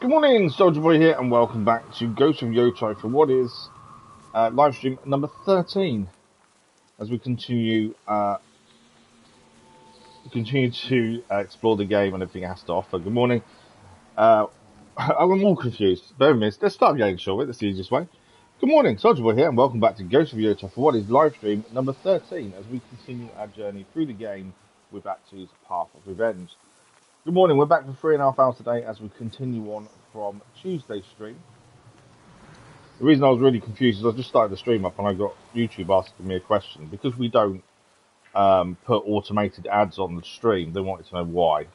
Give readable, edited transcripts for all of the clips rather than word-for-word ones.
Good morning, Soldier Boy here, and welcome back to Ghost of Yotei for what is live stream number 13. As we continue to explore the game and everything it has to offer. Good morning. I'm all confused. Bear with me. Let's start again, shall we? That's the easiest way. Good morning, Soldier Boy here, and welcome back to Ghost of Yotei for what is live stream number 13. As we continue our journey through the game with Atsu's Path of Revenge. Good morning. We're back for 3.5 hours today as we continue on from Tuesday's stream. The reason I was really confused is I just started the stream up and I got YouTube asking me a question. Because we don't put automated ads on the stream, they wanted to know why.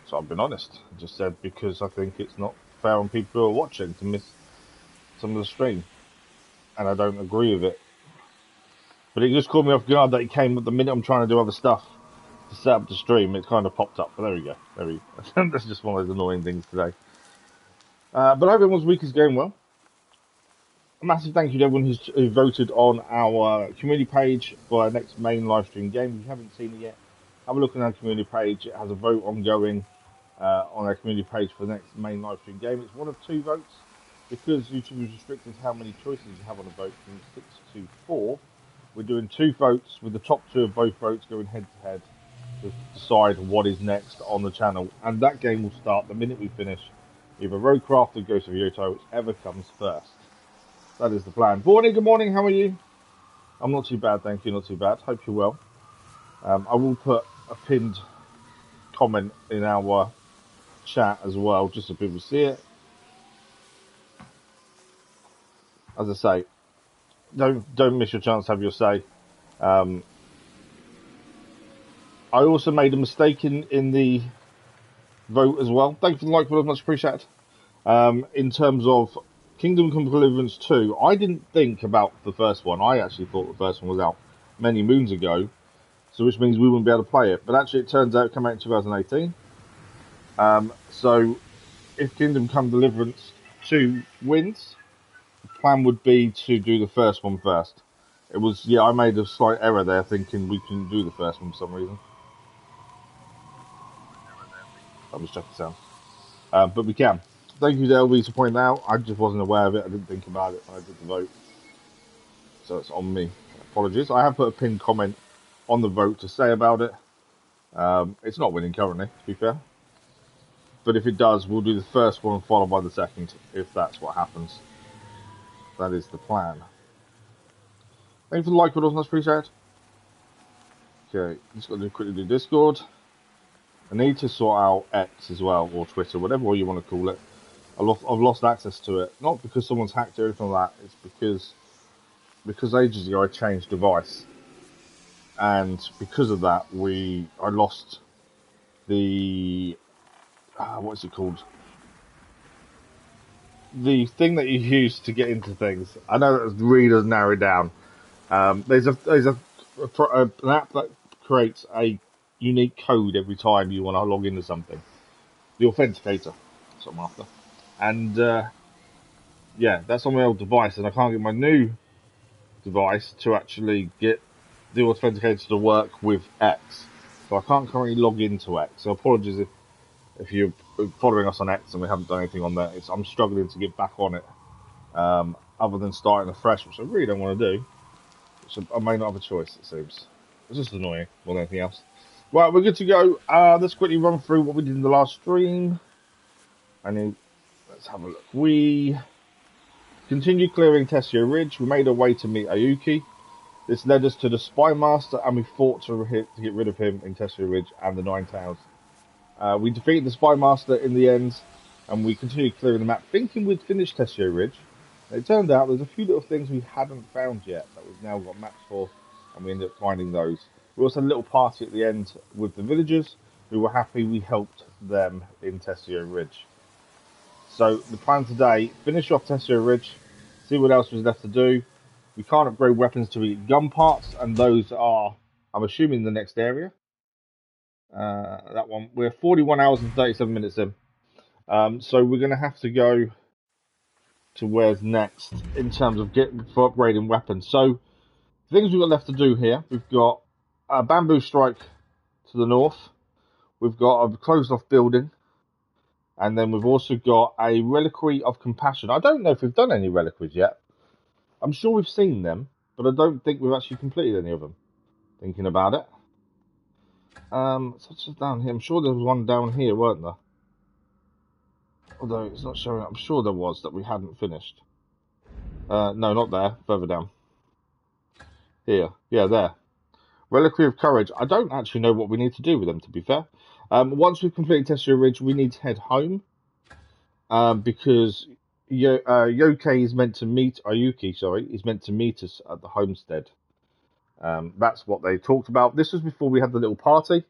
So I've been honest. I just said because I think it's not fair on people who are watching to miss some of the stream. And I don't agree with it. But it just caught me off guard that it came at the minute I'm trying to do other stuff to set up the stream. It kind of popped up. But there we go. That's just one of those annoying things today. But I hope everyone's week is going well. A massive thank you to everyone who voted on our community page for our next main live stream game. If you haven't seen it yet, have a look on our community page. It has a vote ongoing on our community page for the next main live stream game. It's one of 2 votes because YouTube has restricted how many choices you have on a vote from 6 to 4. We're doing 2 votes with the top 2 of both votes going head to head to decide what is next on the channel. And that game will start the minute we finish either Roadcraft or Ghost of Yotei, whichever comes first. That is the plan. Morning, good morning, how are you? I'm not too bad, thank you, not too bad. Hope you're well. I will put a pinned comment in our chat as well, just so people see it. As I say, don't miss your chance to have your say. I also made a mistake in the vote as well. Thank you for the like, much appreciated. In terms of Kingdom Come Deliverance 2, I didn't think about the first one. I actually thought the first one was out many moons ago, so which means we wouldn't be able to play it. But actually, it turns out it came out in 2018. So if Kingdom Come Deliverance 2 wins, the plan would be to do the first one first. It was, yeah, I made a slight error there, thinking we couldn't do the first one for some reason. I'll just check the sound. But we can. Thank you to LV for pointing out. I just wasn't aware of it. I didn't think about it when I did the vote. So it's on me. Apologies. I have put a pinned comment on the vote to say about it. It's not winning currently, to be fair. But if it does, we'll do the first one followed by the second, if that's what happens. That is the plan. Thank you for the like, but also much appreciated. Okay, just got to quickly do Discord. I need to sort out X as well, or Twitter, whatever you want to call it. I've lost access to it, not because someone's hacked it or anything like that. It's because ages ago I changed device, and because of that I lost the what's it called? The thing that you use to get into things. I know that really does narrow it down. There's an app that creates a unique code every time you want to log into something. The authenticator, that's what I'm after. And yeah, that's on my old device, and I can't get my new device to actually get the authenticator to work with X. So I can't currently log into X. So apologies if you're following us on X and we haven't done anything on there. I'm struggling to get back on it, other than starting afresh, which I really don't want to do. So I may not have a choice, it seems. It's just annoying more than anything else. Right, we're good to go. Let's quickly run through what we did in the last stream. Let's have a look. We continued clearing Tesio Ridge. We made our way to meet Ayuki. This led us to the Spy Master, and we fought to get rid of him in Tesio Ridge and the Nine Towers. We defeated the Spy Master in the end, and we continued clearing the map, thinking we'd finished Tesio Ridge. And it turned out there's a few little things we hadn't found yet that we've now got maps for, and we ended up finding those. We also had a little party at the end with the villagers, who were happy we helped them in Tesio Ridge. So the plan today, finish off Tesio Ridge, see what else was left to do. We can't upgrade weapons till we get gun parts, and those are, I'm assuming, the next area. That one, we're 41 hours and 37 minutes in. So we're going to have to go to where's next in terms of for upgrading weapons. So things we've got left to do here, we've got a bamboo strike to the north. We've got a closed off building. And then we've also got a Reliquary of Compassion. I don't know if we've done any reliquaries yet. I'm sure we've seen them, but I don't think we've actually completed any of them. Thinking about it. Such as down here. I'm sure there was one down here, weren't there? Although it's not showing up. I'm sure there was that we hadn't finished. No, not there. Further down. Here. Yeah, there. Reliquary of Courage. I don't actually know what we need to do with them, to be fair. Once we've completed Tesio Ridge, we need to head home. Because Yotei is meant to meet... Oyuki, sorry, is meant to meet us at the homestead. That's what they talked about. This was before we had the little party,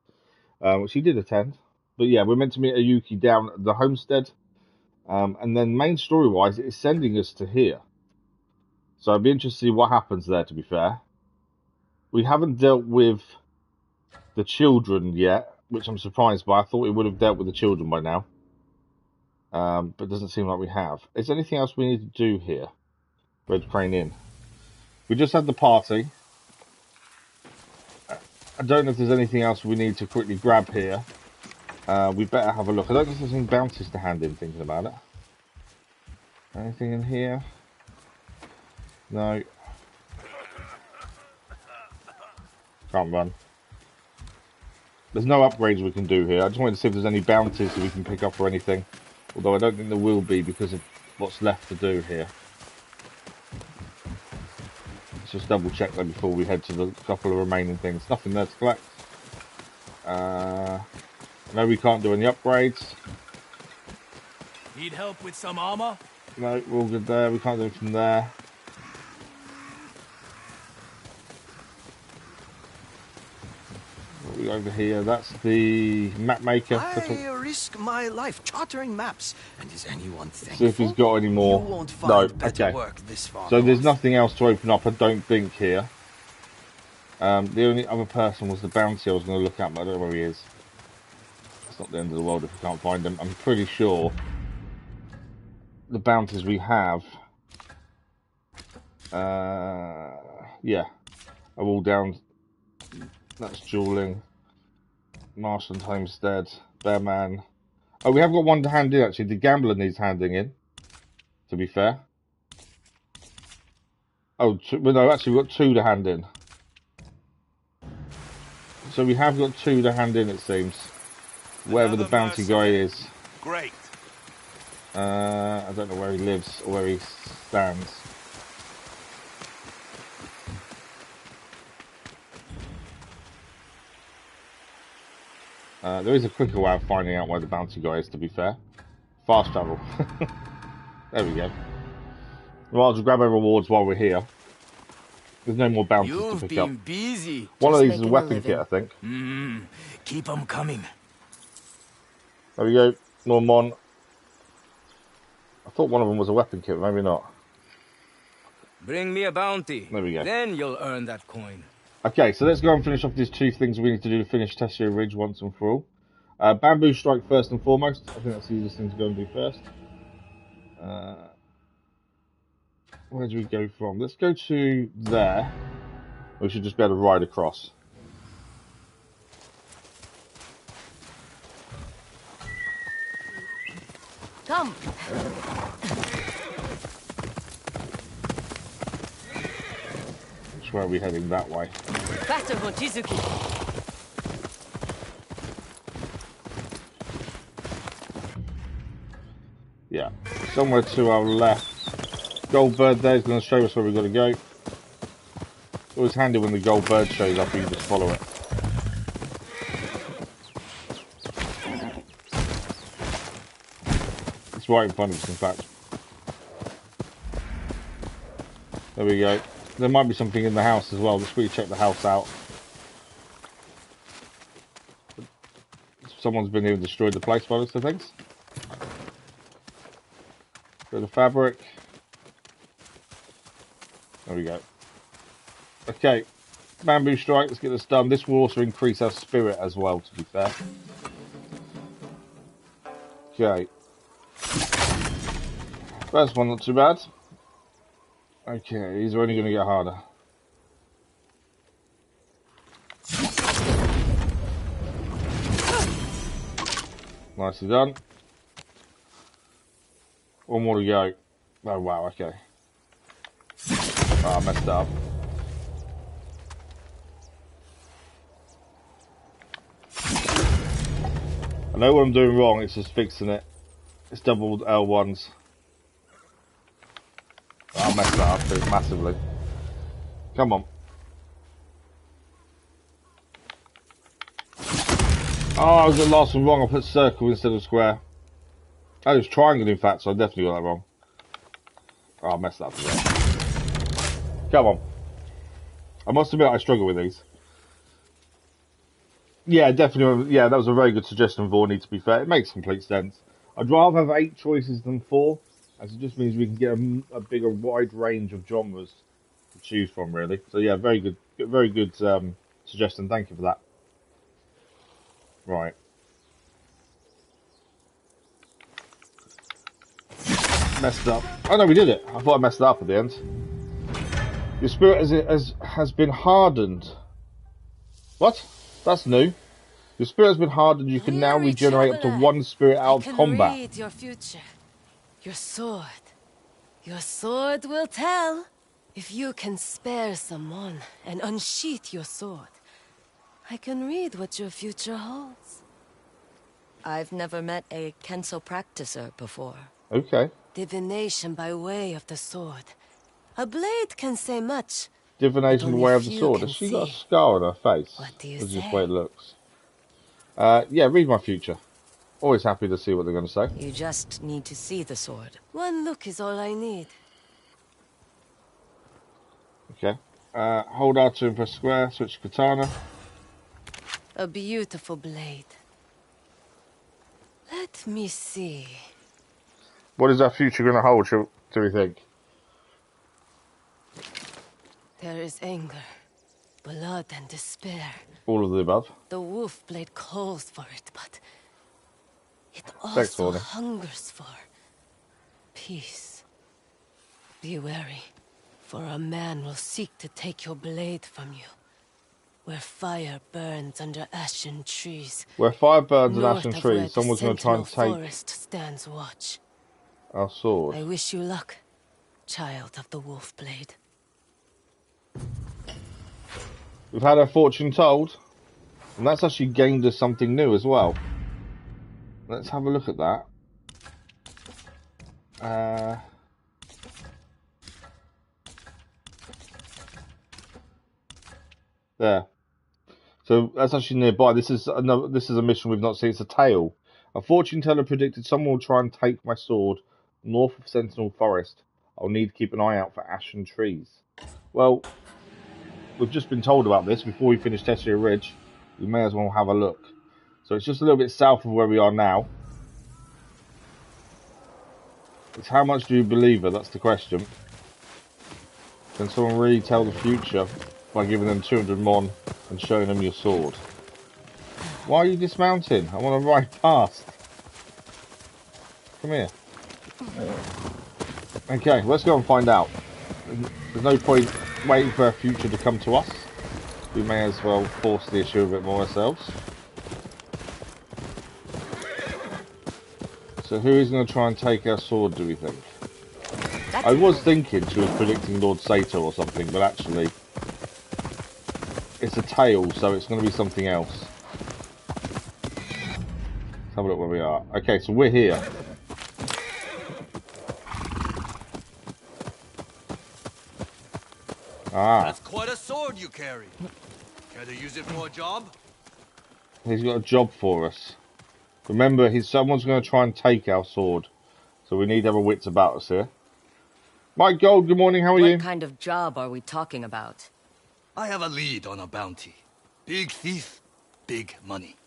which he did attend. But yeah, we're meant to meet Oyuki down at the homestead. And then main story-wise, it's sending us to here. So I'd be interested to see what happens there, to be fair. We haven't dealt with the children yet, which I'm surprised by. I thought we would have dealt with the children by now. But it doesn't seem like we have. Is there anything else we need to do here? Red Crane Inn. We just had the party. I don't know if there's anything else we need to quickly grab here. We better have a look. I don't know if there's any bounties to hand in, thinking about it. Anything in here? No. Can't run. There's no upgrades we can do here. I just wanted to see if there's any bounties that we can pick up or anything. Although I don't think there will be because of what's left to do here. Let's just double check that before we head to the couple of remaining things. Nothing there to collect. No, we can't do any upgrades. Need help with some armor? No, we're all good there. We can't do it from there. Over here, that's the map maker. I risk my life chartering maps, and is anyone thankful? See if he's got any more. You won't find better okay. work this far So there's north. nothing else to open up, I don't think, here. The only other person was the bounty I was going to look at, but I don't know where he is. It's not the end of the world if we can't find him. I'm pretty sure the bounties we have, yeah, are all down. That's dueling. Marshland Homestead, Bearman. Oh, we have got one to hand in, actually. The Gambler needs handing in, to be fair. Oh, well, no, actually, we've got two to hand in. So we have got two to hand in, it seems. Wherever the bounty guy is. Great. I don't know where he lives or where he stands. There is a quicker way of finding out where the bounty guy is, to be fair. Fast travel. There we go. Well, I'll grab our rewards while we're here. There's no more bounties to pick up. Busy. One of these is a weapon kit, I think. Keep them coming. There we go. More Mon. I thought one of them was a weapon kit, maybe not. Bring me a bounty. There we go. Then you'll earn that coin. Okay, so let's go and finish off these two things we need to do to finish Tesio Ridge once and for all. Bamboo Strike first and foremost. I think that's the easiest thing to go and do first. Where do we go from? Let's go to there. We should just be able to ride across. Come. Which way are we heading? That way. Faster, Mochizuki. Yeah, somewhere to our left. Gold bird there is going to show us where we've got to go. Always handy when the gold bird shows up, you can just follow it. It's right in front of us, in fact. There we go. There might be something in the house as well. Let's quickly check the house out. Someone's been here and destroyed the place by the looks of things. Bit of fabric. There we go. Okay. Bamboo strike, let's get this done. This will also increase our spirit as well, to be fair. Okay. First one, not too bad. Okay, these are only going to get harder. Nicely done. One more to go. Oh, wow, okay. Oh, I messed it up. I know what I'm doing wrong, it's just fixing it. It's double L1s. Oh, I messed that up too, massively. Come on. Oh, I was the last one wrong. I put circle instead of square. Oh, it was triangle in fact, so I definitely got that wrong. Oh, I messed that up again. Come on. I must admit I struggle with these. Yeah, definitely. Yeah, that was a very good suggestion, Vorney, to be fair. It makes complete sense. I'd rather have 8 choices than 4, as it just means we can get a bigger, wide range of genres to choose from, really. So yeah, very good suggestion. Thank you for that. Right. Messed up. Oh no, we did it. I thought I messed it up at the end. Your spirit has been hardened. What? That's new. Your spirit has been hardened. You can now Weary regenerate up to traveler, 1 spirit I out of can combat. read your future. Your sword. Your sword will tell. If you can spare someone and unsheath your sword, I can read what your future holds. I've never met a Kenso practicer before. Okay. Divination by way of the sword. A blade can say much, but Divination the only way of the few sword. can Has she got a see. scar on her face? What do you Or just the way say? it looks? Yeah, read my future. Always happy to see what they're going to say. You just need to see the sword. One look is all I need. Okay. Hold R2 and press square. Switch katana. A beautiful blade. Let me see. What is our future going to hold, do we think? There is anger, blood and despair. All of the above. The wolf blade calls for it, but it Thanks, also Warney. hungers for peace. Be wary, for a man will seek to take your blade from you. Where fire burns under ashen trees. Where fire burns and North ashen of where trees, the someone's going to try sentinel and take forest stands watch. our sword. I wish you luck, child of the wolf blade. We've had our fortune told. And that's actually gained us something new as well. Let's have a look at that. There. So that's actually nearby. This is a mission we've not seen. It's a tale. A fortune teller predicted someone will try and take my sword north of Sentinel Forest. I'll need to keep an eye out for ashen trees. Well, we've just been told about this before we finish Tesio Ridge. We may as well have a look. So it's just a little bit south of where we are now. It's how much do you believe her? That's the question. Can someone really tell the future by giving them 200 mon and showing them your sword? Why are you dismounting? I want to ride past. Come here. Okay, let's go and find out. There's no point waiting for our future to come to us. We may as well force the issue a bit more ourselves. So who is going to try and take our sword, do we think? I was thinking she was predicting Lord Saito or something, but actually it's a tale, so it's going to be something else. Let's have a look where we are. Okay, so we're here. Ah. That's quite a sword you carry. Care to use it for a job? He's got a job for us. Remember, someone's going to try and take our sword. So we need to have our wits about us here. Mike Gold, good morning, how are you? What kind of job are we talking about? I have a lead on a bounty. Big thief, big money.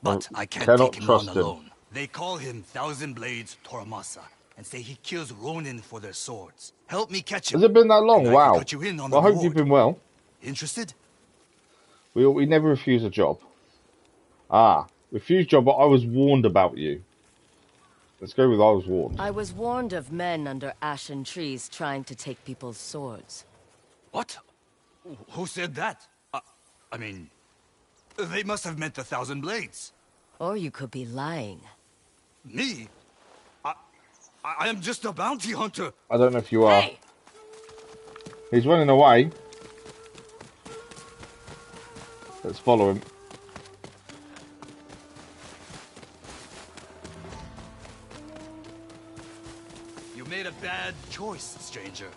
But I can't take him on alone. They call him Thousand Blades Toramasa and say he kills Ronin for their swords. Help me catch him. Has it been that long? And I wow. can cut you in on Well, the I hope you've reward. been well. Interested? We never refuse a job. Ah, refuse job, but I was warned about you. Let's go with I was warned. I was warned of men under ashen trees trying to take people's swords. What? Who said that? I mean, they must have meant the Thousand Blades. Or you could be lying. Me? I am just a bounty hunter. I don't know if you are. Hey! He's running away. Let's follow him. You made a bad choice, stranger.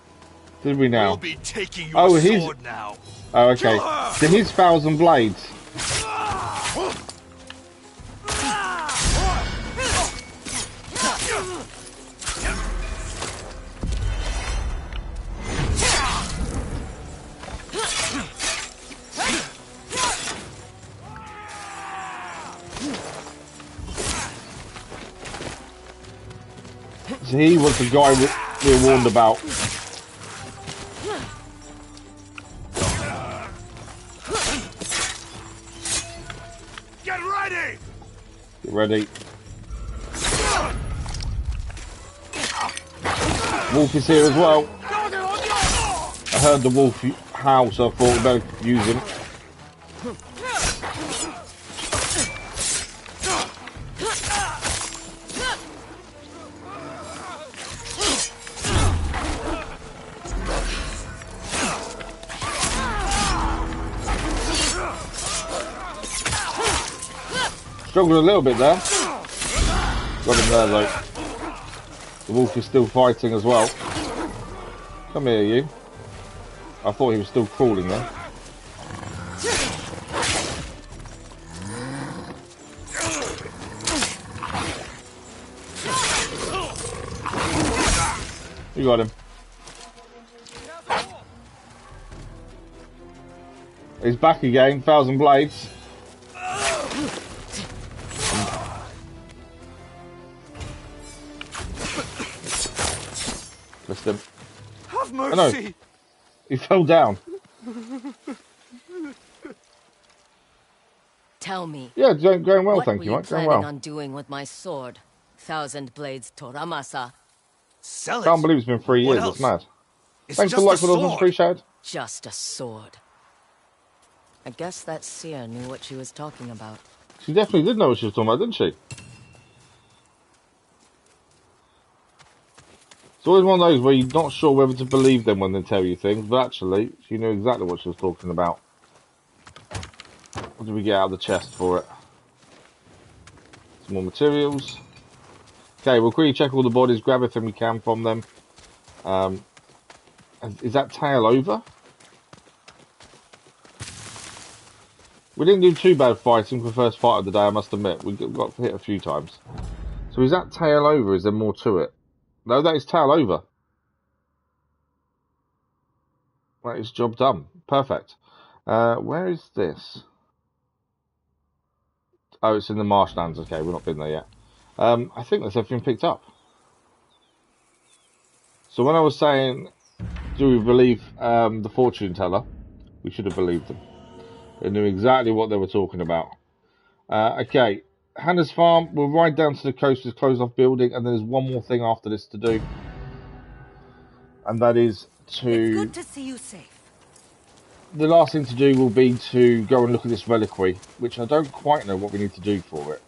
Did we now? We'll be taking your sword now. Oh, okay. So he's 1,000 blades. So he was the guy we were warned about. Get ready! Get ready. Wolf is here as well. I heard the wolf howl, so I thought we'd better use him. Struggled a little bit there. Got him there though. The wolf is still fighting as well. Come here, you. I thought he was still crawling there. You got him. He's back again, 1,000 blades. Missed him. Have mercy. Oh, no. He fell down. Tell me. Yeah, going well, What thank were you, you mate. Going planning well. on doing with my sword? 1,000 blades Toramasa. Sell it. Can't believe it's been 3 What years, else? that's mad. It's Thanks for just the a like for those ones, sword. appreciate it. Just a sword. I guess that seer knew what she was talking about. She definitely did know what she was talking about, didn't she? It's always one of those where you're not sure whether to believe them when they tell you things, but actually, she knew exactly what she was talking about. What did we get out of the chest for it? Some more materials. Okay, we'll quickly check all the bodies, grab everything we can from them. Is that tail over? We didn't do too bad fighting for the first fight of the day, I must admit. We got hit a few times. So is that tail over? Is there more to it? No, that is tail over. That is job done. Perfect. Where is this? Oh, it's in the marshlands. Okay, we've not been there yet. I think that's everything picked up. So when I was saying, do we believe the fortune teller? We should have believed them. They knew exactly what they were talking about. Okay, Hannah's farm. We'll ride down to the coast with closed off building, and there's one more thing after this to do. And that is to... It's good to see you safe. The last thing to do will be to go and look at this reliquary, which I don't quite know what we need to do for it.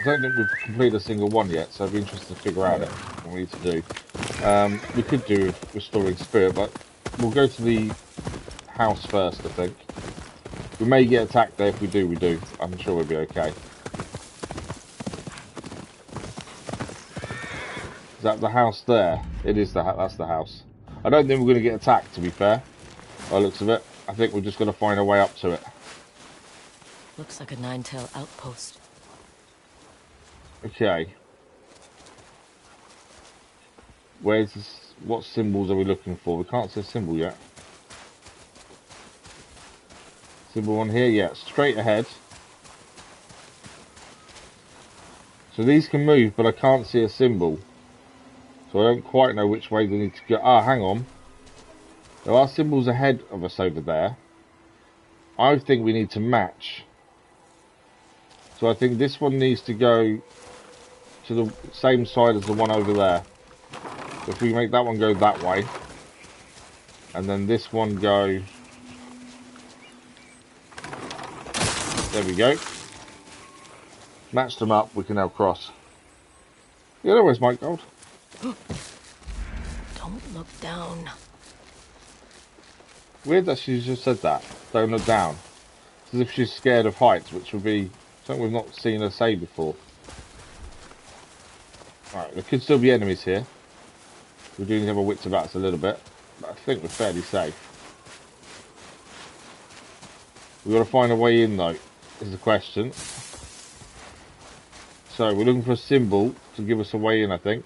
I don't think we've completed a single one yet, so I'd be interested to figure out what we need to do. We could do restoring spirit, but we'll go to the house first, I think. We may get attacked there. If we do, we do. I'm sure we'll be okay. Is that the house there? It is that's the house. I don't think we're going to get attacked, to be fair. By the looks of it. I think we're just going to find a way up to it. Looks like a nine-tail outpost. Okay. Where's this, what symbols are we looking for? We can't see a symbol yet. Symbol on here, yeah, straight ahead. So these can move, but I can't see a symbol. So I don't quite know which way they need to go. Ah, hang on. There are symbols ahead of us over there. I think we need to match. So I think this one needs to go to the same side as the one over there. So if we make that one go that way, and then this one go... There we go. Matched them up, we can now cross. Yeah, where's Mike Gold? Don't look down. Weird that she's just said that. Don't look down. It's as if she's scared of heights, which would be something we've not seen her say before. Alright, there could still be enemies here. We do need to have our wits about us a little bit, but I think we're fairly safe. We've got to find a way in, though, is the question. So, we're looking for a symbol to give us a way in, I think.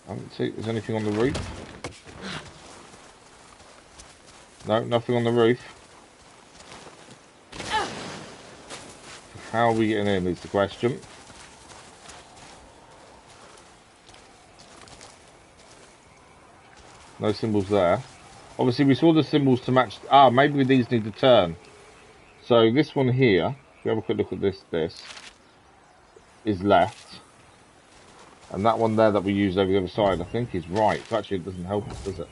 I don't see if there's anything on the roof. No, nothing on the roof. How are we getting in is the question. No symbols there. Obviously, we saw the symbols to match... Ah, maybe these need to turn. So, this one here, if we have a quick look at this is left. And that one there that we used over the other side, I think, is right. So actually, it doesn't help us, does it?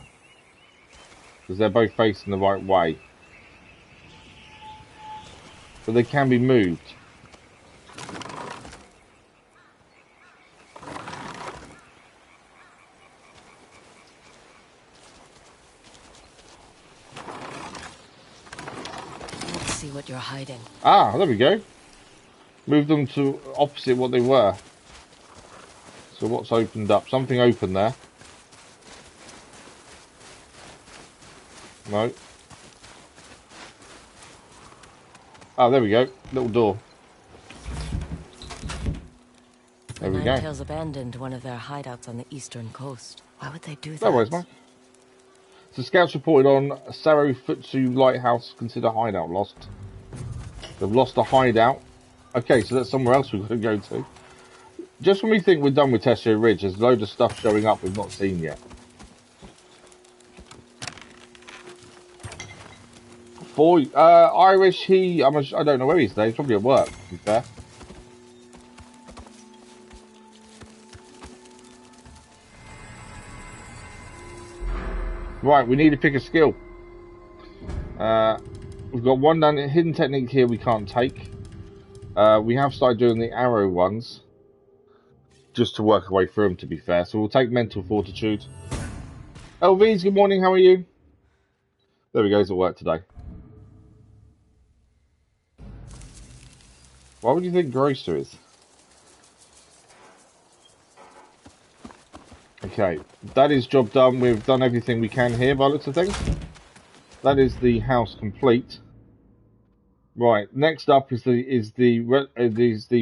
Because they're both facing the right way. But they can be moved. Let's see what you're hiding. Ah, there we go. Move them to opposite what they were. So what's opened up? Something opened there. No. Ah, there we go. Little door. There we go. Ninetales abandoned one of their hideouts on the eastern coast. Why would they do that? No worries, man. So scouts reported on Sarofutsu Lighthouse consider hideout lost. They've lost a hideout. Okay, so that's somewhere else we've got to go to. Just when we think we're done with Tesio Ridge, there's loads of stuff showing up we've not seen yet. For Irish, I don't know where he's today. He's probably at work, to be fair. Right, we need to pick a skill. We've got one done. Hidden technique here we can't take. We have started doing the arrow ones. Just to work our way through them, to be fair. So we'll take mental fortitude. LVs, good morning, how are you? There we go, he's at work today. Why would you think Grocer is? Okay, that is job done. We've done everything we can here by the looks of things. That is the house complete. Right, next up is the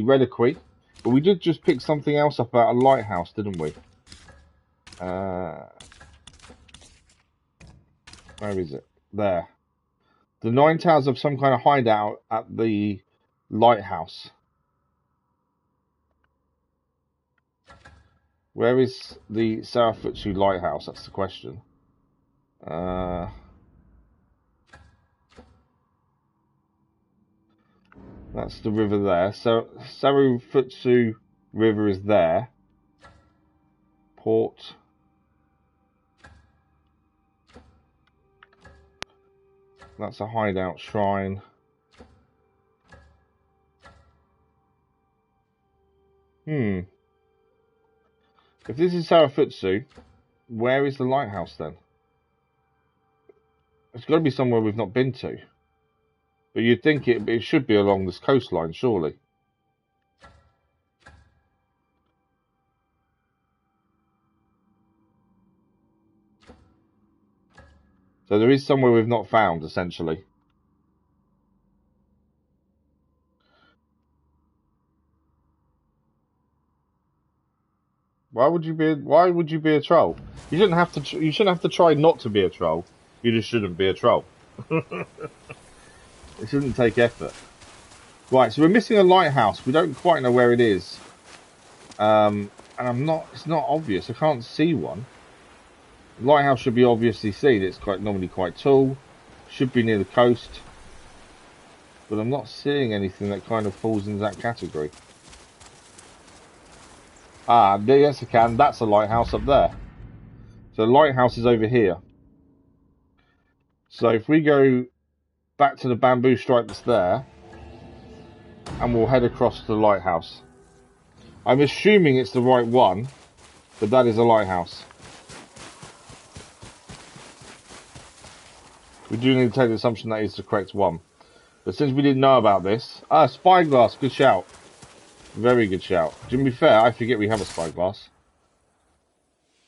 reliquary. But we did just pick something else up about a lighthouse, didn't we? Where is it? There. The 9 towers have some kind of hideout at the lighthouse. Where is the Sarofutsu lighthouse? That's the question. That's the river there. So Sarofutsu River is there. Port. That's a hideout shrine. If this is Sarofutsu, where is the lighthouse then? It's got to be somewhere we've not been to. But you'd think it should be along this coastline, surely. So there is somewhere we've not found, essentially. Why would you be a troll? You shouldn't have to try not to be a troll. You just shouldn't be a troll. It shouldn't take effort. Right, so we're missing a lighthouse. We don't quite know where it is. And it's not obvious. I can't see one. The lighthouse should be obviously seen. It's normally quite tall. Should be near the coast. But I'm not seeing anything that kind of falls into that category. Ah, yes I can. That's a lighthouse up there. So the lighthouse is over here. So if we go back to the bamboo stripe that's there, and we'll head across to the lighthouse. I'm assuming it's the right one, but that is a lighthouse. We do need to take the assumption that is the correct one. But since we didn't know about this... Ah, spyglass, good shout. Very good shout. To be fair, I forget we have a spyglass.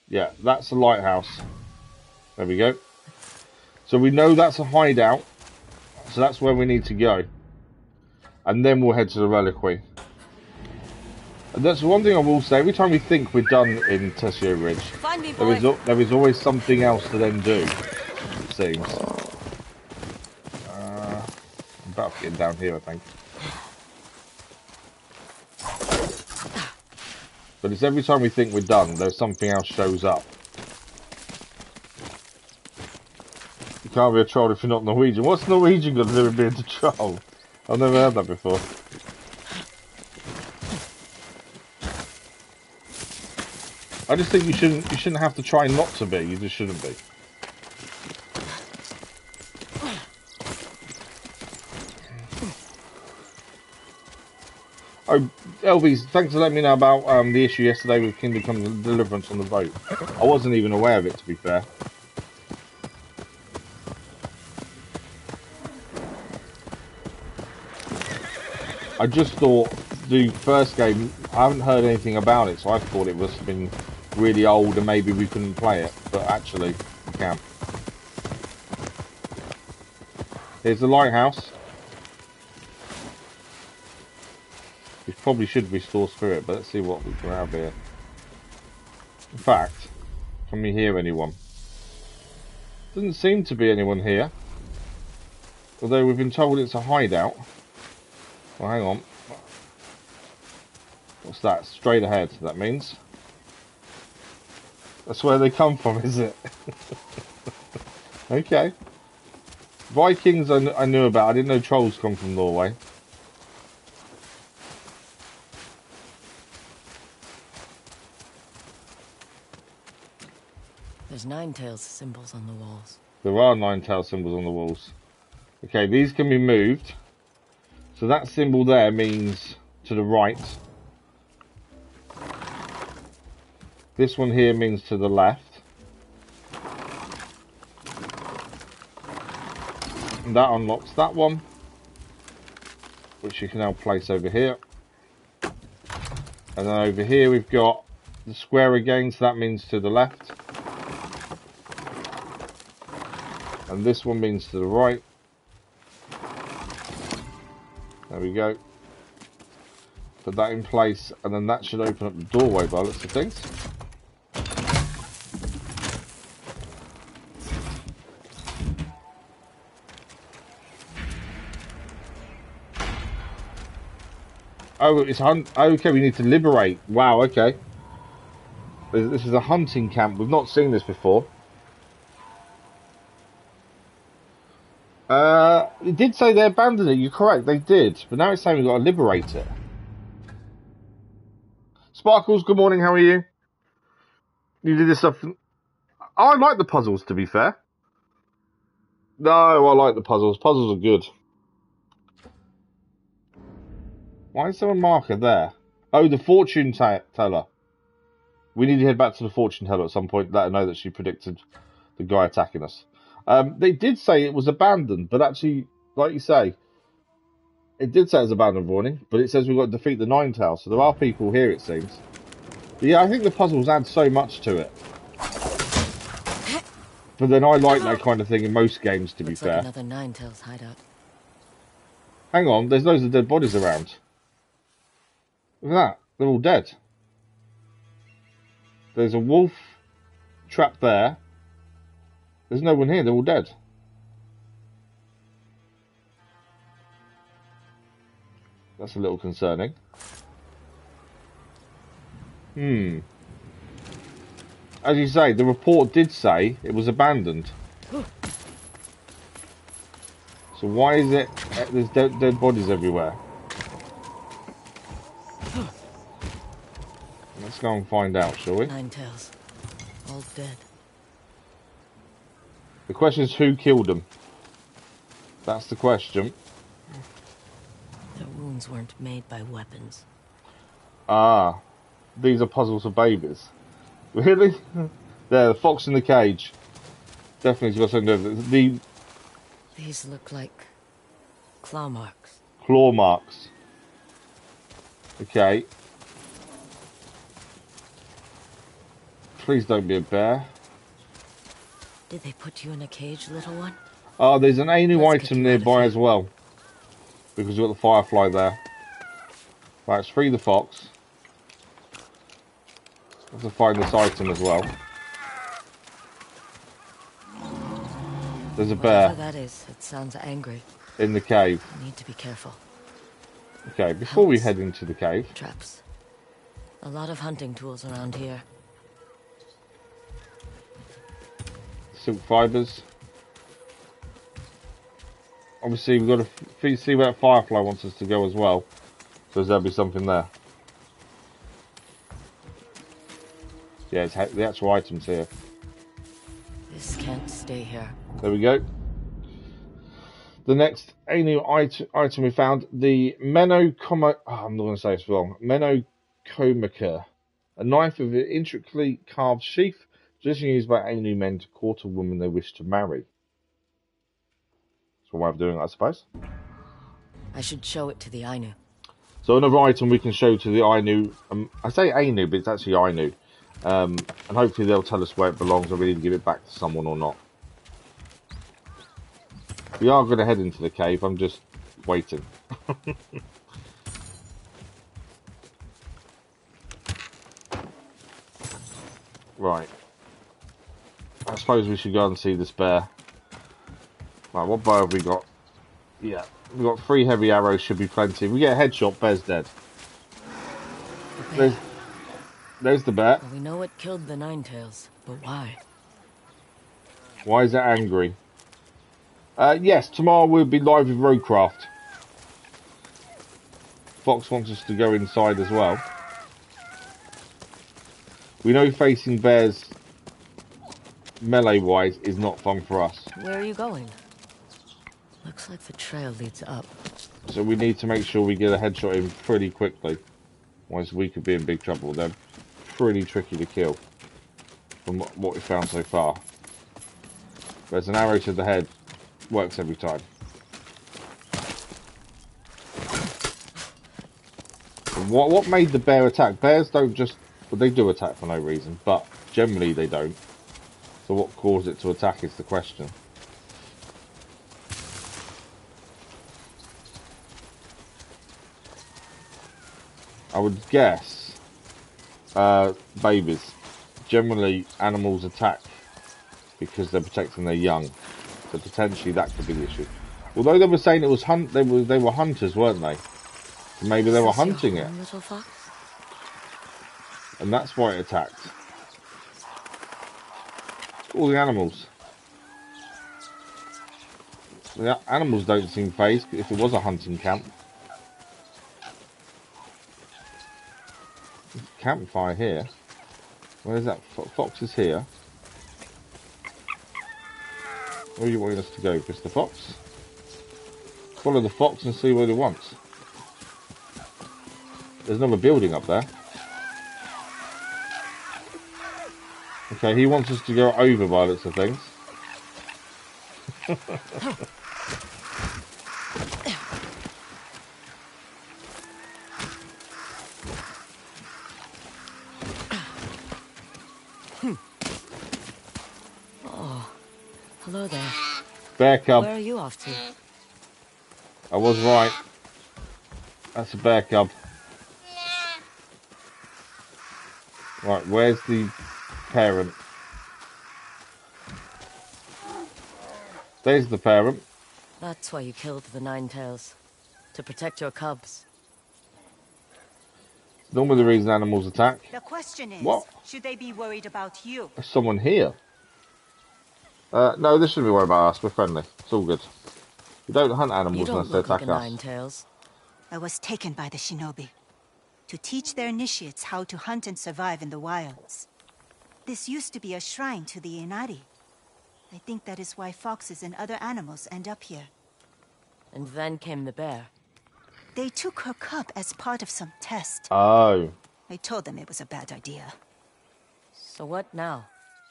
Yeah, that's a lighthouse. There we go. So we know that's a hideout. So that's where we need to go. And then we'll head to the reliquary. And that's one thing I will say. Every time we think we're done in Tesio Ridge, there is always something else to then do, it seems. I'm about to get down here, I think. But it's every time we think we're done, there's something else shows up. You can't be a troll if you're not Norwegian. What's Norwegian got to do with being a troll? I've never heard that before. I just think you shouldn't have to try not to be. You just shouldn't be. Oh, Elvis, thanks for letting me know about the issue yesterday with Kingdom Come Deliverance on the vote. I wasn't even aware of it, to be fair. I just thought the first game, I haven't heard anything about it, so I thought it must have been really old and maybe we couldn't play it, but actually, we can. Here's the lighthouse. We probably should restore spirit, but let's see what we can have here. In fact, can we hear anyone? Doesn't seem to be anyone here. Although we've been told it's a hideout. Well, hang on. What's that? Straight ahead, that means. That's where they come from, is it? Okay. Vikings I knew about. I didn't know trolls come from Norway. There's Nine-Tails symbols on the walls. There are Nine-Tails symbols on the walls. Okay, these can be moved. So that symbol there means to the right. This one here means to the left. And that unlocks that one, which you can now place over here. And then over here we've got the square again, so that means to the left. And this one means to the right. There we go. Put that in place, and then that should open up the doorway by the looks of things. Oh, it's okay, we need to liberate. Wow, okay. This is a hunting camp. We've not seen this before. It did say they abandoned it. You're correct, they did. But now it's saying we've got to liberate it. Sparkles, good morning. How are you? You did this stuff. I like the puzzles, to be fair. No, I like the puzzles. Puzzles are good. Why is there a marker there? Oh, the fortune teller. We need to head back to the fortune teller at some point to let her know that she predicted the guy attacking us. They did say it was abandoned, but actually, like you say, it did say it was abandoned warning, but it says we've got to defeat the Nine-Tails, so there are people here, it seems. But yeah, I think the puzzles add so much to it. But then I like that kind of thing in most games, to be fair. Like another Nine-Tails hideout. Hang on, there's loads of dead bodies around. Look at that, they're all dead. There's a wolf trapped there. There's no one here, they're all dead. That's a little concerning. As you say, the report did say it was abandoned. So why is it there's dead bodies everywhere? Let's go and find out, shall we? Nine-Tails, all dead. The question is who killed them? That's the question. Their wounds weren't made by weapons. Ah, these are puzzles for babies. Really? There, the fox in the cage. Definitely got something to do. These look like claw marks. Claw marks. Okay. Please don't be a bear. Did they put you in a cage, little one? Oh, there's an Ainu Let's get item you out of nearby here. as well. Because we've got the firefly there. Right, let's free the fox. Have to find this item as well. There's a bear. Whatever that is, it sounds angry. In the cave. I need to be careful. Okay, before we Pelts. head into the cave. Traps. A lot of hunting tools around here. Silk fibres. Obviously, we've got to see where Firefly wants us to go as well. So there'll be something there. Yeah, it's the actual items here. This can't stay here. There we go. The next Ainu item we found, the Menocomica. Oh, I'm not going to say this wrong. Menocomica. A knife with an intricately carved sheath, traditionally used by Ainu men to court a woman they wish to marry. That's one way of doing it, I suppose. I should show it to the Ainu. So another item we can show to the Ainu. I say Ainu, but it's actually Ainu. And hopefully they'll tell us where it belongs, or we need to give it back to someone or not. We are going to head into the cave. I'm just waiting. Right. I suppose we should go and see this bear. Right, what bow have we got? Yeah, we've got 3 heavy arrows, should be plenty. If we get a headshot, bear's dead. There's the bear. Well, we know it killed the Ninetails, but why? Why is it angry? Yes, tomorrow we'll be live with Roadcraft. Fox wants us to go inside as well. We know facing bears melee-wise is not fun for us. Where are you going? Looks like the trail leads up. So we need to make sure we get a headshot in pretty quickly. Otherwise we could be in big trouble. They're pretty tricky to kill from what we found so far. There's an arrow to the head. Works every time. And what made the bear attack? Bears don't just... Well, they do attack for no reason, but generally they don't. So what caused it to attack is the question. I would guess babies. Generally, animals attack because they're protecting their young. So potentially that could be the issue. Although they were saying it was they were hunters, weren't they? So maybe they were hunting it, Little fox? and that's why it attacked. All the animals. The animals don't seem phased if it was a hunting camp. Campfire here. Where's that? Fox is here. Where are you wanting us to go, Mr. Fox? Follow the fox and see what he wants. There's another building up there. Okay, he wants us to go over by the looks of things. Oh, hello there. Bear cub. Where are you off to? I was right. That's a bear cub. Right, where's the parent? There's the parent. That's why you killed the Ninetails. To protect your cubs. Normally the reason animals attack. The question is, What? should they be worried about you? There's someone here. No, this shouldn't be worried about us. We're friendly. It's all good. We don't hunt You animals unless don't they look like attack a us. Ninetails. I was taken by the shinobi to teach their initiates how to hunt and survive in the wilds. This used to be a shrine to the Inari. I think that is why foxes and other animals end up here. And then came the bear. They took her cub as part of some test. Oh. I told them it was a bad idea. So what now?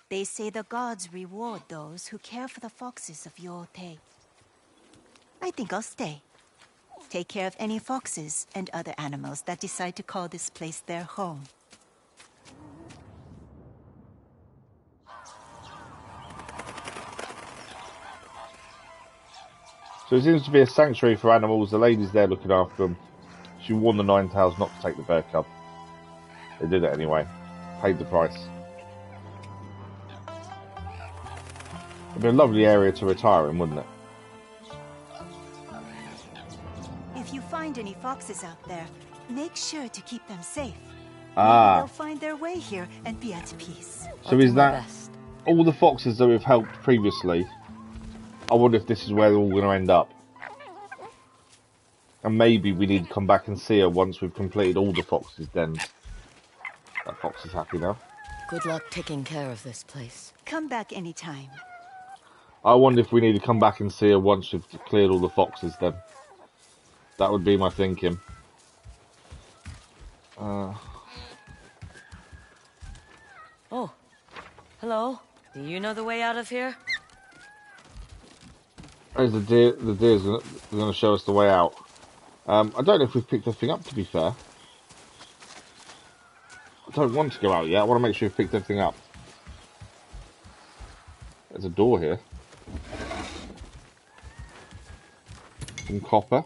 They say the gods reward those who care for the foxes of Yotei. I think I'll stay. Take care of any foxes and other animals that decide to call this place their home. So it seems to be a sanctuary for animals. The lady's there looking after them. She warned the Ninetales not to take the bear cub. They did it anyway. Paid the price. It'd be a lovely area to retire in, wouldn't it? If you find any foxes out there, make sure to keep them safe. Ah. Maybe they'll find their way here and be at peace. So is that all the foxes that we've helped previously? I wonder if this is where they're all going to end up. And maybe we need to come back and see her once we've completed all the foxes' dens. That fox is happy now. Good luck taking care of this place. Come back anytime. I wonder if we need to come back and see her once we've cleared all the foxes then. That would be my thinking. Oh. Hello. Do you know the way out of here? There's the deer. The deer's going to show us the way out. I don't know if we've picked everything up, to be fair. I don't want to go out yet. I want to make sure we've picked everything up. There's a door here. Some copper.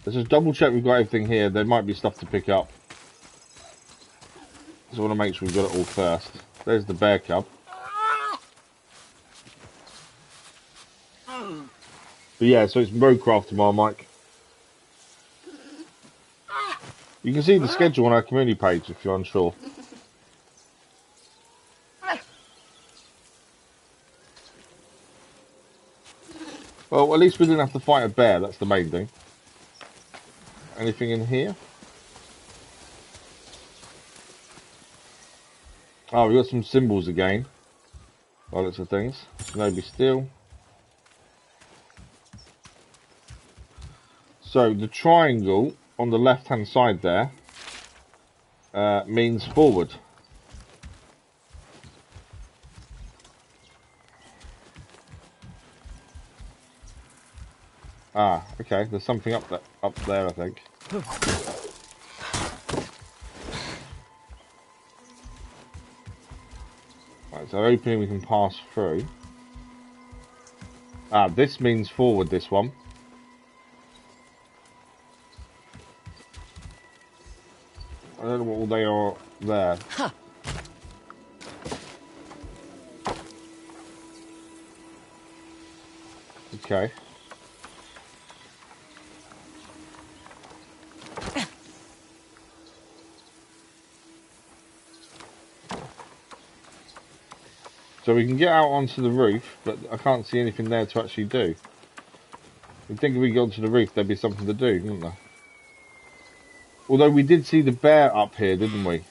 Let's just double check we've got everything here. There might be stuff to pick up. So I want to make sure we've got it all first. There's the bear cub. But yeah, so it's Roadcraft tomorrow, Mike. You can see the schedule on our community page if you're unsure. Well, at least we didn't have to fight a bear, that's the main thing. Anything in here? Oh, we got some symbols again. By lots of things. Shinobi Steel. So, the triangle on the left-hand side there means forward. Ah, okay. There's something up there, I think. Right, so opening we can pass through. Ah, this means forward, this one. I don't know what all they are there. Huh. Okay. So we can get out onto the roof, but I can't see anything there to actually do. You'd think if we got onto the roof, there'd be something to do, wouldn't there? Although we did see the bear up here, didn't we?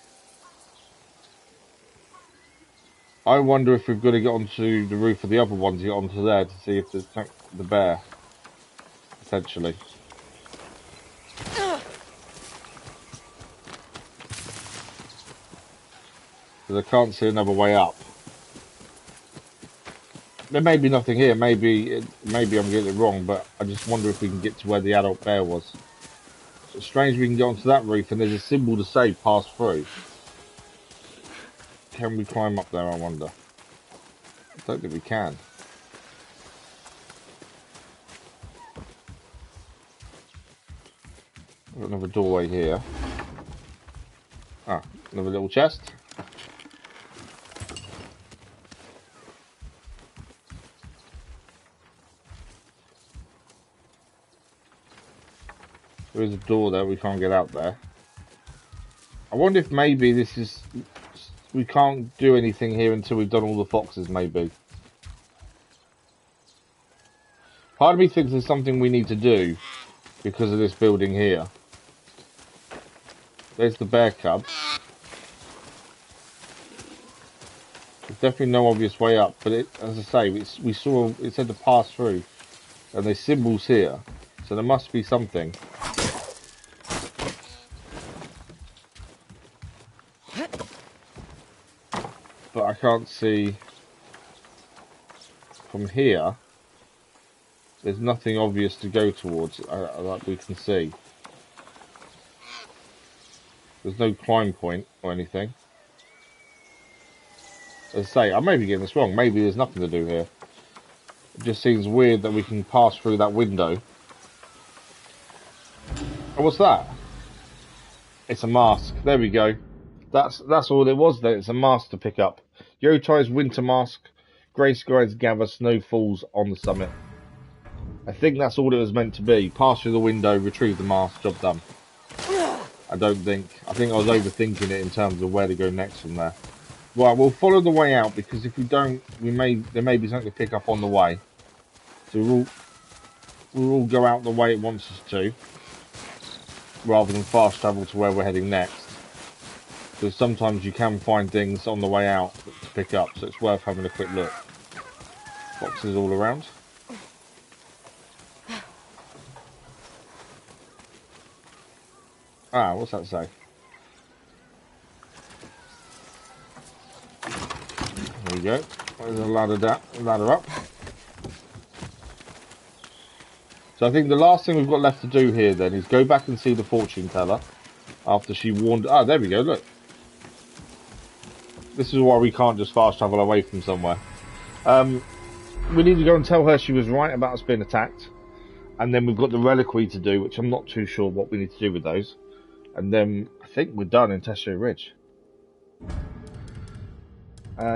I wonder if we've got to get onto the roof of the other one to get onto there to see if there's the bear. Potentially. Because I can't see another way up. There may be nothing here, maybe I'm getting it wrong, but I just wonder if we can get to where the adult bear was. It's strange we can get onto that roof and there's a symbol to say pass through. Can we climb up there, I wonder? I don't think we can. I've got another doorway here. Ah, another little chest. There is a door there, we can't get out there. I wonder if maybe this is... We can't do anything here until we've done all the foxes, maybe. Part of me thinks there's something we need to do because of this building here. There's the bear cub. There's definitely no obvious way up, but as I say, we saw it said to pass through, and there's symbols here, so there must be something. but I can't see from here. There's nothing obvious to go towards that we can see. There's no climb point or anything. As I say, I may be getting this wrong. Maybe there's nothing to do here. It just seems weird that we can pass through that window. Oh, what's that? It's a mask. There we go. That's all it was then. It's a mask to pick up. Yotei's winter mask. Grey skies gather, snow falls on the summit. I think that's all it was meant to be. Pass through the window, retrieve the mask, job done. I think I was overthinking it in terms of where to go next from there. Right, we'll follow the way out because if we don't, there may be something to pick up on the way. So we'll all go out the way it wants us to, rather than fast travel to where we're heading next. Because sometimes you can find things on the way out to pick up, so it's worth having a quick look. Boxes all around. Ah, what's that say? There we go. There's a ladder up. So I think the last thing we've got left to do here then is go back and see the fortune teller after she warned. Ah, there we go. Look. This is why we can't just fast travel away from somewhere. We need to go and tell her she was right about us being attacked. And then we've got the reliquary to do, which I'm not too sure what we need to do with those. And then I think we're done in Tesio Ridge.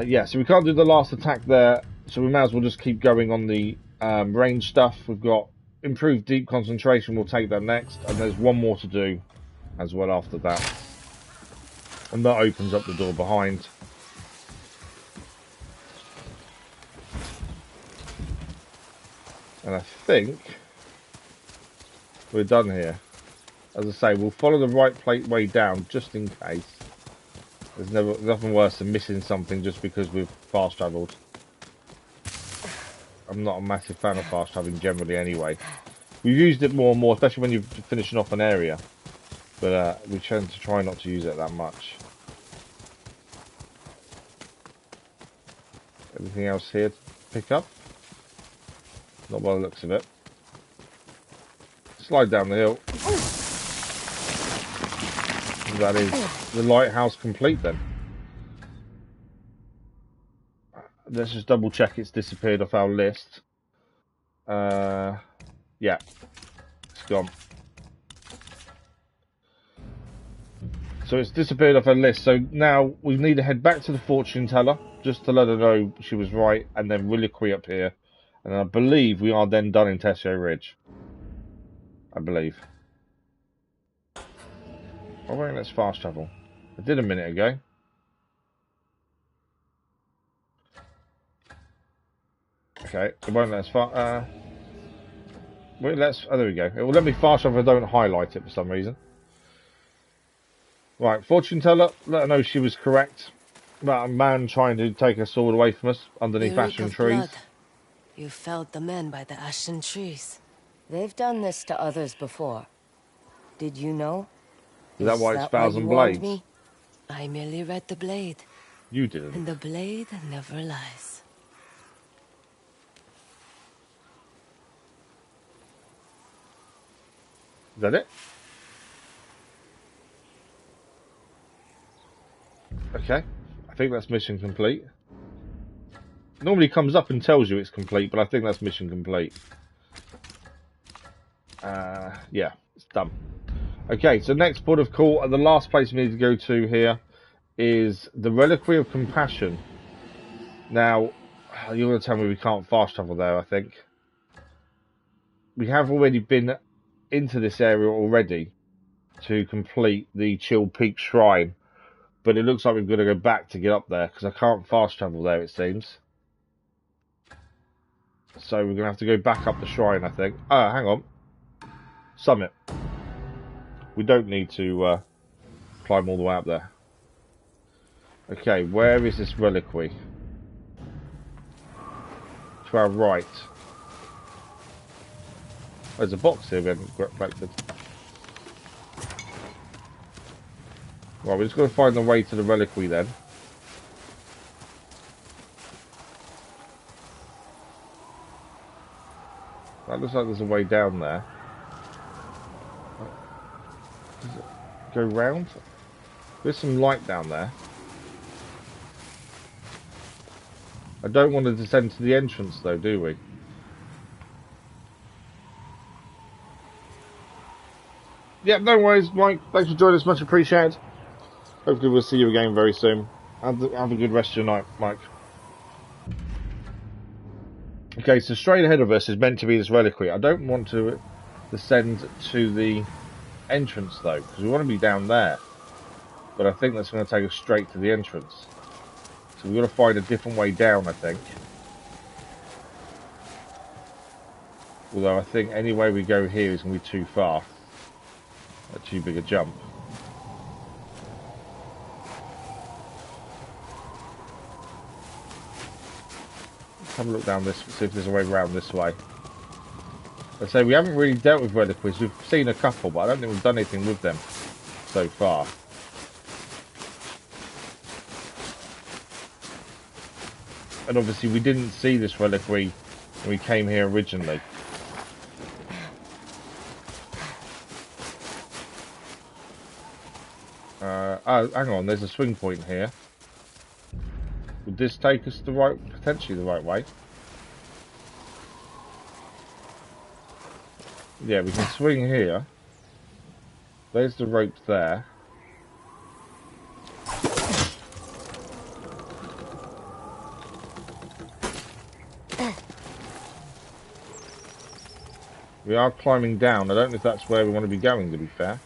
Yeah, so we can't do the last attack there. So we may as well just keep going on the range stuff. We've got improved deep concentration. We'll take that next. And there's one more to do as well after that. And that opens up the door behind. And I think we're done here. As I say, we'll follow the right way down just in case. There's nothing worse than missing something just because we've fast travelled. I'm not a massive fan of fast travelling generally anyway. We've used it more and more, especially when you're finishing off an area. But we tend to try not to use it that much. Everything else here to pick up? Not by the looks of it. Slide down the hill. That is the lighthouse complete then. Let's just double check it's disappeared off our list. Yeah, it's gone. So it's disappeared off our list. So now we need to head back to the fortune teller just to let her know she was right, and then reliquary up here. And I believe we are then done in Tesio Ridge. I believe. Oh wait, let's fast travel. I did a minute ago. Okay, it won't let us fast. Wait, oh, there we go. It will let me fast travel if I don't highlight it for some reason. Right, fortune teller, let her know she was correct about a man trying to take a sword away from us underneath ashen trees. Blood. You felled the men by the ashen trees. They've done this to others before. Did you know? Is that why it's 1,000 blades? Me? I merely read the blade. You didn't. And the blade never lies. Is that it? Okay. I think that's mission complete. It normally comes up and tells you it's complete, but I think that's mission complete. Yeah, it's done. Okay, so next port of call, the last place we need to go to here is the Reliquary of Compassion. Now, you're going to tell me we can't fast travel there, I think. We have already been into this area already to complete the Chill Peak Shrine, but it looks like we've got to go back to get up there because I can't fast travel there, it seems. So we're going to have to go back up the shrine, I think. Oh, hang on. Summit. We don't need to climb all the way up there. Okay, where is this reliquary? To our right. There's a box here we haven't collected. Right, we're just going to find the way to the reliquary then. That looks like there's a way down there. Does it go round? There's some light down there. I don't want to descend to the entrance though, do we? Yeah, no worries, Mike. Thanks for joining us, much appreciated. Hopefully we'll see you again very soon. Have a good rest of your night, Mike. Okay, so straight ahead of us is meant to be this reliquary. I don't want to descend to the entrance though, because we want to be down there. But I think that's going to take us straight to the entrance. So we've got to find a different way down, I think. Although I think any way we go here is going to be too far. Too big a jump. Let's have a look down this, see if there's a way around this way. I say we haven't really dealt with reliquaries. We've seen a couple, but I don't think we've done anything with them so far. And obviously we didn't see this reliquary when we came here originally. Oh, hang on, there's a swing point here. Would this take us potentially the right way? Yeah, we can swing here. There's the rope there. We are climbing down. I don't know if that's where we want to be going, to be fair.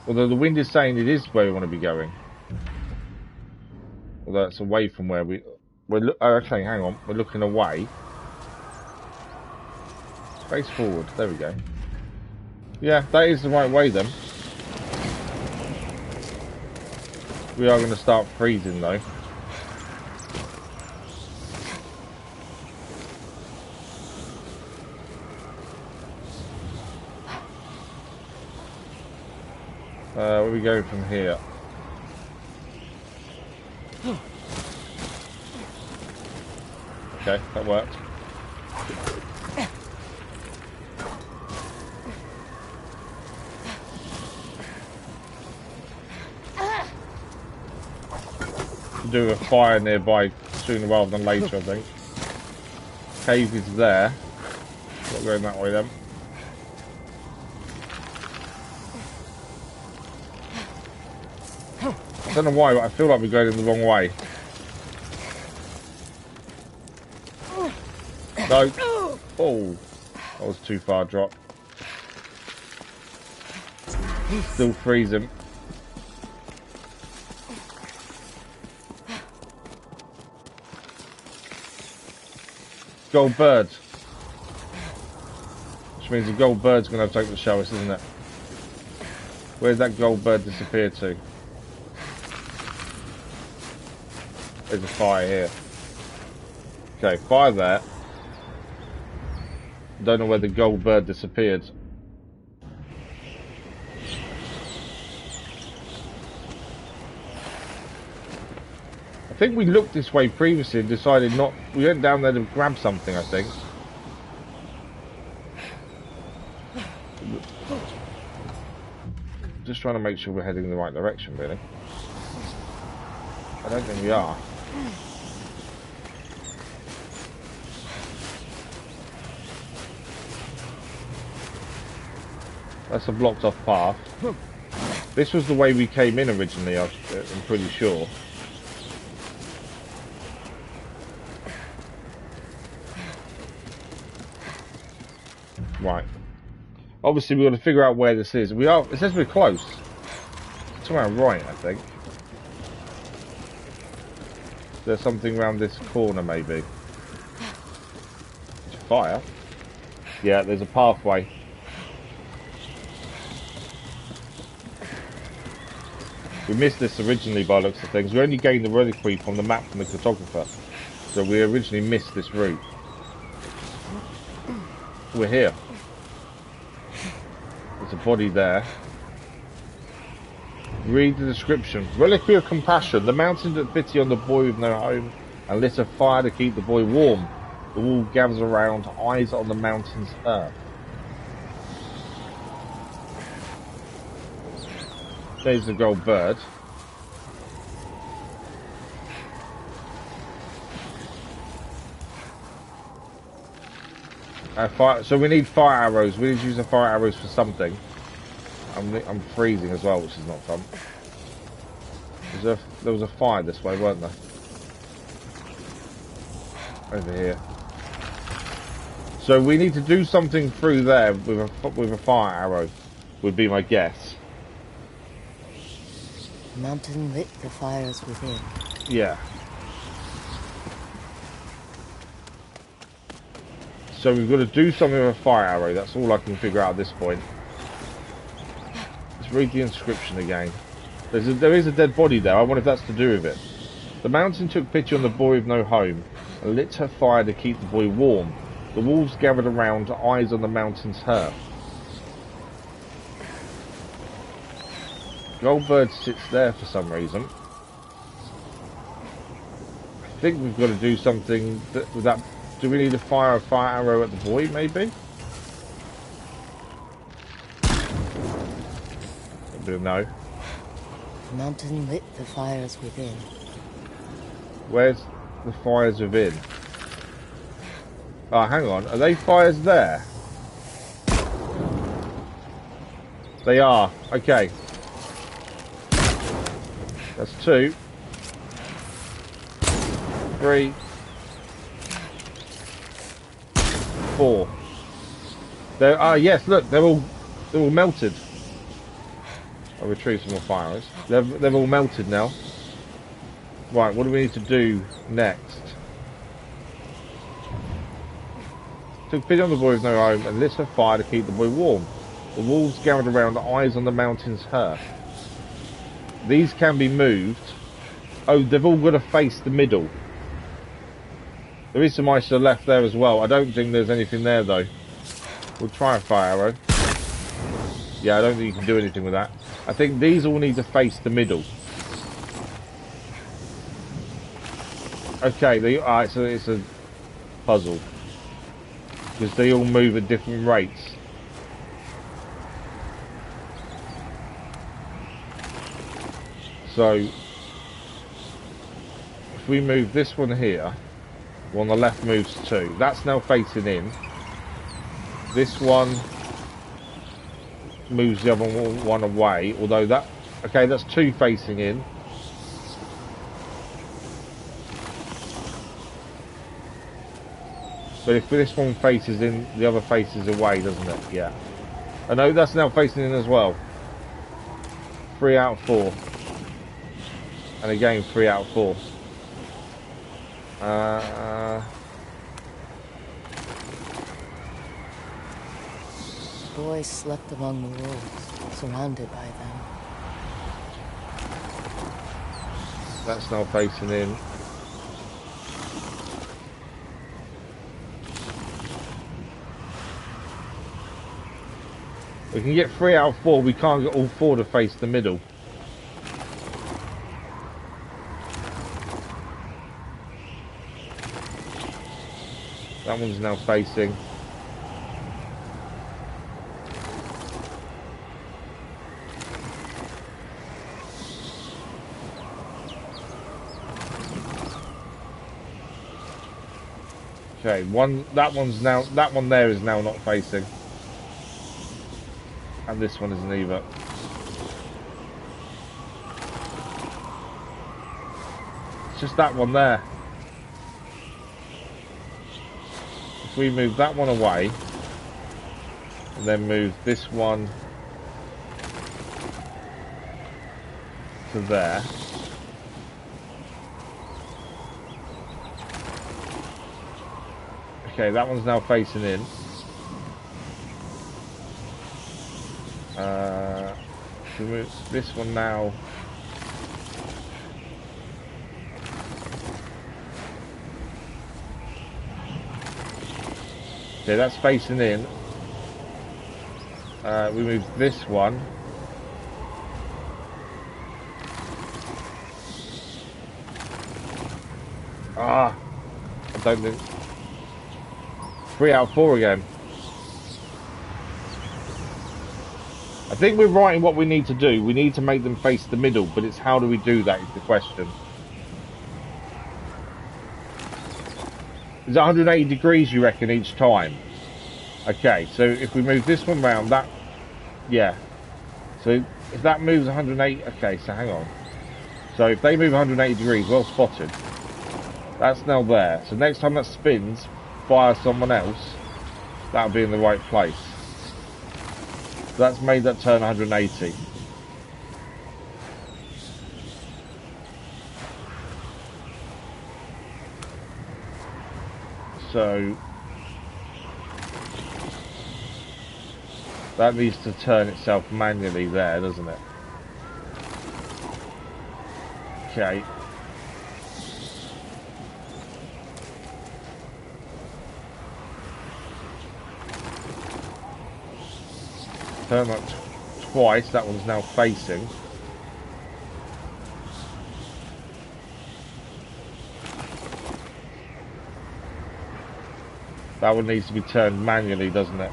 Although the wind is saying it is where we want to be going. Although it's away from where we're okay, hang on. We're looking away. Face forward. There we go. Yeah, that is the right way then. We are going to start freezing though. Where we go from here? Okay, that worked. Do a fire nearby sooner rather than later, I think. Cave is there. Not going that way then. I don't know why, but I feel like we're going in the wrong way. No. Oh, that was too far drop. Still freezing. Gold bird. Which means the gold bird's going to have to take the show us, isn't it? Where's that gold bird disappear to? There's a fire here. Okay, fire there. Don't know where the gold bird disappeared. I think we looked this way previously and decided not... We went down there to grab something, I think. Just trying to make sure we're heading in the right direction, really. I don't think we are. That's a blocked off path. This was the way we came in originally, I'm pretty sure. Right. Obviously we've got to figure out where this is. It says we're close. It's around right, I think. There's something around this corner, maybe. It's fire. Yeah, there's a pathway. We missed this originally by the looks of things. We only gained the reliquary from the map from the cartographer. So we originally missed this route. We're here. There's a body there. Read the description. Reliquary of compassion. The mountain took pity on the boy with no home and lit a fire to keep the boy warm. The wall gathers around, eyes on the mountain's earth. There's the gold bird. So we need fire arrows. We need to use the fire arrows for something. I'm freezing as well, which is not fun. There was a fire this way, weren't there? Over here. So we need to do something through there with a fire arrow, would be my guess. The mountain lit the fires within. Yeah. So we've got to do something with a fire arrow. That's all I can figure out at this point. Let's read the inscription again. There is a dead body there. I wonder if that's to do with it. The mountain took pity on the boy with no home and lit her fire to keep the boy warm. The wolves gathered around, eyes on the mountain's hearth. Goldbird sits there for some reason. I think we've got to do something with that. Do we need to fire a fire arrow at the boy, maybe? No. The mountain lit the fires within. Where's the fires within? Oh, hang on. Are they fires there? They are. Okay. That's 2. 3. 4. Yes, look, they're all melted. I'll retrieve some more fires. They've all melted now. Right, what do we need to do next? Took pity on the boy with no home and lit a fire to keep the boy warm. The wolves gathered around, the eyes on the mountain's hearth. These can be moved. Oh, they've all got to face the middle. There is some ice to the left there as well. I don't think there's anything there though. We'll try a fire arrow. Yeah, I don't think you can do anything with that. I think these all need to face the middle. Okay, alright, so it's a puzzle. Because they all move at different rates. So, if we move this one here, one on the left moves 2. That's now facing in. This one moves the other one away, although that... Okay, that's 2 facing in. But if this one faces in, the other faces away, doesn't it? Yeah. I know that's now facing in as well. 3 out of 4. And again, 3 out of 4. The boy slept among the wolves, surrounded by them. That's now facing in. We can get 3 out of 4, we can't get all 4 to face the middle. That one's now facing. Okay, that one there is now not facing. And this one isn't either. It's just that one there. If we move that one away, and then move this one to there. Okay, that one's now facing in. We move this one now. Okay, that's facing in. We move this one. I don't think. 3 out of 4 again. I think we're right in what we need to do. We need to make them face the middle, but it's how do we do that is the question. Is it 180 degrees, you reckon, each time? Okay, so if we move this one round, that... Yeah. So if that moves 180... Okay, so hang on. So if they move 180 degrees, well spotted. That's now there. So next time that spins, fire someone else, that'll be in the right place. So that's made that turn 180. So that needs to turn itself manually there, doesn't it? Okay. Turn that twice, that one's now facing. That one needs to be turned manually, doesn't it?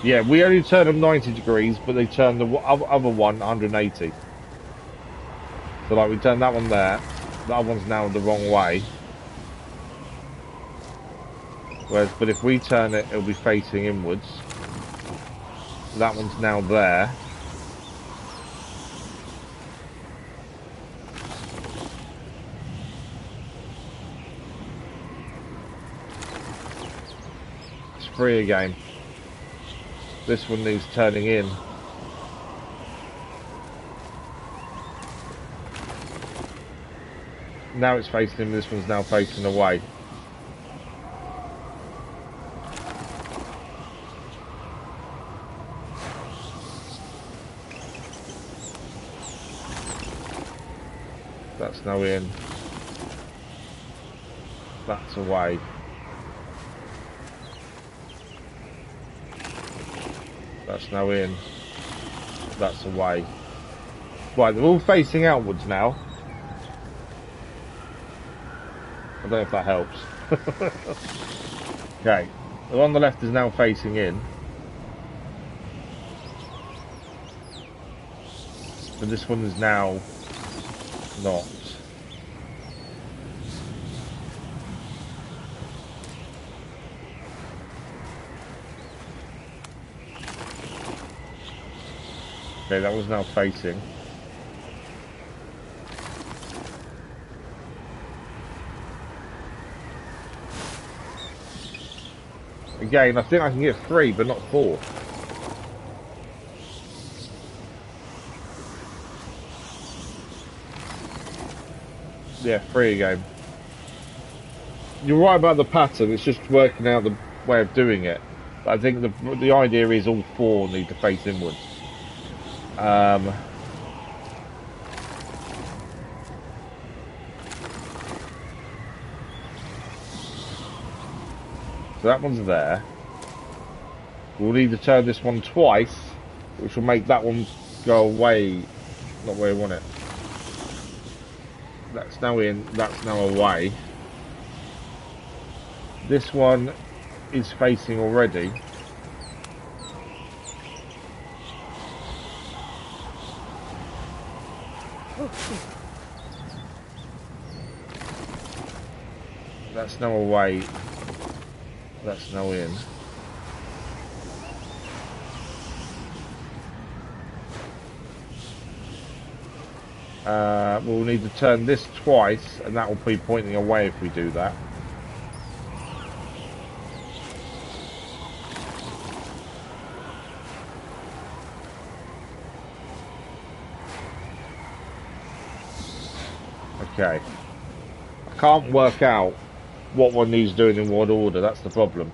Yeah, we only turn them 90 degrees, but they turn the other one 180. So like we turn that one there, that other one's now the wrong way. Whereas, but if we turn it, it'll be facing inwards. That one's now there. It's free again. This one needs turning in. Now it's facing him, this one's now facing away. That's now in. That's away. That's now in. That's away. Right, they're all facing outwards now. I don't know if that helps. Okay, the one on the left is now facing in. But this one is now not. Okay, that was now facing. Again, I think I can get 3, but not 4. Yeah, 3 again. You're right about the pattern, it's just working out the way of doing it. But I think the idea is all 4 need to face inwards. So that one's there. We'll need to turn this one twice, which will make that one go away, not where I want it. That's now in, that's now away. This one is facing already. That's now away. That's now in. We'll need to turn this twice, and that will be pointing away if we do that. Okay. I can't work out what one needs doing in what order, that's the problem.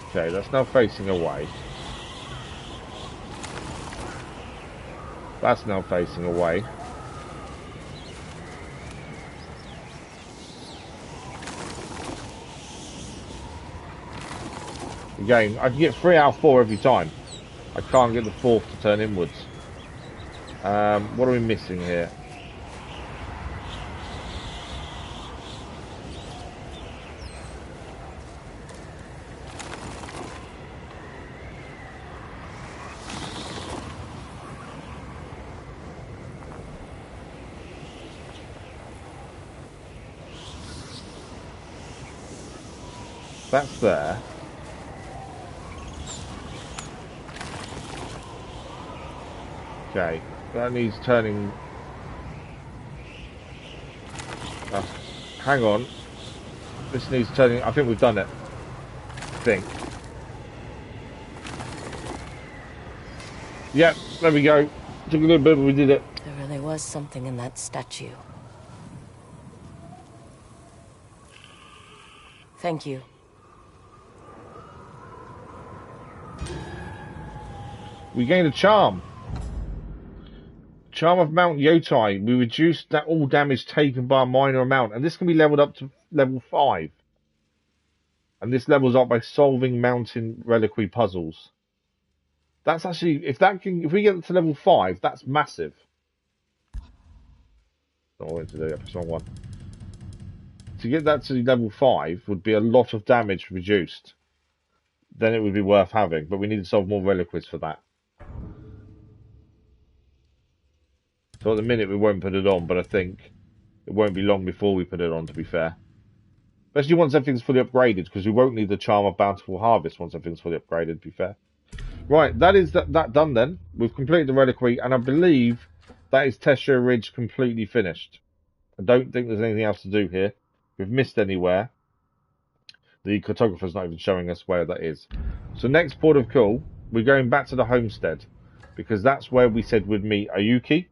Okay, that's now facing away. That's now facing away. Again, I can get 3 out of 4 every time. I can't get the 4th to turn inwards. What are we missing here? That's there. Okay, that needs turning. Hang on. This needs turning. I think we've done it. I think. Yep, there we go. Took a little bit, but we did it. There really was something in that statue. Thank you. We gained a charm. Charm of Mount Yotei. We reduced that all damage taken by a minor amount, and this can be leveled up to level 5. And this levels up by solving mountain reliquary puzzles. That's actually, if we get to level 5, that's massive. Not what to do. That's the wrong one. To get that to level 5 would be a lot of damage reduced. Then it would be worth having, but we need to solve more reliquaries for that. So at the minute we won't put it on, but I think it won't be long before we put it on, to be fair. Especially once everything's fully upgraded, because we won't need the Charm of Bountiful Harvest once everything's fully upgraded, to be fair. Right, that is that done then. We've completed the reliquary, and I believe that is Tesio Ridge completely finished. I don't think there's anything else to do here. If we've missed anywhere, the cartographer's not even showing us where that is. So next port of call, we're going back to the homestead, because that's where we said we'd meet Ayuki.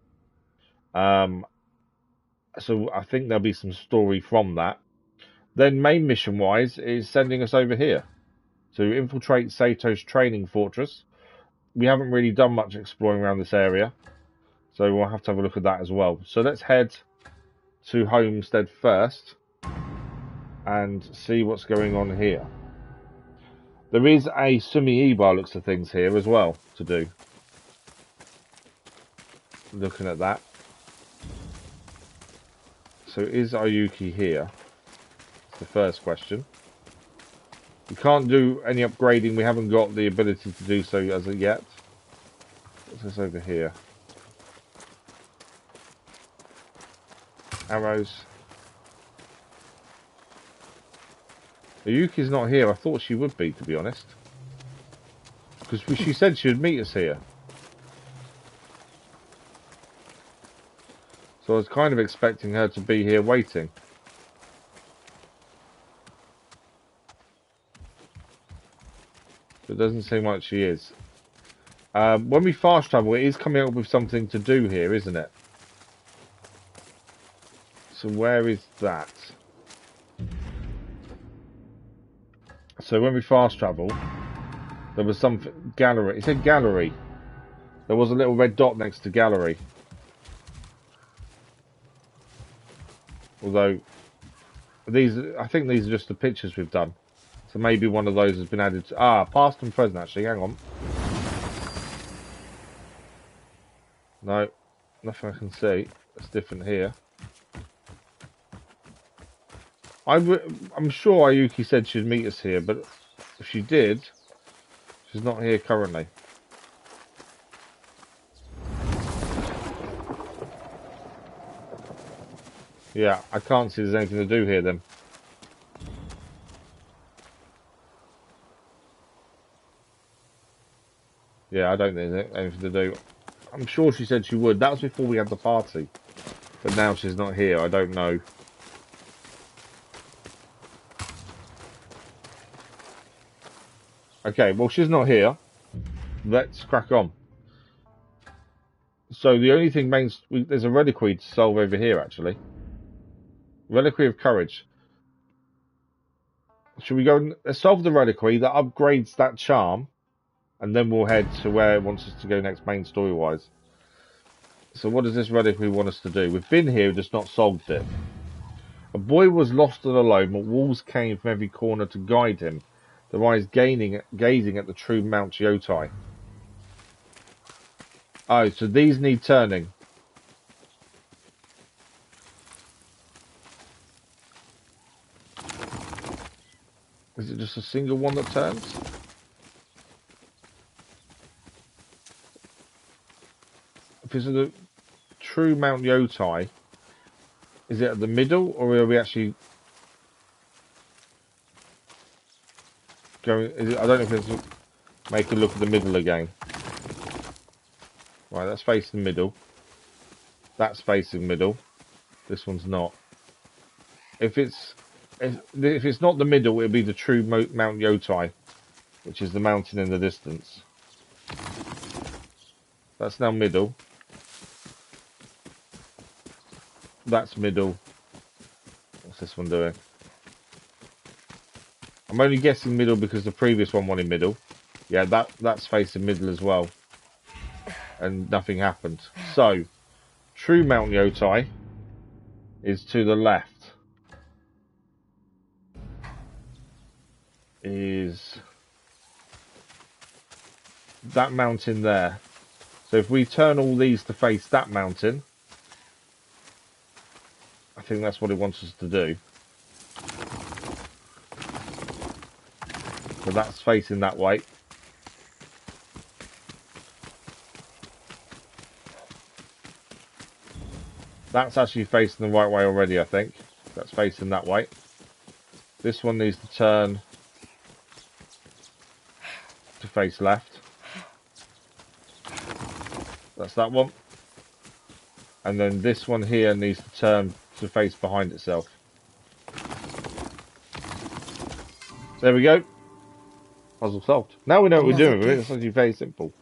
So I think there'll be some story from that. Then main mission wise is sending us over here to infiltrate Saito's training fortress. We haven't really done much exploring around this area, so we'll have to have a look at that as well. So let's head to homestead first and see what's going on here. There is a Sumi by looks of things here as well to do. Looking at that. So is Ayuki here? That's the first question. We can't do any upgrading. We haven't got the ability to do so as of yet. What's this over here? Arrows. Ayuki's not here. I thought she would be, to be honest. Because she said she would meet us here. So I was kind of expecting her to be here waiting. But it doesn't seem like she is. When we fast travel, it is coming up with something to do here, isn't it? So where is that? So when we fast travel, there was some gallery. It said gallery. There was a little red dot next to gallery. Although, I think these are just the pictures we've done. So maybe one of those has been added to... past and present actually, hang on. No, nothing I can see. It's different here. I'm sure Ayuki said she'd meet us here, but if she did, she's not here currently. Yeah, I can't see there's anything to do here then. Yeah, I don't think there's anything to do. I'm sure she said she would. That was before we had the party. But now she's not here. I don't know. Okay, well, she's not here. Let's crack on. So the only thing there's a reliquary to solve over here, actually. Reliquary of Courage. Should we go and solve the reliquary that upgrades that charm, and then we'll head to where it wants us to go next, main story-wise. So what does this reliquary want us to do? We've been here, just not solved it. A boy was lost and alone, but wolves came from every corner to guide him. The one is gazing at the true Mount Yotei. Oh, so these need turning. Is it just a single one that turns? If it's the true Mount Yotei, is it at the middle, or are we actually going? I don't know if it's make a look at the middle again. Right, that's facing middle. That's facing middle. This one's not. If it's not the middle, it'll be the true Mount Yotei, which is the mountain in the distance. That's now middle. That's middle. What's this one doing? I'm only guessing middle because the previous one wanted middle. Yeah, that's facing middle as well. And nothing happened. So, true Mount Yotei is to the left. Is that mountain there. So if we turn all these to face that mountain, I think that's what it wants us to do. So that's facing that way. That's actually facing the right way already, I think. That's facing that way. This one needs to turn to face left. That's that one. And then this one here needs to turn to face behind itself. There we go. Puzzle solved. Now we know what we're doing with it. It's actually very simple.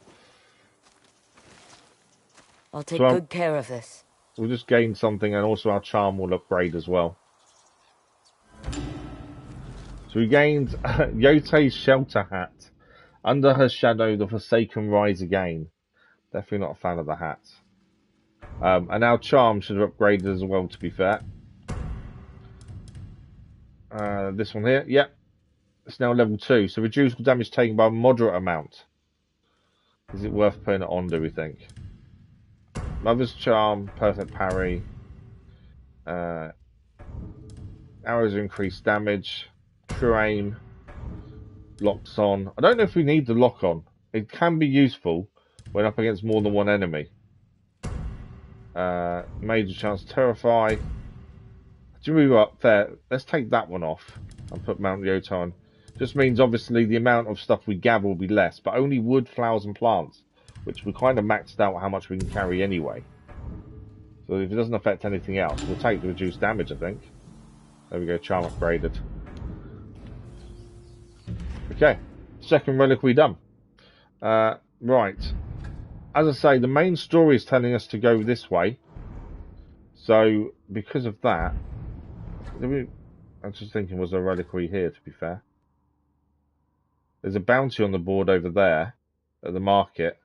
I'll take good care of this. We'll just gain something, and also our charm will upgrade as well. So we gained Yotei's shelter hat. Under her shadow, the Forsaken rise again. Definitely not a fan of the hat. And our charm should have upgraded as well, to be fair. This one here, yep. It's now level 2. So reduce damage taken by a moderate amount. Is it worth putting it on, do we think? Mother's charm, perfect parry. Arrows increase damage. True aim. Locks on. I don't know if we need the lock on. It can be useful when up against more than one enemy. Major chance terrify. Do we go up there? Let's take that one off and put Mount Yotei on. Just means obviously the amount of stuff we gather will be less, but only wood, flowers and plants, which we kind of maxed out how much we can carry anyway. So if it doesn't affect anything else, we'll take the reduced damage, I think. There we go, charm upgraded. Okay, second reliquary done. Right. As I say, the main story is telling us to go this way. So, because of that... I was just thinking, was there a reliquary here, to be fair? There's a bounty on the board over there, at the market.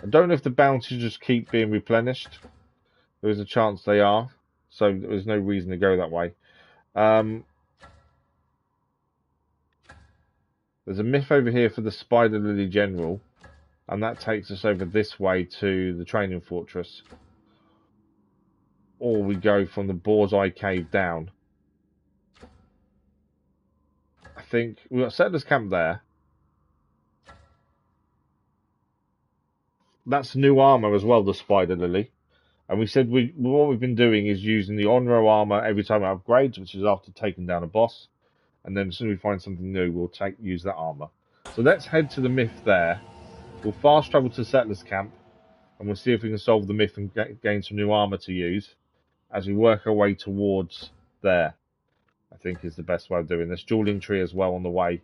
I don't know if the bounties just keep being replenished. There is a chance they are, so there's no reason to go that way. There's a myth over here for the Spider Lily General, and that takes us over this way to the training fortress. Or we go from the Boar's Eye Cave down. I think we've got Settlers Camp there. That's new armor as well, the Spider Lily. And we said what we've been doing is using the Onro armor every time it upgrades, which is after taking down a boss. And then as soon as we find something new, we'll use that armor. So let's head to the myth there. We'll fast travel to Settlers Camp, and we'll see if we can solve the myth and gain some new armor to use as we work our way towards there. I think is the best way of doing this. Dueling tree as well on the way.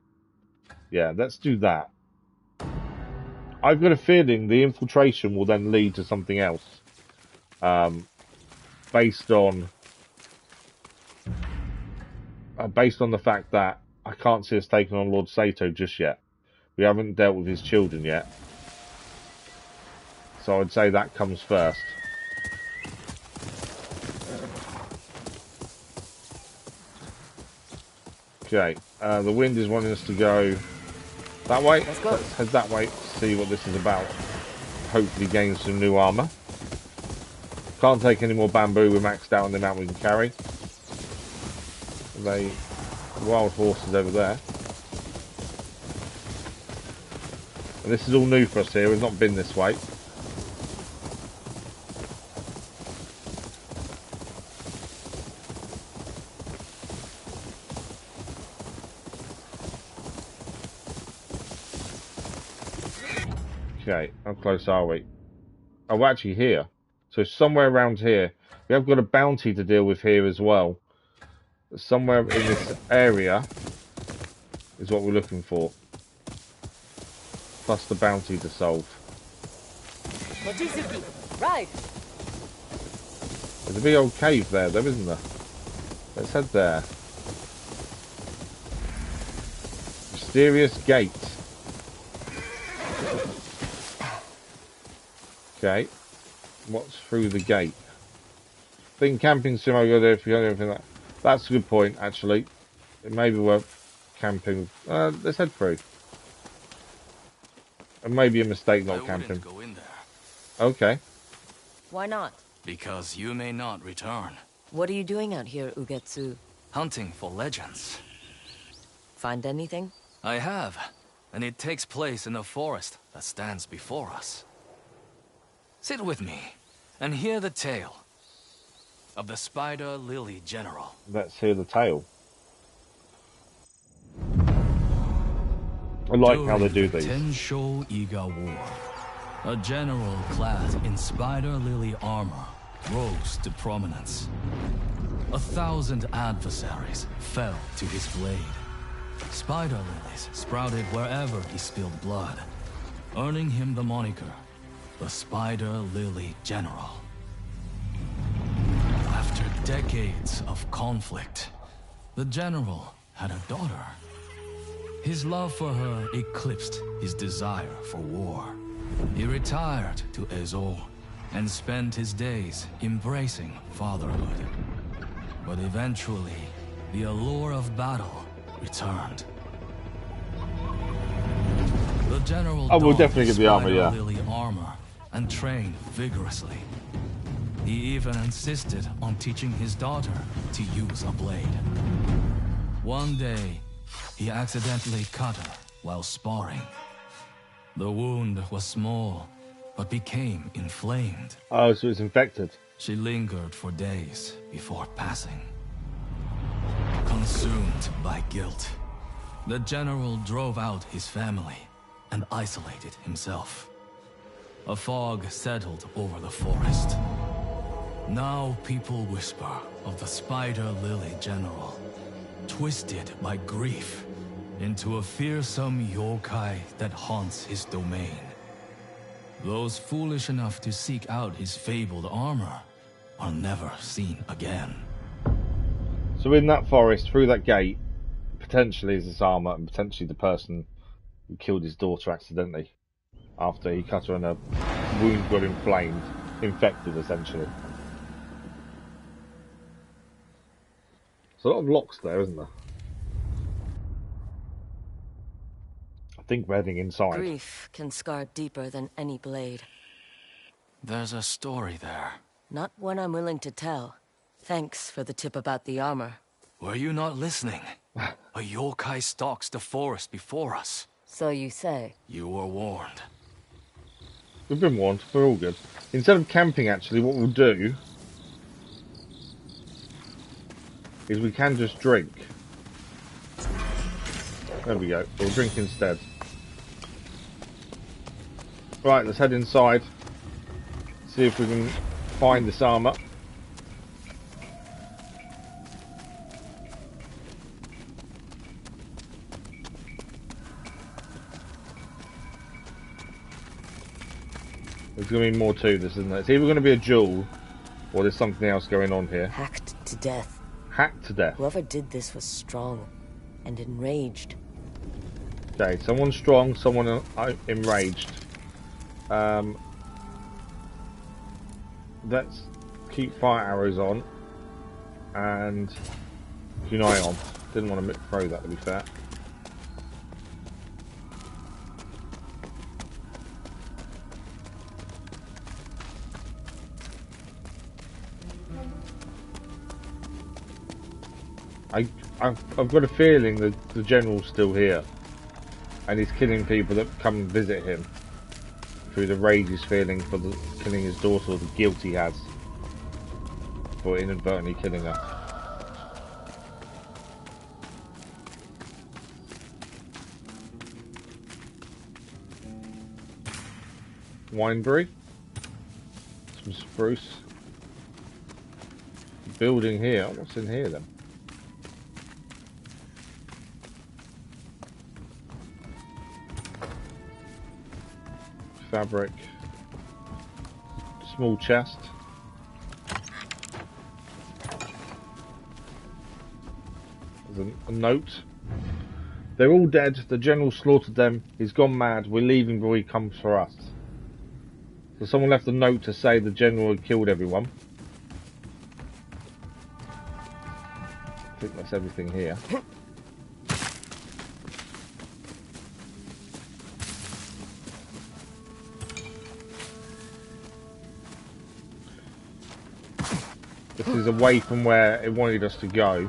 Yeah, let's do that. I've got a feeling the infiltration will then lead to something else. Based on the fact that I can't see us taking on Lord Saito just yet. We haven't dealt with his children yet. So I'd say that comes first. Okay, the wind is wanting us to go that way. Let's go. Let's head that way, see what this is about. Hopefully gain some new armour. Can't take any more bamboo, we're maxed out on the amount we can carry. They wild horses over there. And this is all new for us here, we've not been this way. Okay, how close are we? Oh, we're actually here. So somewhere around here. We have got a bounty to deal with here as well. Somewhere in this area is what we're looking for. Plus the bounty to solve. Right. There's a big old cave there though, isn't there? Let's head there. Mysterious gate. Okay. What's through the gate? I think camping sim I go there if you don't anything that. That's a good point actually. It may be worth camping. Let's head through. It may be a mistake not camping. Go in there. Okay. Why not? Because you may not return. What are you doing out here, Ugetsu? Hunting for legends. Find anything? I have, and it takes place in the forest that stands before us. Sit with me and hear the tale of the Spider Lily General. Let's hear the tale. I like how they do these. Tensho Iga War, a general clad in Spider Lily armor rose to prominence. 1,000 adversaries fell to his blade. Spider lilies sprouted wherever he spilled blood, earning him the moniker, the Spider Lily General. After decades of conflict, the general had a daughter. His love for her eclipsed his desire for war. He retired to Ezo and spent his days embracing fatherhood. But eventually, the allure of battle returned. The general we'll definitely get the armor, yeah. Lily armor and trained vigorously. He even insisted on teaching his daughter to use a blade. One day, he accidentally cut her while sparring. The wound was small, but became inflamed. Oh, so it's infected. She lingered for days before passing. Consumed by guilt, the general drove out his family and isolated himself. A fog settled over the forest. Now people whisper of the Spider Lily General, twisted by grief into a fearsome yokai that haunts his domain. Those foolish enough to seek out his fabled armor are never seen again. So in that forest, through that gate, potentially is this armor and potentially the person who killed his daughter accidentally after he cut her and her wound got inflamed, infected essentially. There's a lot of locks there, isn't there? I think we're heading inside. Grief can scar deeper than any blade. There's a story there. Not one I'm willing to tell. Thanks for the tip about the armor. Were you not listening? A yokai stalks the forest before us. So you say. You were warned. We've been warned, we're all good. Instead of camping actually, what we'll do is we can just drink. There we go, we'll drink instead. Right, let's head inside. See if we can find this armor. There's going to be more to this, isn't there? It's either going to be a duel, or there's something else going on here. Hacked to death. Hacked to death. Whoever did this was strong and enraged. Okay, someone strong, someone enraged. Let's keep fire arrows on and unite on. Didn't want to throw that, to be fair. I've got a feeling that the general's still here, and he's killing people that come and visit him through the rage he's feeling for killing his daughter, or the guilt he has for inadvertently killing her. Wineberry, some spruce. Building here. What's in here then? Fabric. Small chest. There's a note. They're all dead. The general slaughtered them. He's gone mad. We're leaving before he comes for us. So someone left a note to say the general had killed everyone. I think that's everything here. This is away from where it wanted us to go.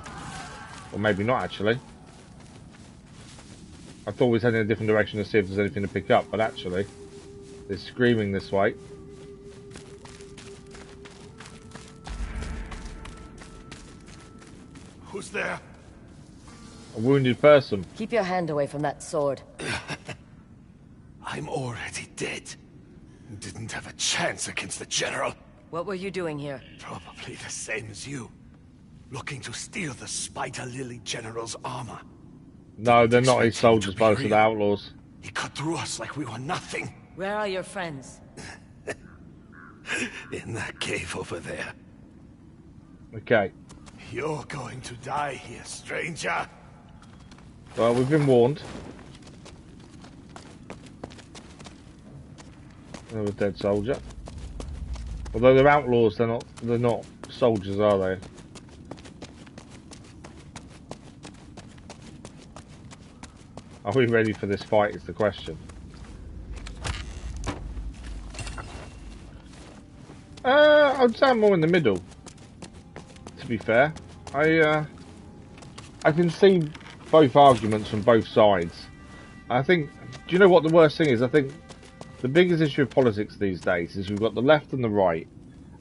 Or maybe not, actually. I thought we was heading in a different direction to see if there's anything to pick up, but actually, they're screaming this way. Who's there? A wounded person. Keep your hand away from that sword. I'm already dead. Didn't have a chance against the General. What were you doing here? Probably the same as you. Looking to steal the Spider Lily General's armor. No, they're not his soldiers, both of the outlaws. He cut through us like we were nothing. Where are your friends? In that cave over there. Okay. You're going to die here, stranger. Well, we've been warned. Another dead soldier. Although they're outlaws, they're not soldiers, are they? Are we ready for this fight is the question. I'd say I'm more in the middle, to be fair. I can see both arguments from both sides. I think, do you know what the worst thing is? I think the biggest issue of politics these days is we've got the left and the right,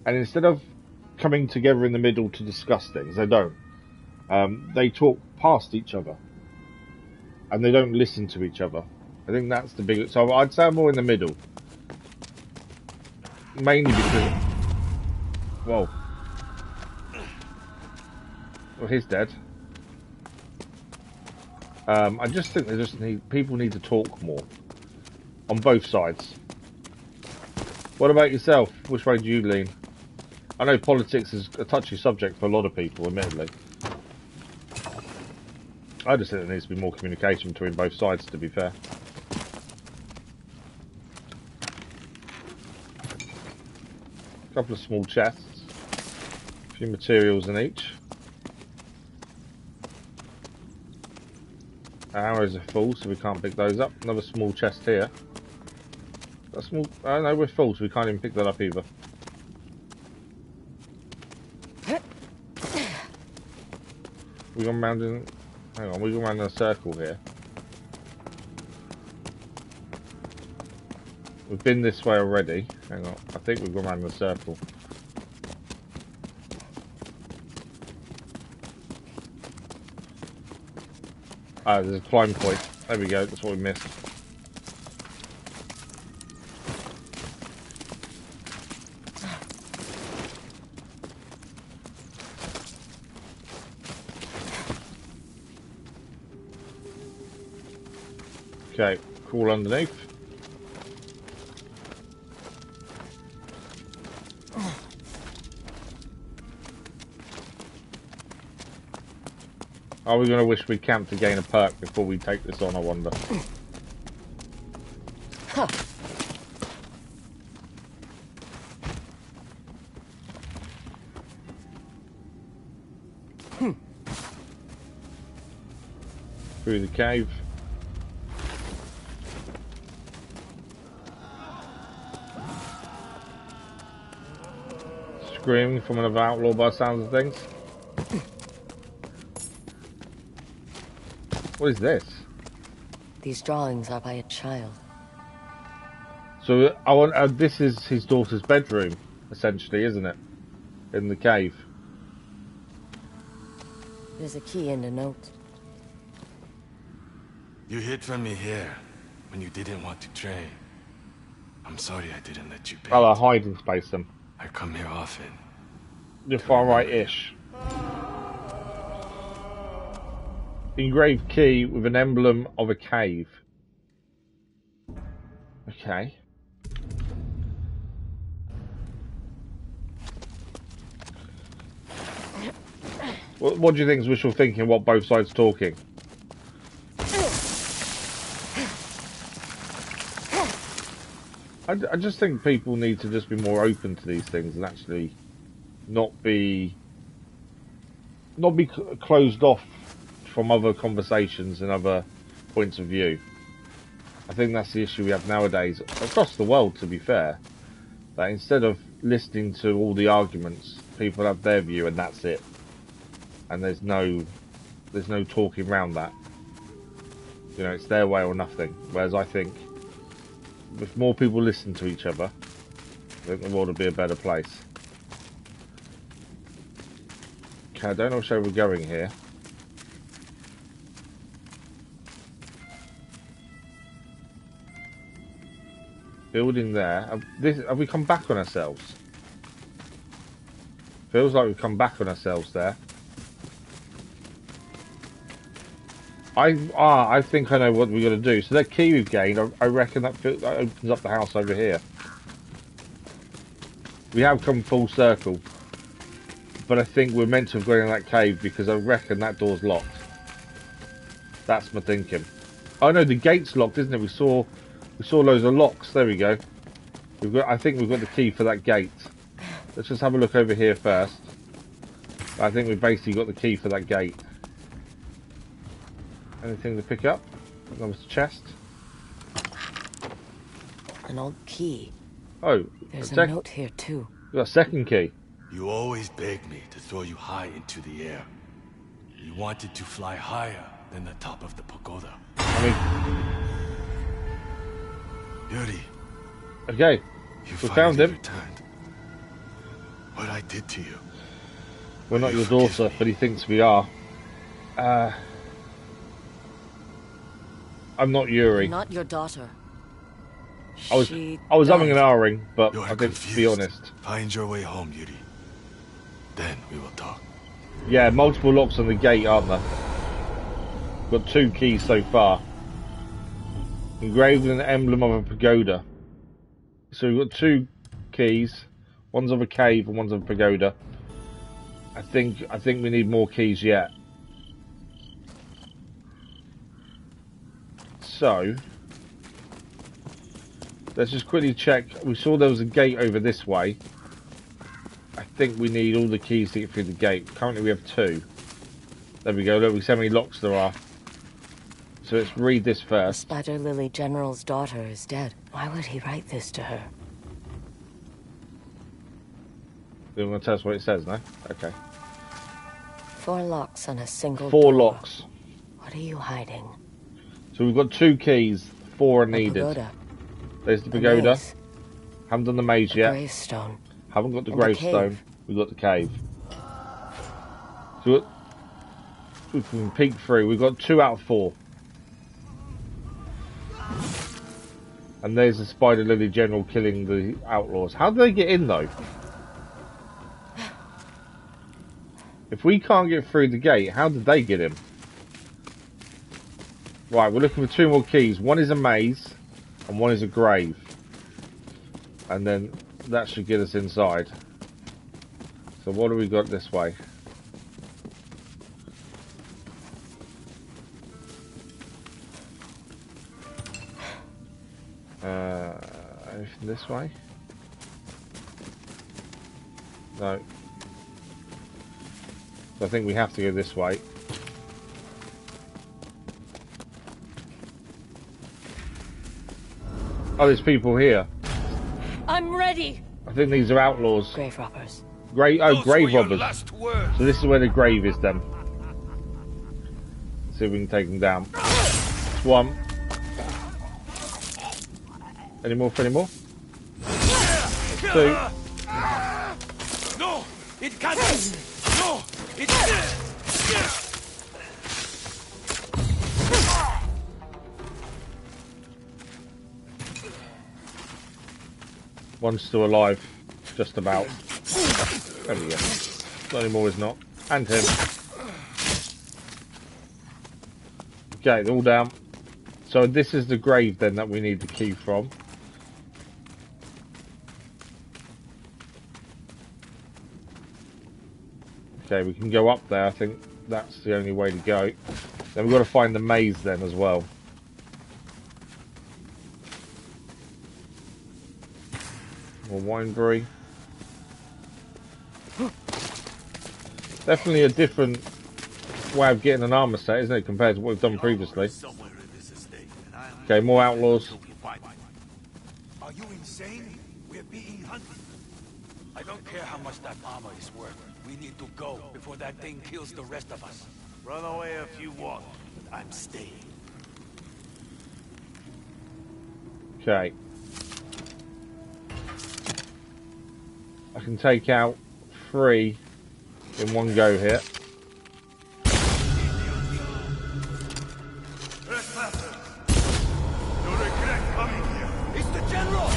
and instead of coming together in the middle to discuss things, they don't. They talk past each other, and they don't listen to each other. I think that's the biggest. So I'd say I'm more in the middle, mainly because. Whoa. Well, he's dead. I just think people need to talk more on both sides. What about yourself? Which way do you lean? I know politics is a touchy subject for a lot of people, admittedly. I just think there needs to be more communication between both sides, to be fair. A couple of small chests. A few materials in each. Our arrows are full, so we can't pick those up. Another small chest here. That small. Oh no, we're full, so we can't even pick that up either. We've gone round in. Hang on, we've gone round in a circle here. We've been this way already. Hang on, I think we've gone round in a circle. Ah, there's a climb point. There we go, that's what we missed. Okay, crawl underneath. Are we going to wish we camped to gain a perk before we take this on, I wonder? Huh. Through the cave. Screaming from another outlaw by the sounds of things. What is this? These drawings are by a child. So this is his daughter's bedroom, essentially, isn't it? In the cave. There's a key in the note. You hid from me here when you didn't want to train. I'm sorry I didn't let you paint. Oh, a hiding space then. I come here often. You're far right-ish. Engraved key with an emblem of a cave. Okay. What do you think is wishful thinking? What both sides talking? I just think people need to just be more open to these things and actually not be closed off from other conversations and other points of view. I think that's the issue we have nowadays across the world, to be fair. That instead of listening to all the arguments, people have their view and that's it. And there's no talking around that. You know, it's their way or nothing. Whereas I think if more people listen to each other, I think the world would be a better place. Okay, I don't know which way we're going here. Building there. Have we come back on ourselves? Feels like we've come back on ourselves there. I think I know what we're going to do. So that key we've gained, I reckon that opens up the house over here. We have come full circle. But I think we're meant to have gone in that cave because I reckon that door's locked. That's my thinking. Oh no, the gate's locked, isn't it? We saw loads of locks. There we go. I think we've got the key for that gate. Let's just have a look over here first. I think we've basically got the key for that gate. Anything to pick up? Another chest. An old key. Oh, there's a note here too. We've got a second key. You always begged me to throw you high into the air. You wanted to fly higher than the top of the pagoda. Yuri. Okay. We found him. Returned. What I did to you. We're not your daughter, but he thinks we are. I'm not Yuri. I'm not your daughter. I was umming and ahhing, but I think, to be honest. Find your way home, Yuri. Then we will talk. Yeah, multiple locks on the gate, aren't there? Got 2 keys so far. Engraved with an emblem of a pagoda. So we've got 2 keys. One's of a cave and one's of a pagoda. I think we need more keys yet. So let's just quickly check. We saw there was a gate over this way. I think we need all the keys to get through the gate. Currently we have 2. There we go. Look, we see how many locks there are. So let's read this first. The Spider Lily General's daughter is dead. Why would he write this to her? You're going to tell us what it says, no? Okay. 4 locks on a single 4 door. locks. What are you hiding? So we've got 2 keys. 4 are needed. Pagoda. There's the pagoda. Haven't done the maze yet. Gravestone. Haven't got the And the gravestone. cave. We've got the cave. So we can peek through. We've got 2 out of 4. And there's the Spider Lily General killing the outlaws. How do they get in though? If we can't get through the gate, how did they get in? Right, we're looking for 2 more keys. One is a maze, and one is a grave. And then that should get us inside. So what do we got this way? Anything this way? No. So I think we have to go this way. Oh, there's people here. I'm ready. I think these are outlaws. Grave robbers. Grave robbers. Last words. So this is where the grave is then. See if we can take them down. That's one. Any more? Two. No, it can't. No, it can't. One's still alive. Just about. There we go. Not anymore is not. And him. Okay, they're all down. So this is the grave then that we need the key from. Okay, we can go up there. I think that's the only way to go. Then we've got to find the maze then as well. More wineberry. Definitely a different way of getting an armor set, isn't it, compared to what we've done previously. Okay, more outlaws. Are you insane? We're being hunted. I don't care how much that armor is worth. We need to go before that thing kills the rest of us. Run away if you want, but I'm staying. Okay. I can take out 3 in one go here. It's the general!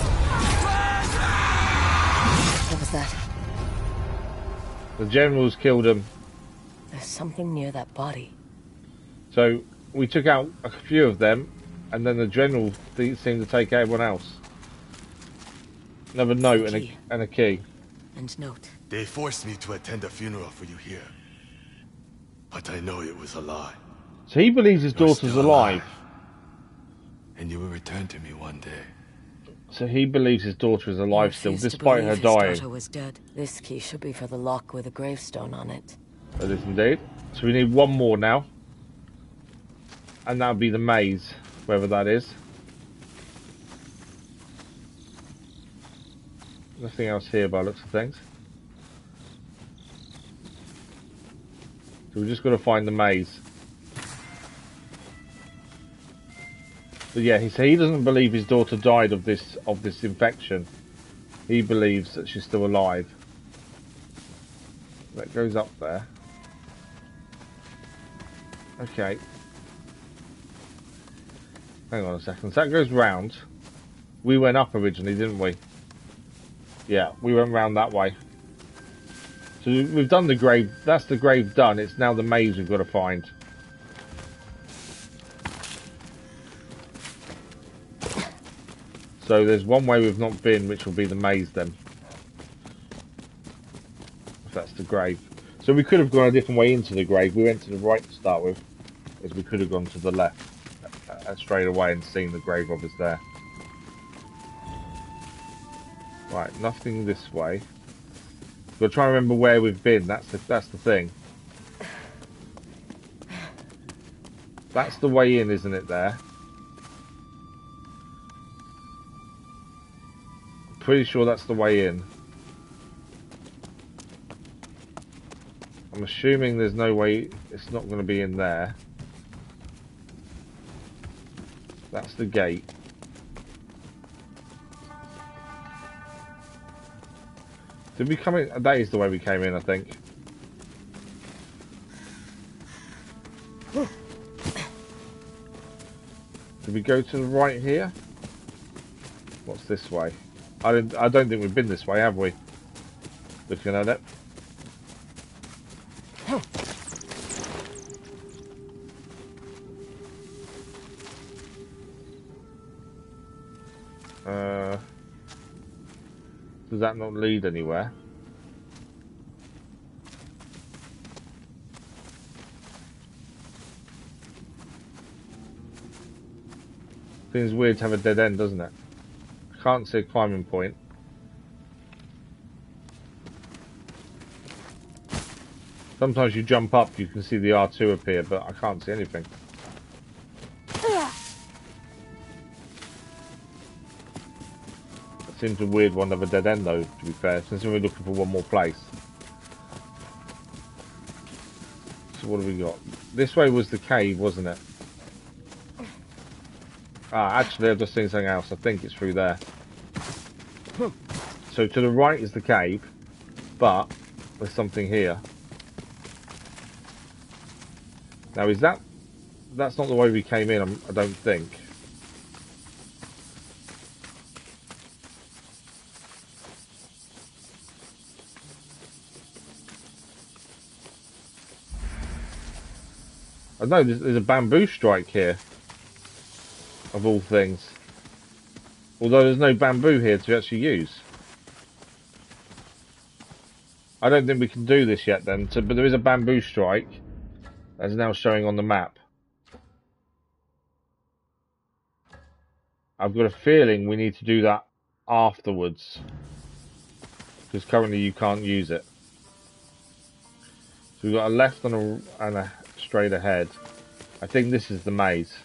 What was that? The general's killed him. There's something near that body. So we took out a few of them, and then the general seemed to take everyone else. Another note and a key. And note. They forced me to attend a funeral for you here. But I know it was a lie. So he believes his You're daughter's still alive. And you will return to me one day. So he believes his daughter is alive still, Refused to despite her believe dying. his daughter was dead. This key should be for the lock with a gravestone on it. It is indeed. So we need one more now. And that would be the maze, wherever that is. Nothing else here by the looks of things. So we've just got to find the maze. But yeah, he doesn't believe his daughter died of this infection. He believes that she's still alive. That goes up there. Okay. Hang on a second. So that goes round. We went up originally, didn't we? Yeah, we went round that way. So we've done the grave. That's the grave done. It's now the maze we've got to find. So there's one way we've not been, which will be the maze then. If that's the grave. So we could have gone a different way into the grave. We went to the right to start with. As we could have gone to the left straight away and seen the grave robbers there. Right, nothing this way. We'll try and remember where we've been. That's the thing. That's the way in, isn't it? There. I'm pretty sure that's the way in. I'm assuming there's no way. It's not going to be in there. That's the gate. Did we come in? That is the way we came in, I think. Did we go to the right here? What's this way? I don't think we've been this way, have we? Looking at it. Does that not lead anywhere? Seems weird to have a dead end, doesn't it? I can't see a climbing point. Sometimes you jump up, you can see the R2 appear, but I can't see anything. Seems a weird one of a dead end though, to be fair, since we're looking for one more place. So what have we got? This way was the cave, wasn't it? Ah, actually I've just seen something else. I think it's through there. So to the right is the cave, but there's something here. Now is that... That's not the way we came in, I don't think. I know there's a bamboo strike here. Of all things. Although there's no bamboo here to actually use. I don't think we can do this yet then, but there is a bamboo strike. That's now showing on the map. I've got a feeling we need to do that afterwards. Because currently you can't use it. So we've got a left and a straight ahead. I think this is the maze.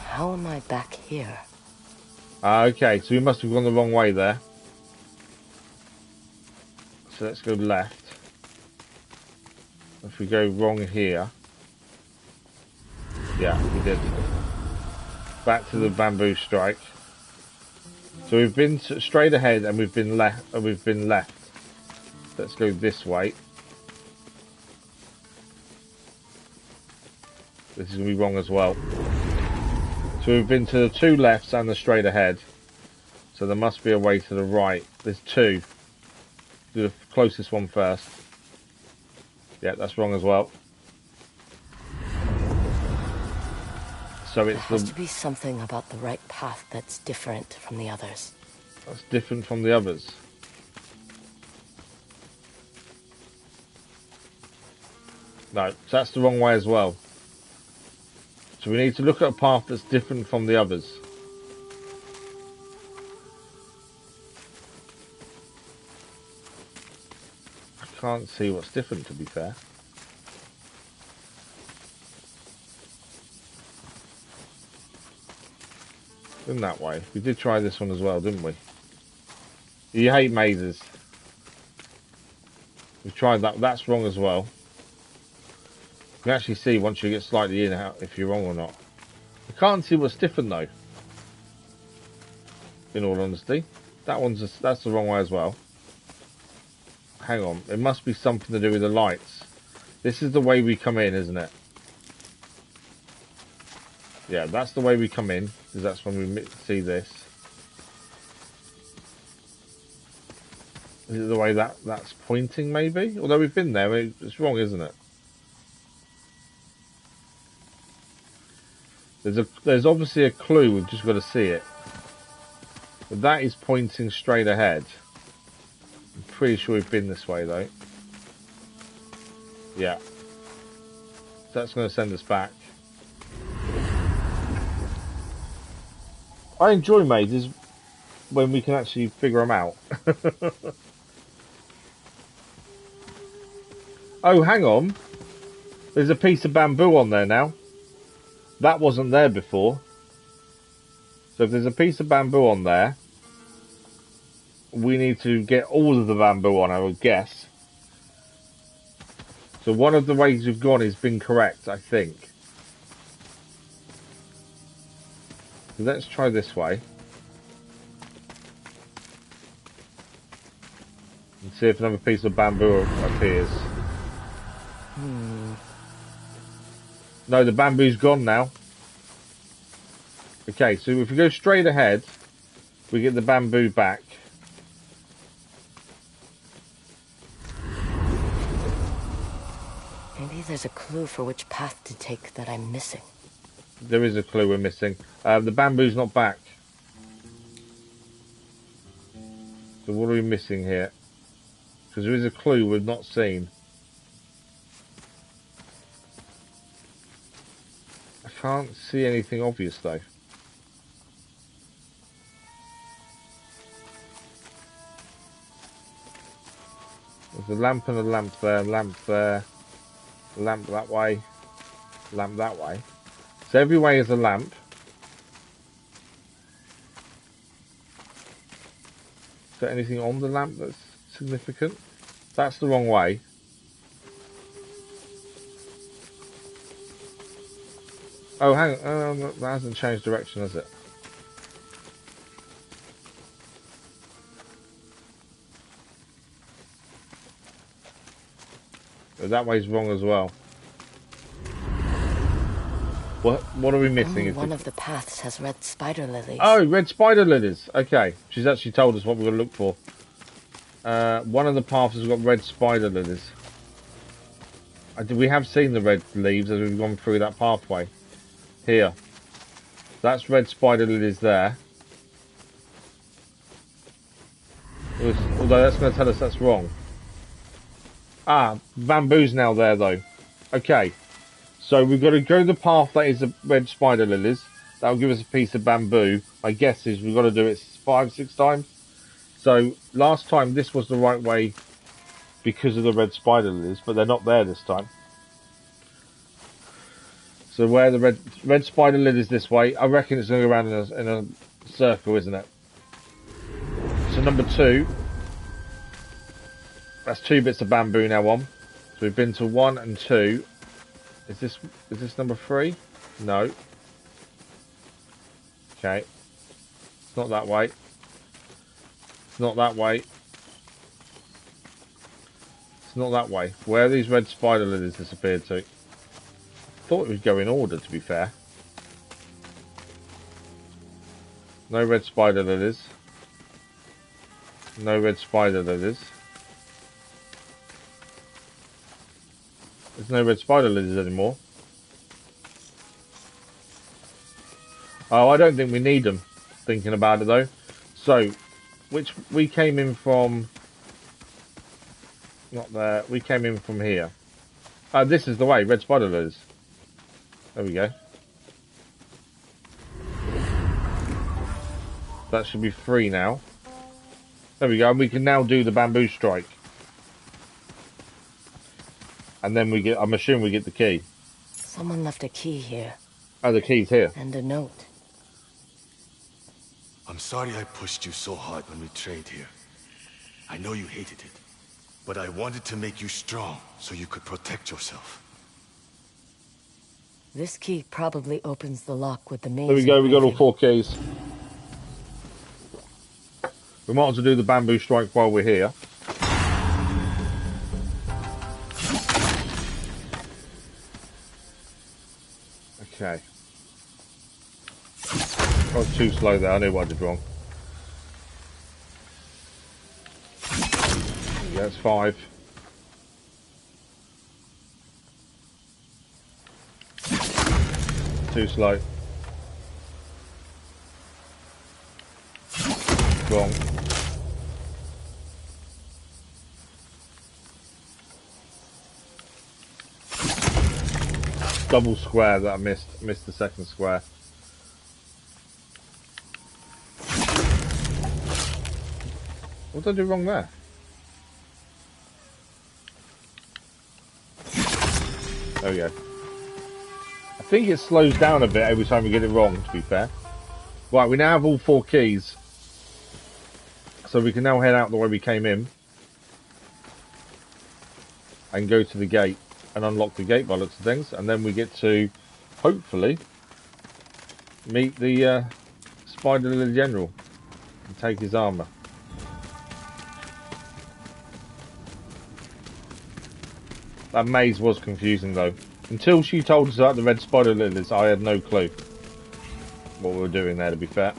How am I back here? Okay, so we must have gone the wrong way there. So let's go left. If we go wrong here... Yeah, we did. Back to the bamboo strike. So we've been straight ahead and we've been left. Let's go this way. This is going to be wrong as well. So we've been to the two lefts and the straight ahead. So there must be a way to the right. There's two. Do the closest one first. Yeah, that's wrong as well. So it's there has to be something about the right path that's different from the others. That's different from the others. No, so that's the wrong way as well. So we need to look at a path that's different from the others. I can't see what's different, to be fair. In that way. We did try this one as well, didn't we? You hate mazes. We've tried that. That's wrong as well. You can actually see once you get slightly in out if you're wrong or not. I can't see what's different though. In all honesty. That's the wrong way as well. Hang on. It must be something to do with the lights. This is the way we come in, isn't it? Yeah, that's the way we come in, because that's when we see this. Is it the way that's pointing, maybe? Although we've been there, it's wrong, isn't it? There's obviously a clue, we've just got to see it. But that is pointing straight ahead. I'm pretty sure we've been this way, though. Yeah. So that's going to send us back. I enjoy mazes when we can actually figure them out. Oh, hang on. There's a piece of bamboo on there now. That wasn't there before. So if there's a piece of bamboo on there, we need to get all of the bamboo on, I would guess. So one of the ways we've gone has been correct, I think. So let's try this way. And see if another piece of bamboo appears. No, the bamboo's gone now. Okay, so if we go straight ahead, we get the bamboo back. Maybe there's a clue for which path to take that I'm missing. There is a clue we're missing. The bamboo's not back. So what are we missing here? Because there is a clue we've not seen. I can't see anything obvious though. There's a lamp and a lamp there, lamp there, lamp that way, lamp that way. So every way is a lamp. Is there anything on the lamp that's significant? That's the wrong way. Oh, hang on. That hasn't changed direction, has it? Oh, that way's wrong as well. What are we missing? Only one of the paths has red spider lilies. Oh, red spider lilies. Okay. She's actually told us what we're going to look for. One of the paths has got red spider lilies. We have seen the red leaves as we've gone through that pathway. Here. That's red spider lilies there. Although that's going to tell us that's wrong. Ah, bamboo's now there though. Okay. So we've got to go the path that is the red spider lilies. That will give us a piece of bamboo. My guess is we've got to do it 5-6 times. So last time this was the right way because of the red spider lilies, but they're not there this time. So where the red spider lilies this way, I reckon it's going to go around in a circle, isn't it? So number 2. That's 2 bits of bamboo now on. So we've been to 1 and 2. Is this number 3? No. Okay. It's not that way. It's not that way. It's not that way. Where are these red spider lilies disappeared to? Thought it would go in order, to be fair. No red spider lilies. No red spider lilies. There's no red spider lilies anymore. Oh, I don't think we need them. Thinking about it though. So, which we came in from... Not there. We came in from here. This is the way. Red spider lilies. There we go. That should be 3 now. There we go. And we can now do the bamboo strike. And then we get, I'm assuming we get the key. Someone left a key here. Oh, the key's here. And a note. I'm sorry I pushed you so hard when we trained here. I know you hated it. But I wanted to make you strong so you could protect yourself. This key probably opens the lock with the maze. There we go, we got all 4 keys. We might as well do the bamboo strike while we're here. Okay. I was too slow there, I knew what I did wrong. Yeah, that's 5. Too slow. Wrong. Double square that I missed. Missed the second square. What did I do wrong there? There we go. I think it slows down a bit every time we get it wrong, to be fair. Right, we now have all 4 keys. So we can now head out the way we came in. And go to the gate. And unlock the gate by looks of things. And then we get to, hopefully, meet the Spider Lily General. And take his armour. That maze was confusing though. Until she told us about the red spider lilies, I had no clue what we were doing there, to be fair.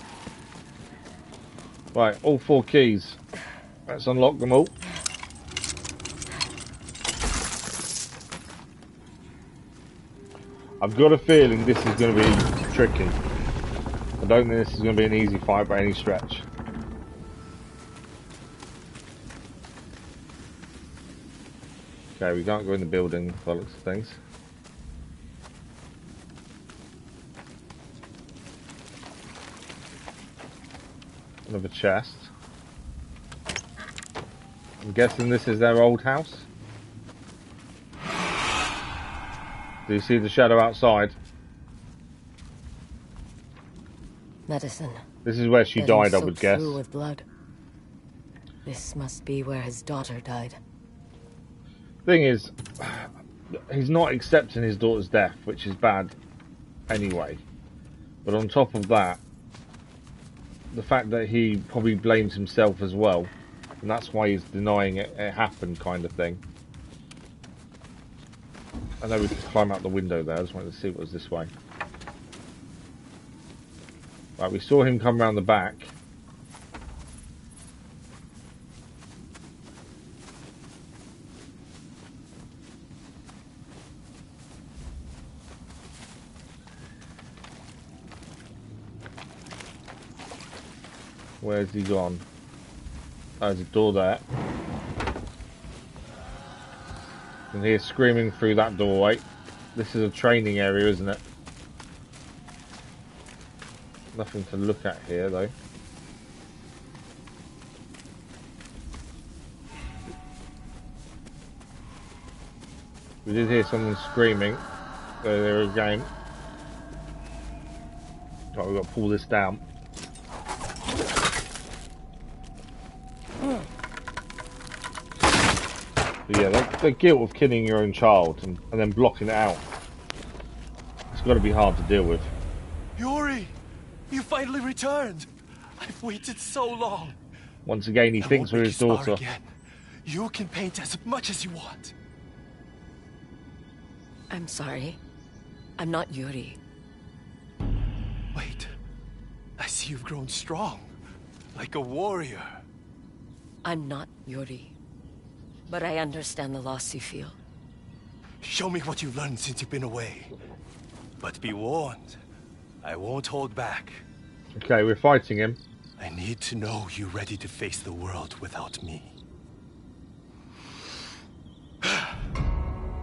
Right, all 4 keys. Let's unlock them all. I've got a feeling this is going to be tricky. I don't think this is going to be an easy fight by any stretch. Okay, we can't go in the building by the looks of things. Another chest. I'm guessing this is their old house. Do you see the shadow outside? medicine. This is where she Getting died, I would soaked guess. through with blood. This must be where his daughter died. Thing is, he's not accepting his daughter's death, which is bad anyway. But on top of that, the fact that he probably blames himself as well, and that's why he's denying it happened, kind of thing. I know we could climb out the window there. I just wanted to see what was this way. Right, we saw him come around the back. Where's he gone? Oh, there's a door there. And he's screaming through that doorway. This is a training area, isn't it? Nothing to look at here, though. We did hear someone screaming. There again. Right, we've got to pull this down. But yeah, the guilt of killing your own child and then blocking it out. It's got to be hard to deal with. Yuri! You finally returned! I've waited so long! Once again, he thinks we're his daughter. Again. You can paint as much as you want. I'm sorry. I'm not Yuri. Wait. I see you've grown strong. Like a warrior. I'm not Yuri. But I understand the loss you feel. Show me what you've learned since you've been away. But be warned. I won't hold back. Okay, we're fighting him. I need to know you're ready to face the world without me.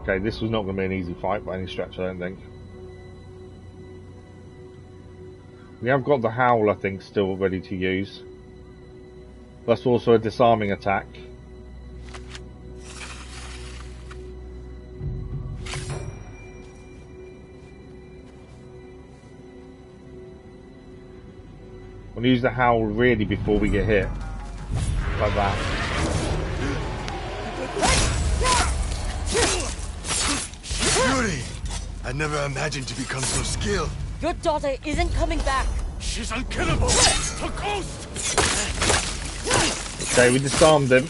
Okay, this was not going to be an easy fight by any stretch, I don't think. We have got the Howl, I think, still ready to use. Plus also a disarming attack. We'll use the Howl really before we get hit. Like that. Yuri! I never imagined you become so skilled. Your daughter isn't coming back. She's unkillable! A ghost! Okay, we disarmed him.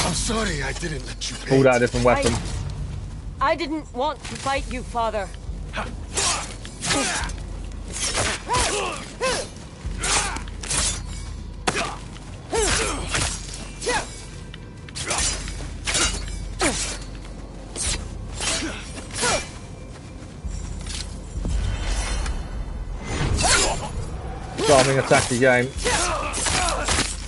I'm sorry I didn't let you paint. Pulled out a different weapon. I didn't want to fight you, Father. Disarming attack again.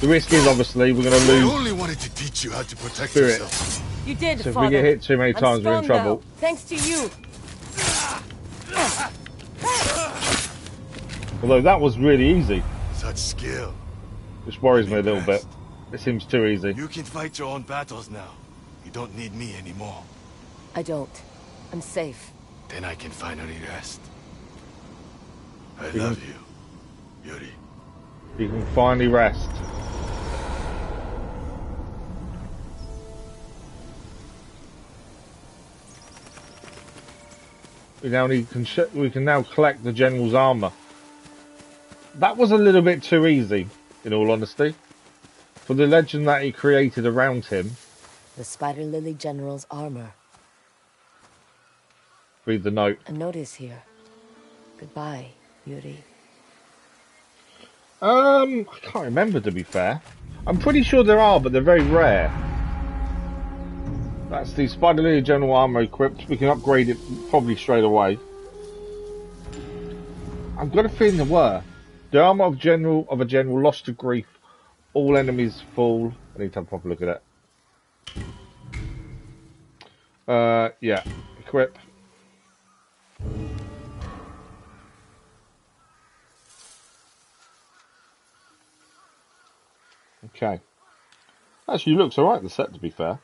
The risk is obviously we're going to lose. I only wanted to teach you how to protect Spirit. yourself. You did, So if Father. we get hit too many times, we're in strong trouble. now, thanks to you. Although that was really easy, Such skill. which worries me a little bit. It seems too easy. You can fight your own battles now. You don't need me anymore. I don't. I'm safe. Then I can finally rest. I You love you, Yuri. You can finally rest. We can now collect the general's armor. That was a little bit too easy, in all honesty. For the legend that he created around him. The Spider Lily General's armor. Read the note. A notice here. Goodbye, Yuri. I can't remember, to be fair. I'm pretty sure there are, but they're very rare. That's the Spider Lily General armor equipped. We can upgrade it probably straight away. I've got a feeling there were. The armor of a general lost to grief. All enemies fall. I need to have a proper look at it. Yeah. Equip. Okay. Actually looks alright, the set, to be fair.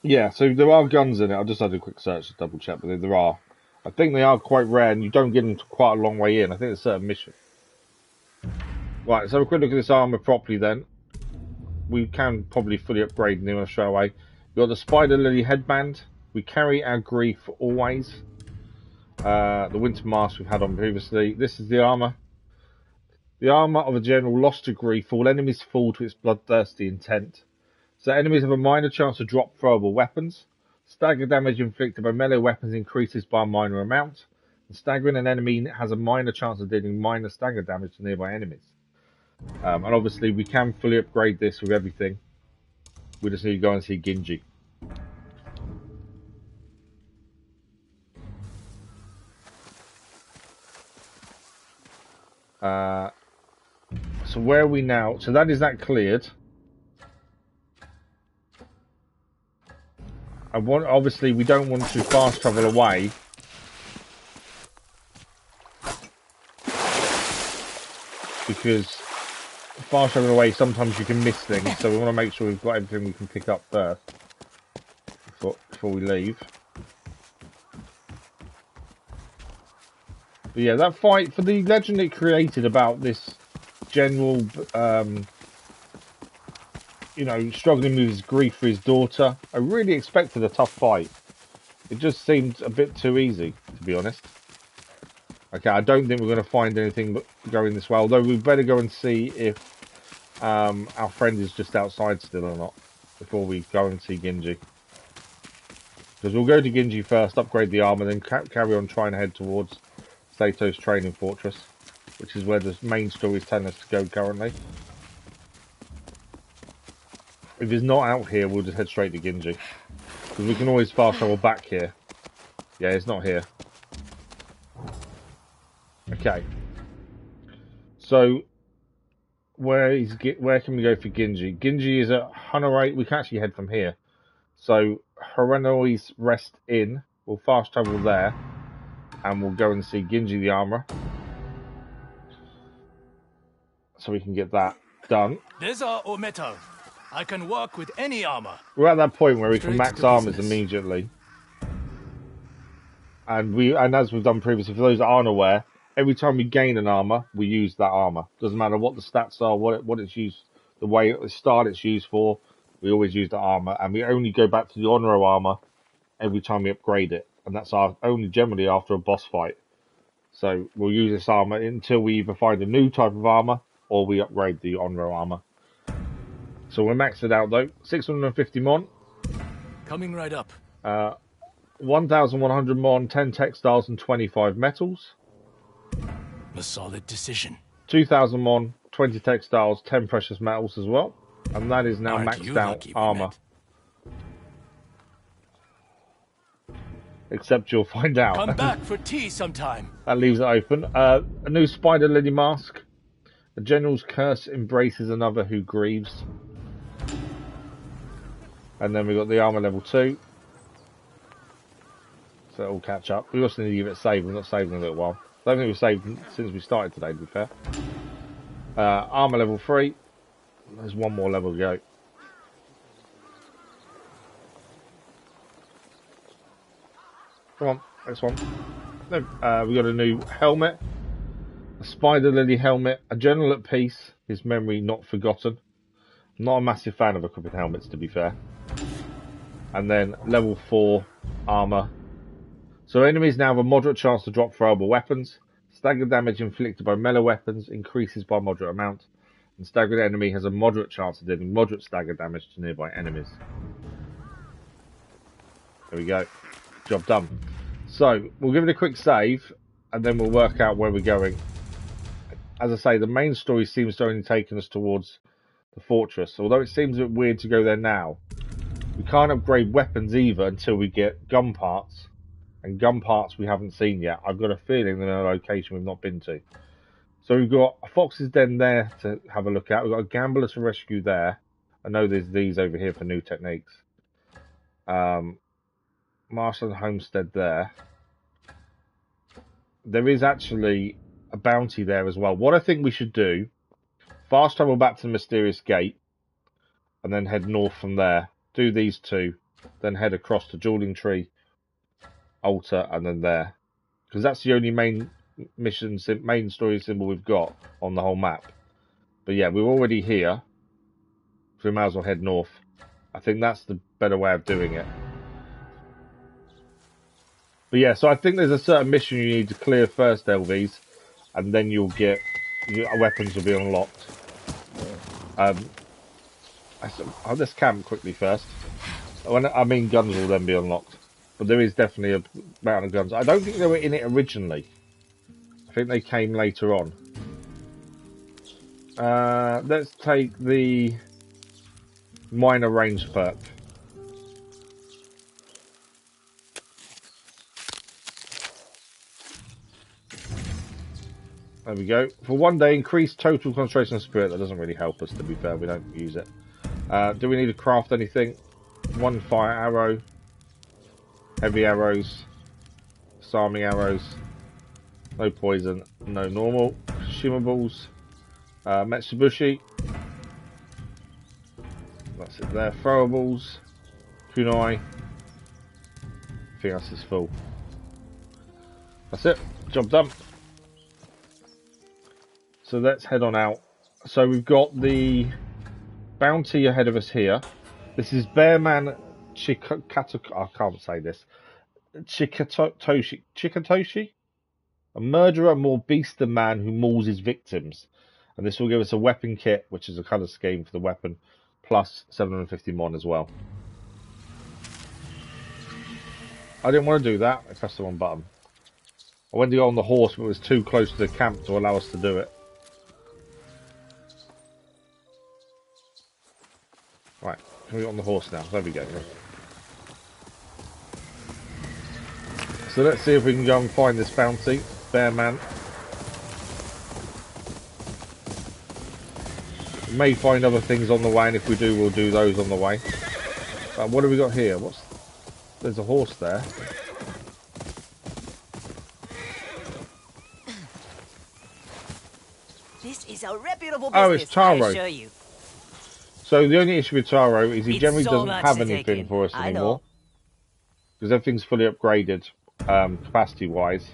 Yeah, so there are guns in it. I just had a quick search to double check, but there are. I think they are quite rare, and you don't get them to quite a long way in. I think it's a certain mission. Right, so have a quick look at this armor properly then. We can probably fully upgrade new straight away. We've got the Spider Lily headband. We carry our grief always. The winter mask we've had on previously. This is the armor. The armor of a general lost to grief. All enemies fall to its bloodthirsty intent. So enemies have a minor chance to drop throwable weapons. Stagger damage inflicted by melee weapons increases by a minor amount. And staggering an enemy has a minor chance of dealing minor stagger damage to nearby enemies. And obviously we can fully upgrade this with everything. We just need to go and see Ginji. So where are we now? So that is that cleared. Obviously we don't want to fast travel away. Because fast travel away, sometimes you can miss things. So we want to make sure we've got everything we can pick up first. Before we leave. But yeah, that fight, for the legend it created about this general, you know, struggling with his grief for his daughter, I really expected a tough fight. It just seemed a bit too easy, to be honest. Okay, I don't think we're going to find anything going this way, although we better go and see if our friend is just outside still or not, before we go and see Ginji. Because we'll go to Ginji first, upgrade the armor, then carry on trying to head towards Saito's training fortress, which is where the main story is telling us to go currently. If he's not out here, we'll just head straight to Ginji. Because we can always fast travel back here. Yeah, it's not here. Okay. So, where can we go for Ginji? Ginji is at Hanoi. We can actually head from here. So, Haranoi's Rest Inn. We'll fast travel there. And we'll go and see Ginji the armor. So we can get that done. These are all metal. I can work with any armor. We're at that point where we can max armors immediately. And as we've done previously, for those that aren't aware, every time we gain an armor, we use that armor. Doesn't matter what the stats are, what it's used, the way the start it's used for, we always use the armor. And we only go back to the Honro armor every time we upgrade it. And that's only generally after a boss fight. So we'll use this armor until we either find a new type of armor or we upgrade the Honro armor. So we're maxed it out though. 650 mon. Coming right up. 1,100 mon, 10 textiles and 25 metals. A solid decision. 2,000 mon, 20 textiles, 10 precious metals as well. And that is now maxed out armor. Except you'll find out. Come back for tea sometime. That leaves it open. A new Spider Lily mask. A general's curse embraces another who grieves. And then we've got the armor level 2. So it'll catch up. We also need to give it a save. We're not saving in a little while. I don't think we've saved since we started today, to be fair. Armor level 3. There's one more level to go. Come on, next one. No, we got a new helmet. A Spider Lily helmet. A general at peace. His memory not forgotten. I'm not a massive fan of equipping helmets, to be fair. And then level 4 armor. So enemies now have a moderate chance to drop throwable weapons. Stagger damage inflicted by melee weapons increases by a moderate amount. And staggered enemy has a moderate chance of dealing moderate stagger damage to nearby enemies. There we go. Job done. So, we'll give it a quick save, and then we'll work out where we're going. As I say, the main story seems to only taken us towards the fortress. Although it seems a bit weird to go there now. We can't upgrade weapons either until we get gun parts. And gun parts we haven't seen yet. I've got a feeling they're in a location we've not been to. So we've got a Fox's Den there to have a look at. We've got a Gambler to rescue there. I know there's these over here for new techniques. Marston Homestead there. There is actually a bounty there as well. What I think we should do, fast travel back to the Mysterious Gate and then head north from there. Do these two. then head across to Dueling Tree, Altar, and then there. Because that's the only main mission, main story symbol we've got on the whole map. But yeah, we're already here, so we might as well head north. I think that's the better way of doing it. But yeah, so I think there's a certain mission you need to clear first, LVs, and then you'll get your weapons will be unlocked. Let's camp quickly first. I mean, guns will then be unlocked, but there is definitely a amount of guns. I don't think they were in it originally. I think they came later on. Let's take the minor range perk. There we go. For 1 day, increase total concentration of spirit. That doesn't really help us, to be fair. We don't use it. Do we need to craft anything? 1 fire arrow, heavy arrows, disarming arrows, no poison, no normal, shimmables, Metsubushi. That's it there. Throwables, kunai. I think that's his full. That's it. Job done. So let's head on out. So we've got the bounty ahead of us here. This is Bearman Chikatoshi. I can't say this. Chikatoshi? A murderer more beast than man who mauls his victims. And this will give us a weapon kit, which is a colour scheme for the weapon, plus 750 mon as well. I didn't want to do that. I pressed the wrong button. I went to go on the horse, but it was too close to the camp to allow us to do it. Right, can we get on the horse now? There we go. So let's see if we can go and find this bounty. Bearman. We may find other things on the way, and if we do, we'll do those on the way. What have we got here? There's a horse there. This is a reputable business, oh, it's Taro. I assure you. So the only issue with Taro is he generally doesn't have anything for us anymore. Because everything's fully upgraded, capacity-wise.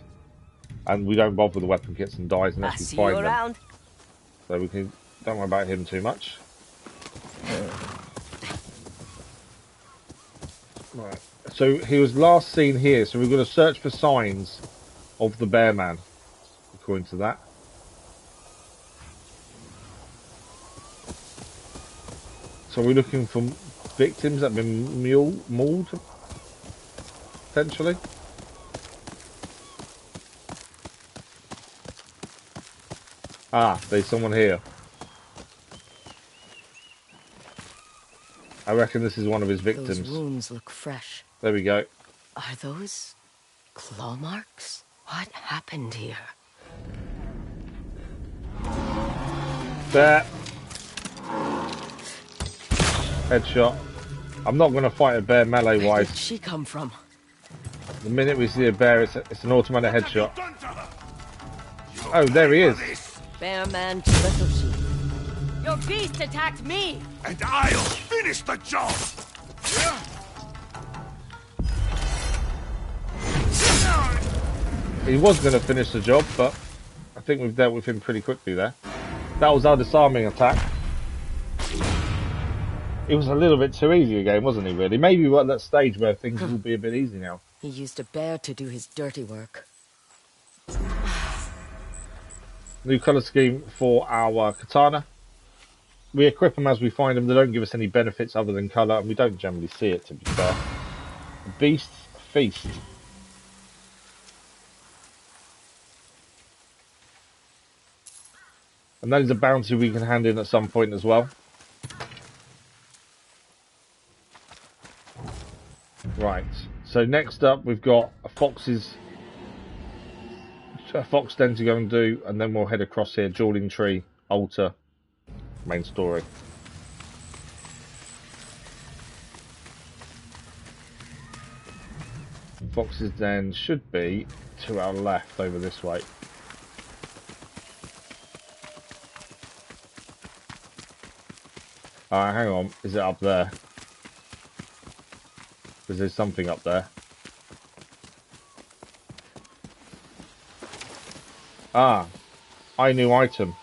And we don't bother with the weapon kits and dies unless we find them. So we can don't worry about him too much. Right. So he was last seen here, so we've got to search for signs of the Bearman, according to that. So we're looking for victims that have been mauled, potentially. Ah, there's someone here. I reckon this is one of his victims. Those wounds look fresh. There we go. Are those claw marks? What happened here? There. Headshot. I'm not going to fight a bear melee-wise. Where did she come from? The minute we see a bear, it's an automatic headshot. Oh, there he is. Bearman Chikatoshi. Your beast attacked me! And I'll finish the job! He was going to finish the job, but I think we've dealt with him pretty quickly there. That was our disarming attack. It was a little bit too easy again, wasn't he, really? Maybe we're at that stage where things will be a bit easy now. He used a bear to do his dirty work. New colour scheme for our katana. We equip them as we find them. They don't give us any benefits other than colour, and we don't generally see it, to be fair. Beast's Feast. And that is a bounty we can hand in at some point as well. Right, so next up we've got a fox den to go and do, and then we'll head across here, Dueling Tree, Altar, main story. Fox's Den should be to our left over this way. Alright, hang on, is it up there? Because there's something up there. Ah, Ainu item.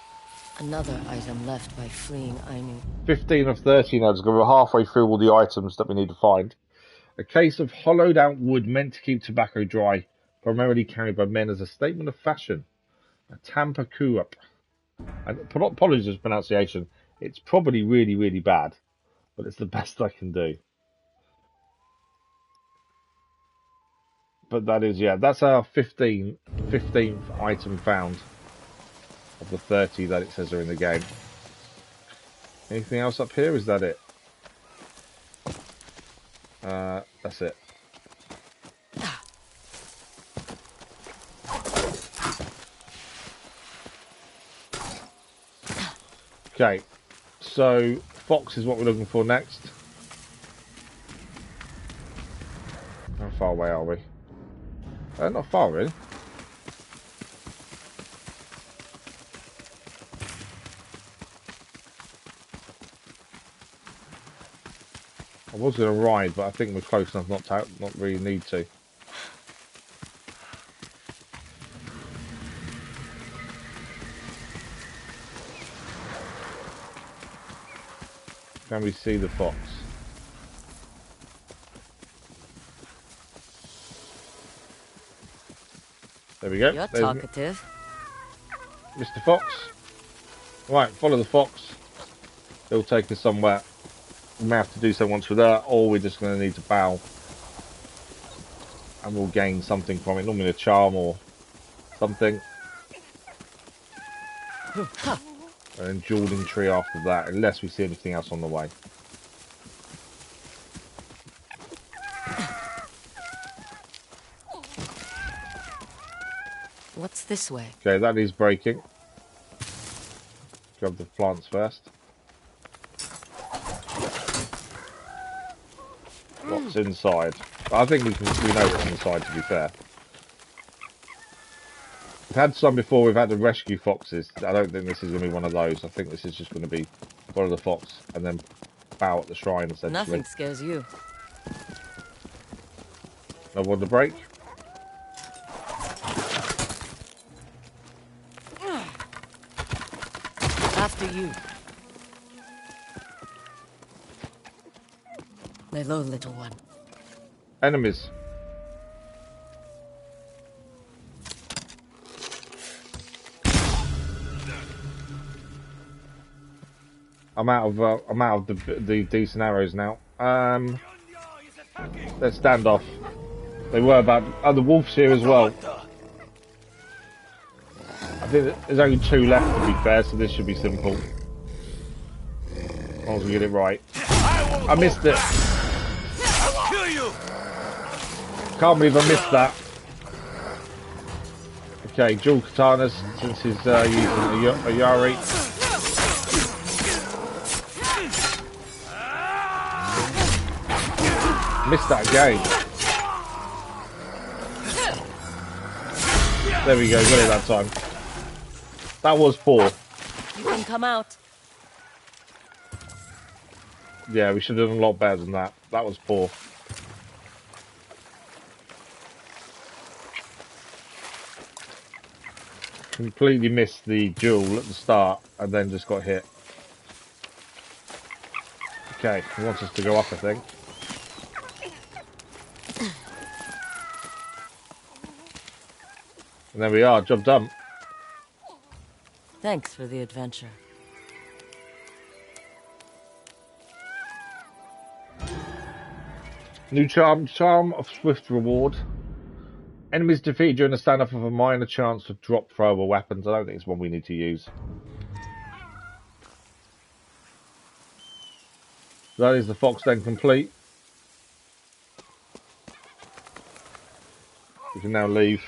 Another item left by fleeing Ainu. 15 of 30 now. We're halfway through all the items that we need to find. A case of hollowed out wood meant to keep tobacco dry, primarily carried by men as a statement of fashion. A tampa kuup. And apologies for pronunciation. It's probably really, really bad, but it's the best I can do. But that is, yeah, that's our 15th item found of the 30 that it says are in the game. Anything else up here? Is that it? That's it. Okay, so fox is what we're looking for next. How far away are we? Not far, really. I was going to ride, but I think we're close enough not really need to. Can we see the fox? There we go. You're talkative. Mr. Fox. Right, follow the fox. It'll take us somewhere. We may have to do so once we're there, or we're just going to need to bow. And we'll gain something from it. Normally a charm or something. And then Jewelling Tree after that, unless we see anything else on the way. What's this way? Okay, that is breaking. Grab the plants first. What's inside? I think we know what's inside, to be fair. We've had some before, we've had to rescue foxes. I don't think this is going to be one of those. I think this is just going to be follow the fox and then bow at the shrine, essentially. Nothing scares you. No one to break? After you. Lay low, little one. Enemies. I'm out of the decent arrows now. Let's stand off. They were about. Oh, the wolf's here as well. I think there's only 2 left, to be fair, so this should be simple. As long as we get it right. I missed it. Can't believe I missed that. Okay, dual katanas, since he's using a Yari. Missed that again. There we go, got it that time. That was poor. You can come out. Yeah, we should have done a lot better than that. That was poor. Completely missed the duel at the start and then just got hit. Okay, he wants us to go up, I think. And there we are, job done. Thanks for the adventure. New charm of swift reward. Enemies defeated during the standoff have a minor chance to drop throwable weapons. I don't think it's one we need to use. That is the fox then complete. We can now leave.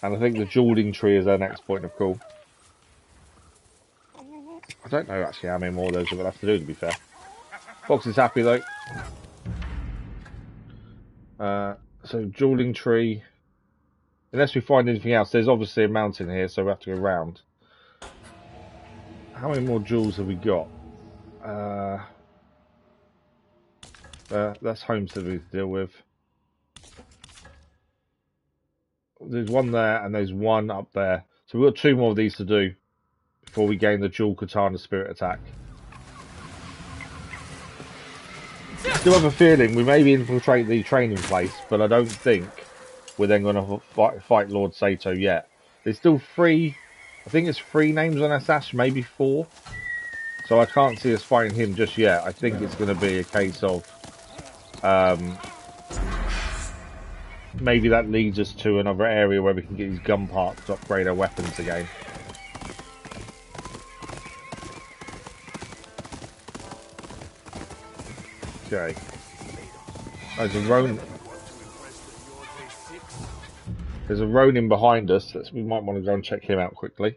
And I think the Jewelling Tree is our next point of call. I don't know actually how many more of those we're going to have to do, to be fair. Fox is happy though. So Jewelling Tree. Unless we find anything else, there's obviously a mountain here, so we have to go round. How many more jewels have we got? That's Homestead we need to deal with. There's one there, and there's one up there. So we've got 2 more of these to do before we gain the dual katana spirit attack. I still have a feeling we maybe infiltrate the training place, but I don't think we're then going to fight Lord Saito yet. There's still 3, I think it's 3 names on our sash, maybe 4. So I can't see us fighting him just yet. I think it's going to be a case of maybe that leads us to another area where we can get these gun parts to upgrade our weapons again. Okay. There's a Ronin. There's a Ronin behind us. We might want to go and check him out quickly.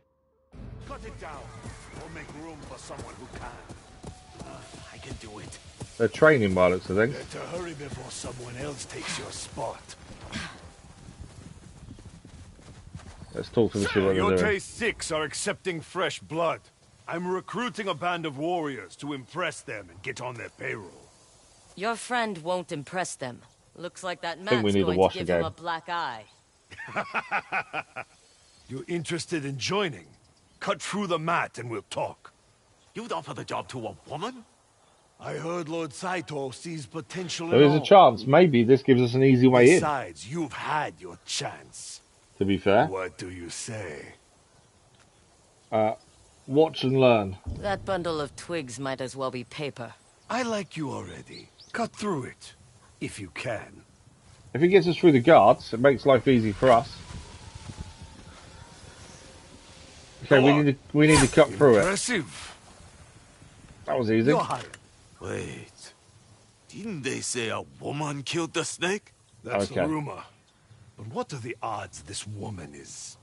Cut it down. We'll make room for someone who can. I can do it. They're training by looks of things. Better hurry before someone else takes your spot. Let's talk to them, see what they're doing. Yotei 6 are accepting fresh blood. I'm recruiting a band of warriors to impress them and get on their payroll. Your friend won't impress them. Looks like that man's we need to going wash to give again. him a black eye. You interested in joining? Cut through the mat and we'll talk. You'd offer the job to a woman? I heard Lord Saito sees potential There in is a all. chance. Maybe this gives us an easy way in. Besides, you've had your chance. To be fair. What do you say? Watch and learn. That bundle of twigs might as well be paper. I like you already. Cut through it, if you can. If it gets us through the guards, it makes life easy for us. Okay, we need to cut through it. Impressive. That was easy. You're hired. Wait. Didn't they say a woman killed the snake? That's Okay. a rumor. But what are the odds this woman is?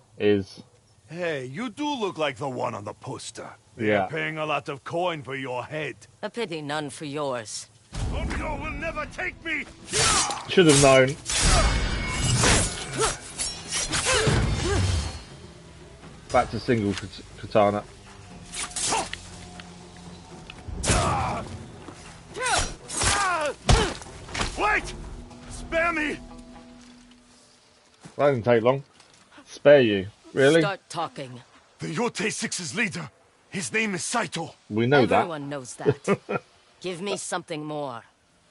Hey, you do look like the one on the poster. They're Yeah. paying a lot of coin for your head. A pity none for yours. Romeo will never take me! should have known. Back to single katana. Wait! Spare me! That didn't take long. Spare you. Really? Start talking. The Yotei 6's leader. His name is Saito. We know Everyone knows that. Give me something more.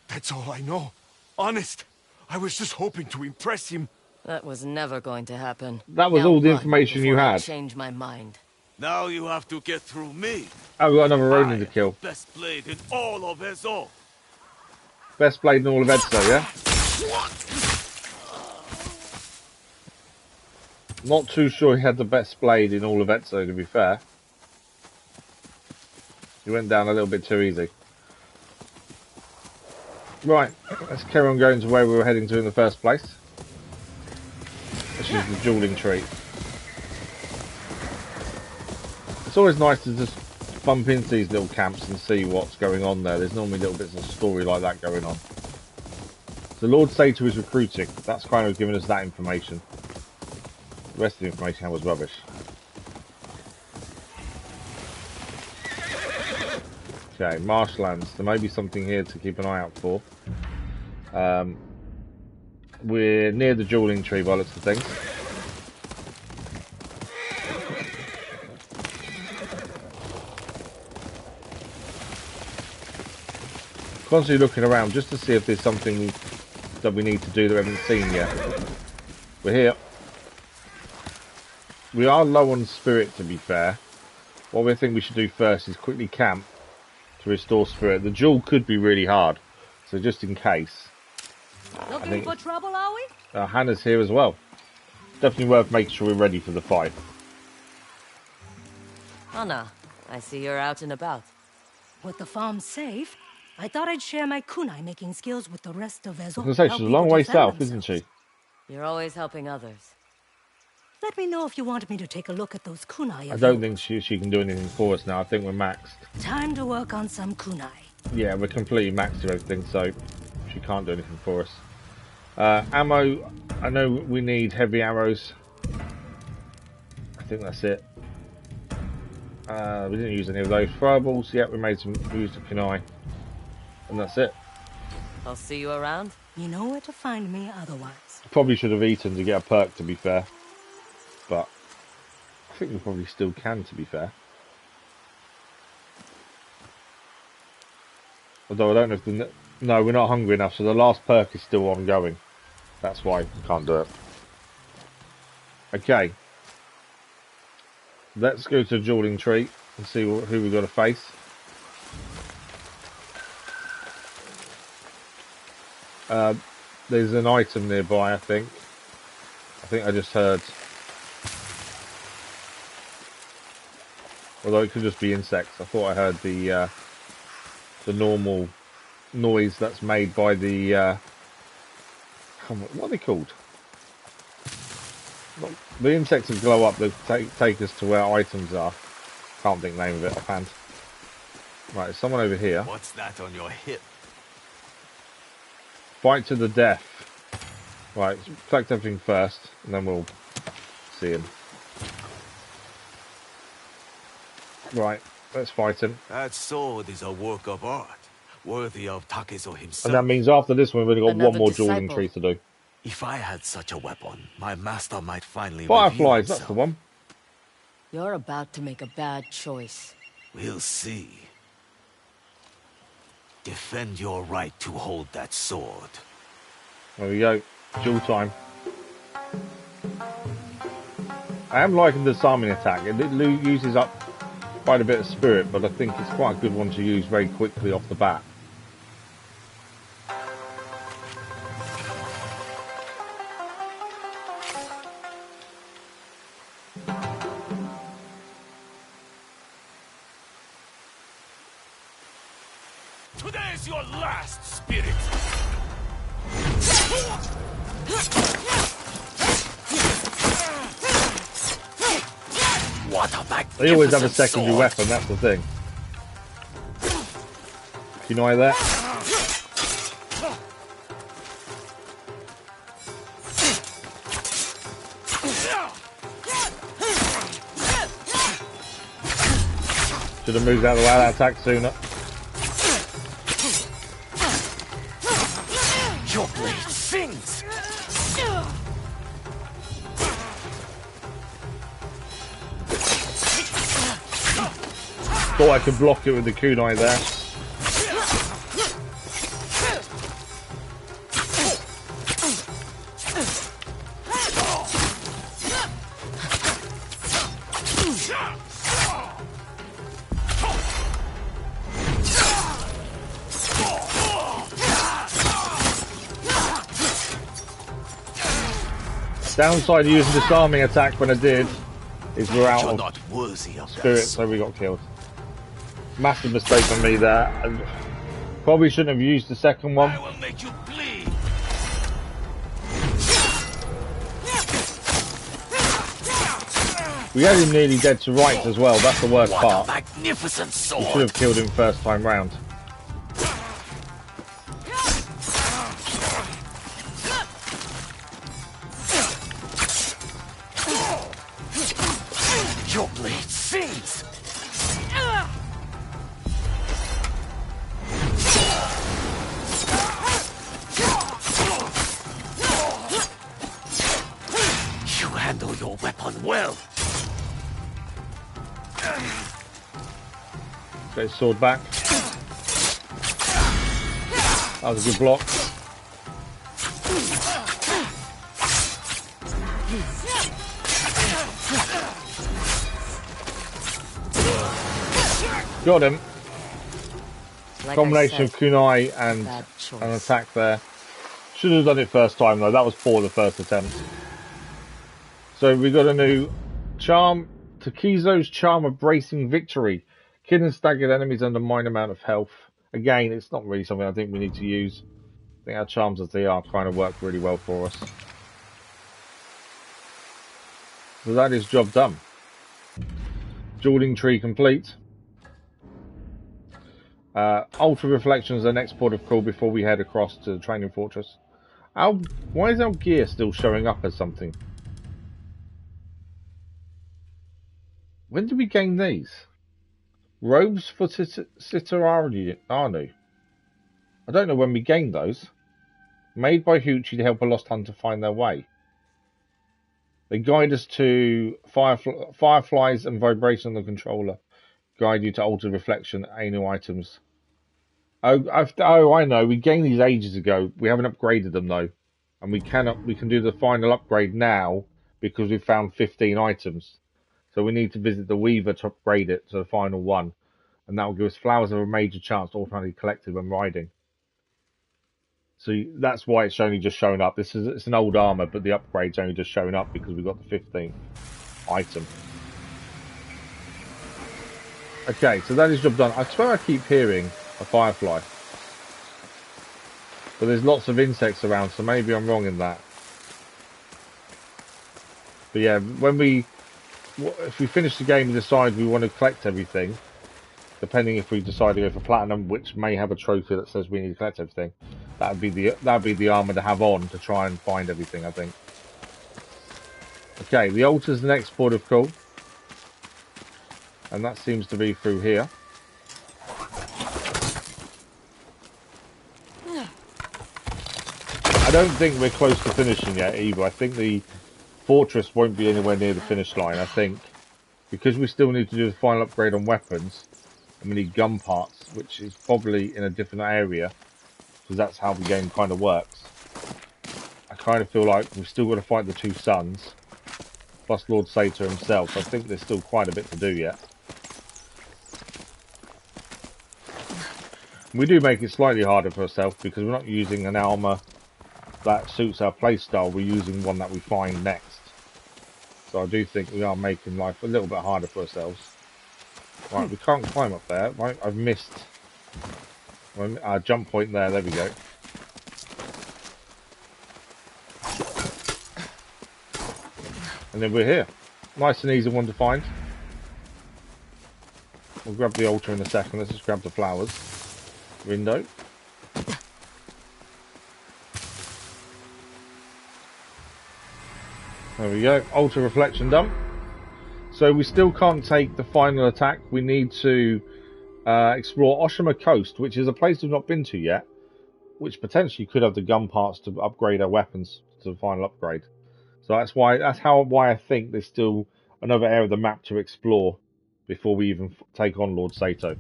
That's all I know. Honest. I was just hoping to impress him. That was never going to happen. That was Now all the run information you before I had. change my mind. Now you have to get through me. Oh, we've got another Ronin to kill. Best blade in all of Ezo. Best blade in all of Edso, yeah? Not too sure he had the best blade in all of Edso, to be fair. He went down a little bit too easy. Right, let's carry on going to where we were heading to in the first place. Which is the dueling tree. It's always nice to just bump into these little camps and see what's going on there. There's normally little bits of story like that going on. So Lord Saito is recruiting. That's kind of giving us that information. The rest of the information was rubbish. Okay, marshlands. There may be something here to keep an eye out for. We're near the dueling tree by the looks of things. Constantly looking around just to see if there's something that we need to do that we haven't seen yet. We're here. We are low on spirit, to be fair. What we think we should do first is quickly camp to restore spirit. The duel could be really hard, so just in case. Looking for trouble, are we? Hannah's here as well. Definitely worth making sure we're ready for the fight. Anna, I see you're out and about. With the farm safe, I thought I'd share my kunai making skills with the rest of Ezo. I was going to say, she's a long way south, isn't she? You're always helping others. Let me know if you want me to take a look at those kunai. I don't think she can do anything for us now. I think we're maxed. Time to work on some kunai. Yeah, we're completely maxed to everything, so she can't do anything for us. Ammo, I know we need heavy arrows. I think that's it. We didn't use any of those. Throwables, yeah, we used a kunai. And that's it. I'll see you around. You know where to find me otherwise. Probably should have eaten to get a perk, to be fair. But I think we probably still can, to be fair. Although I don't know if the... No, we're not hungry enough, so the last perk is still ongoing. That's why we can't do it. Okay. Let's go to the Dueling Tree and see who we've got to face. There's an item nearby, I think. I think I just heard. Although it could just be insects. I thought I heard the normal noise that's made by the... what are they called? The insects that glow up that take us to where items are. Can't think the name of it offhand. Right, there's someone over here. What's that on your hip? Fight to the death. Right, collect everything first, and then we'll see him. Right, let's fight him. That sword is a work of art, worthy of Takezo himself. And that means after this one, we've only got Another one more disciple. Dueling Tree to do. If I had such a weapon, my master might finally Fireflies, reveal that's the one. You're about to make a bad choice. We'll see. Defend your right to hold that sword. There we go. Duel time. I am liking the disarming attack. It uses up quite a bit of spirit, but I think it's quite a good one to use very quickly off the bat. Today's your last, spirit. What a magnificent They always have a secondary sword. weapon, that's the thing. You know that? Should have moved out of the way of that attack sooner. Your blade sings. Thought I could block it with the kunai there. Downside of using disarming attack when I did is we're out You're of not worthy of spirit, this. so we got killed. Massive mistake on me there. And probably shouldn't have used the second one. I will make you bleed. We had him nearly dead to rights as well. That's the worst What part. a magnificent We sword. should have killed him first time round. Your blade sings. You handle your weapon well. Get his sword back. That was a good block. Got him. Like Combination I of said, kunai and bad choice. an attack there. Should have done it first time though. That was poor the first attempt. So we got a new charm. Takizo's charm of bracing victory. Kid and staggered enemies under minor amount of health. Again, it's not really something I think we need to use. I think our charms as they are kind of work really well for us. So that is job done. Dueling Tree complete. Ultra Reflections is the next port of call before we head across to the training fortress. Why is our gear still showing up as something? When did we gain these? Robes for Sitaranu. I don't know when we gained those. Made by Hoochie to help a lost hunter find their way. They guide us to fireflies and vibration on the controller. Guide you to altered reflection, anal items. Oh, I know. We gained these ages ago. We haven't upgraded them though, and we can do the final upgrade now because we found 15 items. So we need to visit the Weaver to upgrade it to the final one, and that will give us flowers of a major chance to automatically collected when riding. So that's why it's only just showing up. It's an old armor, but the upgrade's only just showing up because we got the 15th item. Okay, so that is job done. I swear I keep hearing a firefly. But there's lots of insects around, so maybe I'm wrong in that. But yeah, if we finish the game and decide we want to collect everything, depending if we decide to go for platinum, which may have a trophy that says we need to collect everything, that'd be the armor to have on to try and find everything, I think. Okay, the altar's the next port of call. And that seems to be through here. I don't think we're close to finishing yet either. I think the fortress won't be anywhere near the finish line. I think because we still need to do the final upgrade on weapons, and we need gun parts, which is probably in a different area, because that's how the game kind of works. I kind of feel like we've still got to fight the two sons, plus Lord Saito himself. So I think there's still quite a bit to do yet. We do make it slightly harder for ourselves because we're not using an armor that suits our playstyle. We're using one that we find next. So I do think we are making life a little bit harder for ourselves. Right, we can't climb up there. Right, I've missed our jump point there. There we go. And then we're here. Nice and easy one to find. We'll grab the altar in a second. Let's just grab the flowers. Window. There we go. Altar reflection done. So we still can't take the final attack. We need to explore Oshima Coast, which is a place we've not been to yet, which potentially could have the gun parts to upgrade our weapons to the final upgrade. So that's why I think there's still another area of the map to explore before we even take on Lord Saito.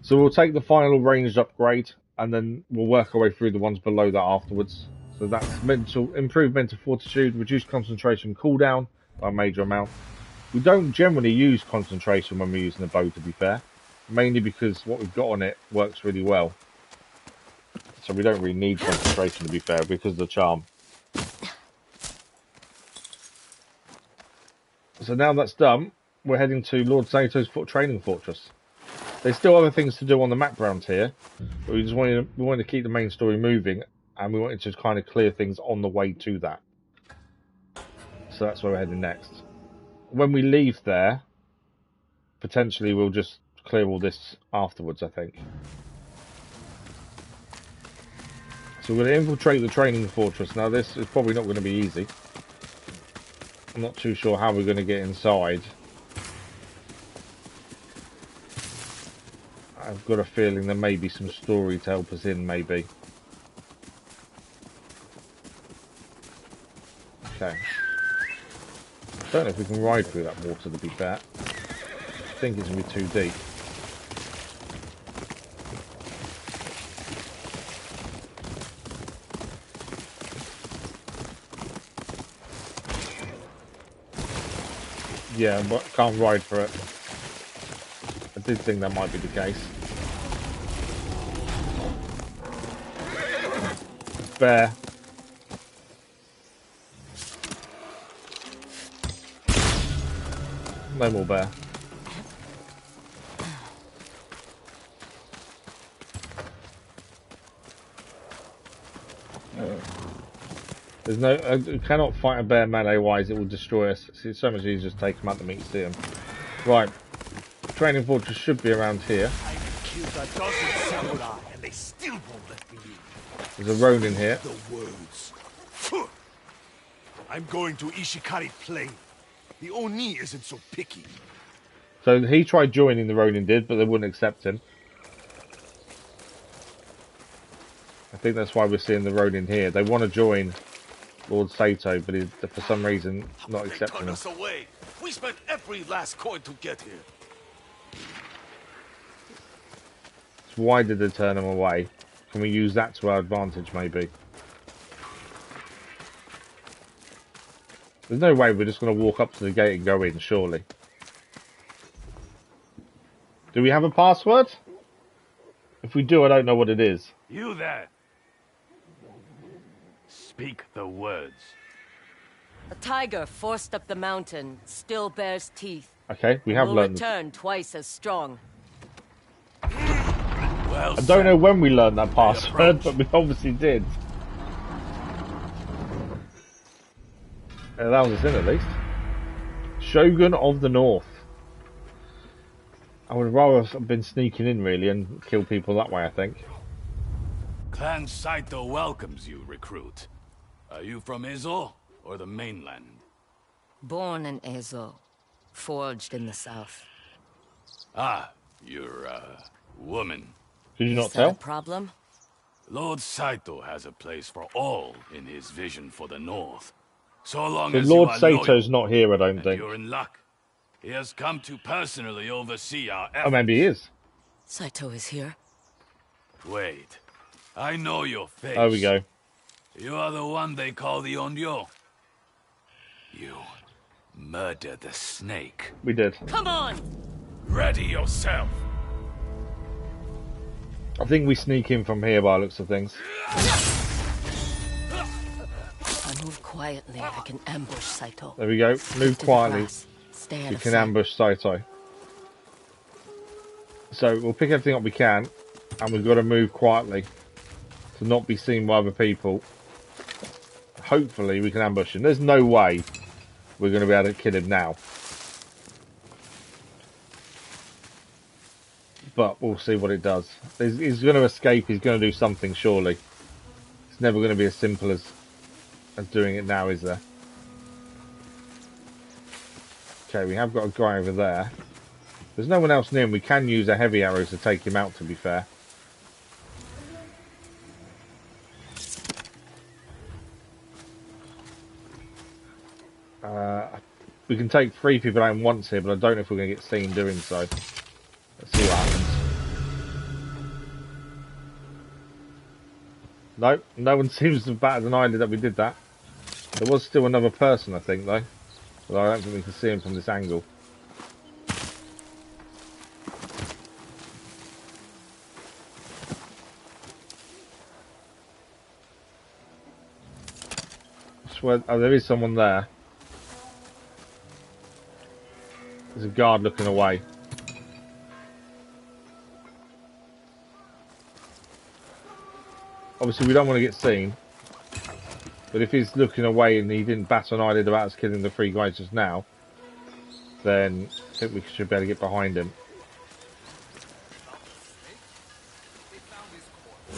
So we'll take the final ranged upgrade, and then we'll work our way through the ones below that afterwards. So that's improved mental fortitude, reduced concentration cooldown by a major amount. We don't generally use concentration when we're using the bow, to be fair, mainly because what we've got on it works really well. So we don't really need concentration, to be fair, because of the charm. So now that's done, we're heading to Lord Saito's training fortress. There's still other things to do on the map around here, but we wanted to keep the main story moving, and we wanted to kind of clear things on the way to that. So that's where we're heading next. When we leave there, potentially we'll just clear all this afterwards, I think. So we're going to infiltrate the training fortress. Now this is probably not going to be easy. I'm not too sure how we're going to get inside. I've got a feeling there may be some story to help us in, maybe. Okay. Don't know if we can ride through that water, to be fair. I think it's going to be too deep. Yeah, but can't ride for it. I did think that might be the case. Bear. No more bear. There's no. I cannot fight a bear melee-wise. It will destroy us. It's so much easier to just take them out the meat and see them. Right. Training fortress should be around here. And they still won't let me in. There's a Ronin here. The words. I'm going to Ishikari Plain. The Oni isn't so picky. So he tried joining, the Ronin did, but they wouldn't accept him. think that's why we're seeing the road in here. They want to join Lord Saito, but he's for some reason not accepting them. Us away. We spent every last coin to get here. So why did they turn them away? Can we use that to our advantage, maybe? There's no way we're just going to walk up to the gate and go in, surely. Do we have a password? If we do, I don't know what it is. You there. Speak the words. A tiger forced up the mountain still bears teeth. Okay, we have learned. Return twice as strong. Well, I don't know when we learned that password, but we obviously did. That was us in at least. Shogun of the North. I would rather have been sneaking in really and kill people that way, I think. Clan Saito welcomes you, recruit. Are you from Ezo or the mainland? Born in Ezo, forged in the south. Ah, you're a woman. Did you not Is that tell? a problem? Lord Saito has a place for all in his vision for the north. So long So as Lord you are Sato's loyal, not here, I don't and think. you're in luck. He has come to personally oversee our efforts. Oh, maybe he is. Saito is here. Wait, I know your face. There we go. You are the one they call the Onryo. You murdered the snake. We did. Come on! Ready yourself. I think we sneak in from here by the looks of things. If I move quietly, I can ambush Saito. There we go. Move quietly. Stay We can ambush Saito. So we'll pick everything up we can, and we've got to move quietly to not be seen by other people. Hopefully we can ambush him. There's no way we're going to be able to kill him now. But we'll see what it does. He's going to escape. He's going to do something, surely. It's never going to be as simple as doing it now, is there? Okay, we have got a guy over there. There's no one else near him. We can use a heavy arrow to take him out, to be fair. We can take 3 people out once here, but I don't know if we're going to get seen doing so. Let's see what happens. Nope, no one seems to have batted an eyelid that we did that. There was still another person, I think, though. But I don't think we can see him from this angle. I swear, oh, there is someone there. There's a guard looking away. Obviously, we don't want to get seen. But if he's looking away and he didn't bat an eyelid about us killing the 3 guys just now, then I think we should be able to get behind him.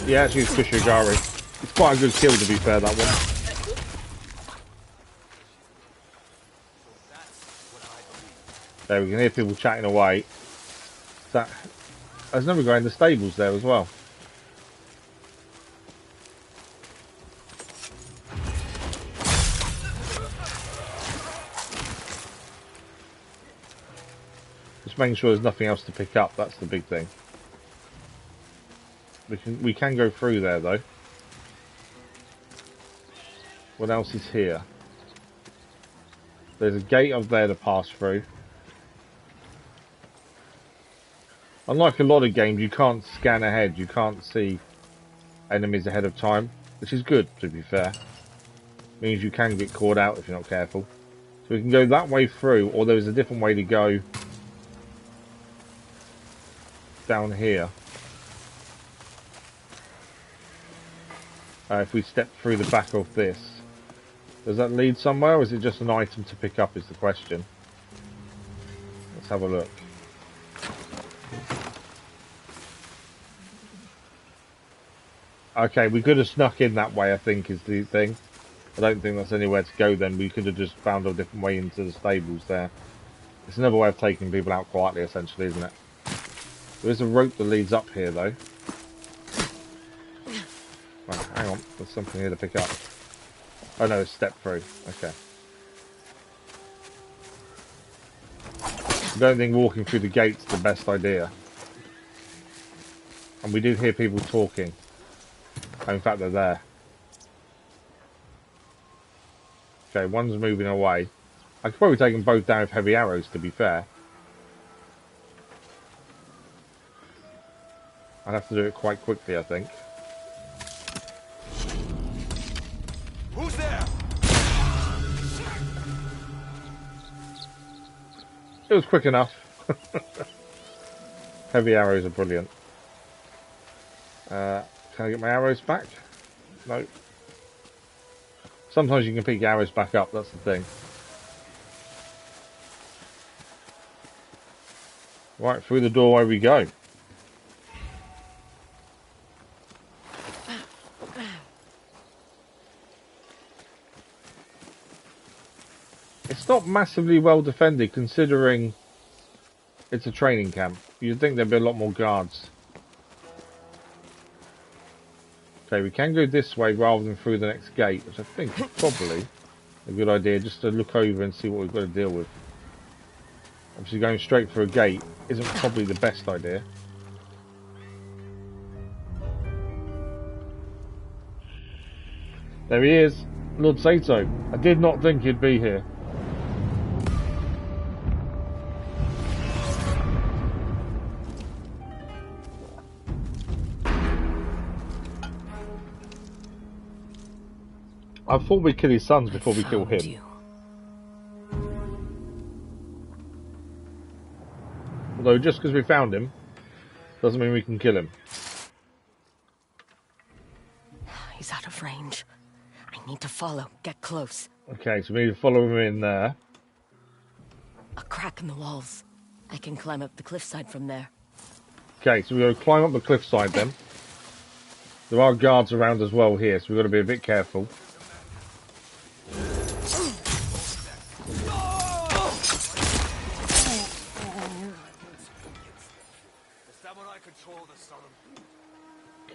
Yeah, actually it's Kushigari. It's quite a good kill, to be fair, that one. There, we can hear people chatting away. There's another guy in the stables there as well. Just making sure there's nothing else to pick up, that's the big thing. We can go through there though. What else is here? There's a gate up there to pass through. Unlike a lot of games, you can't scan ahead, you can't see enemies ahead of time, which is good, to be fair. Means you can get caught out if you're not careful. So we can go that way through, or there's a different way to go down here. If we step through the back of this. Does that lead somewhere, or is it just an item to pick up is the question? Let's have a look. Okay, we could have snuck in that way, I think, is the thing. I don't think that's anywhere to go then. We could have just found a different way into the stables there. It's another way of taking people out quietly, essentially, isn't it? There is a rope that leads up here, though. Right, hang on. There's something here to pick up. Oh no, step through. Okay. I don't think walking through the gate's the best idea. And we do hear people talking. Oh, in fact, they're there. Okay, one's moving away. I could probably take them both down with heavy arrows, to be fair. I'd have to do it quite quickly, I think. Who's there? It was quick enough. Heavy arrows are brilliant. Can I get my arrows back? No. Sometimes you can pick your arrows back up, that's the thing. Right, through the doorway we go. It's not massively well defended considering it's a training camp. You'd think there'd be a lot more guards. Okay, we can go this way rather than through the next gate, which I think is probably a good idea, just to look over and see what we've got to deal with. Obviously going straight for a gate isn't probably the best idea. There he is, Lord Saito. I did not think he'd be here. I thought we'd kill his sons before we kill him. Although just because we found him doesn't mean we can kill him. He's out of range. I need to follow. Get close. Okay, so we need to follow him in there. A crack in the walls. I can climb up the cliffside from there. Okay, so we've got to climb up the cliffside then. There are guards around as well here, so we've got to be a bit careful.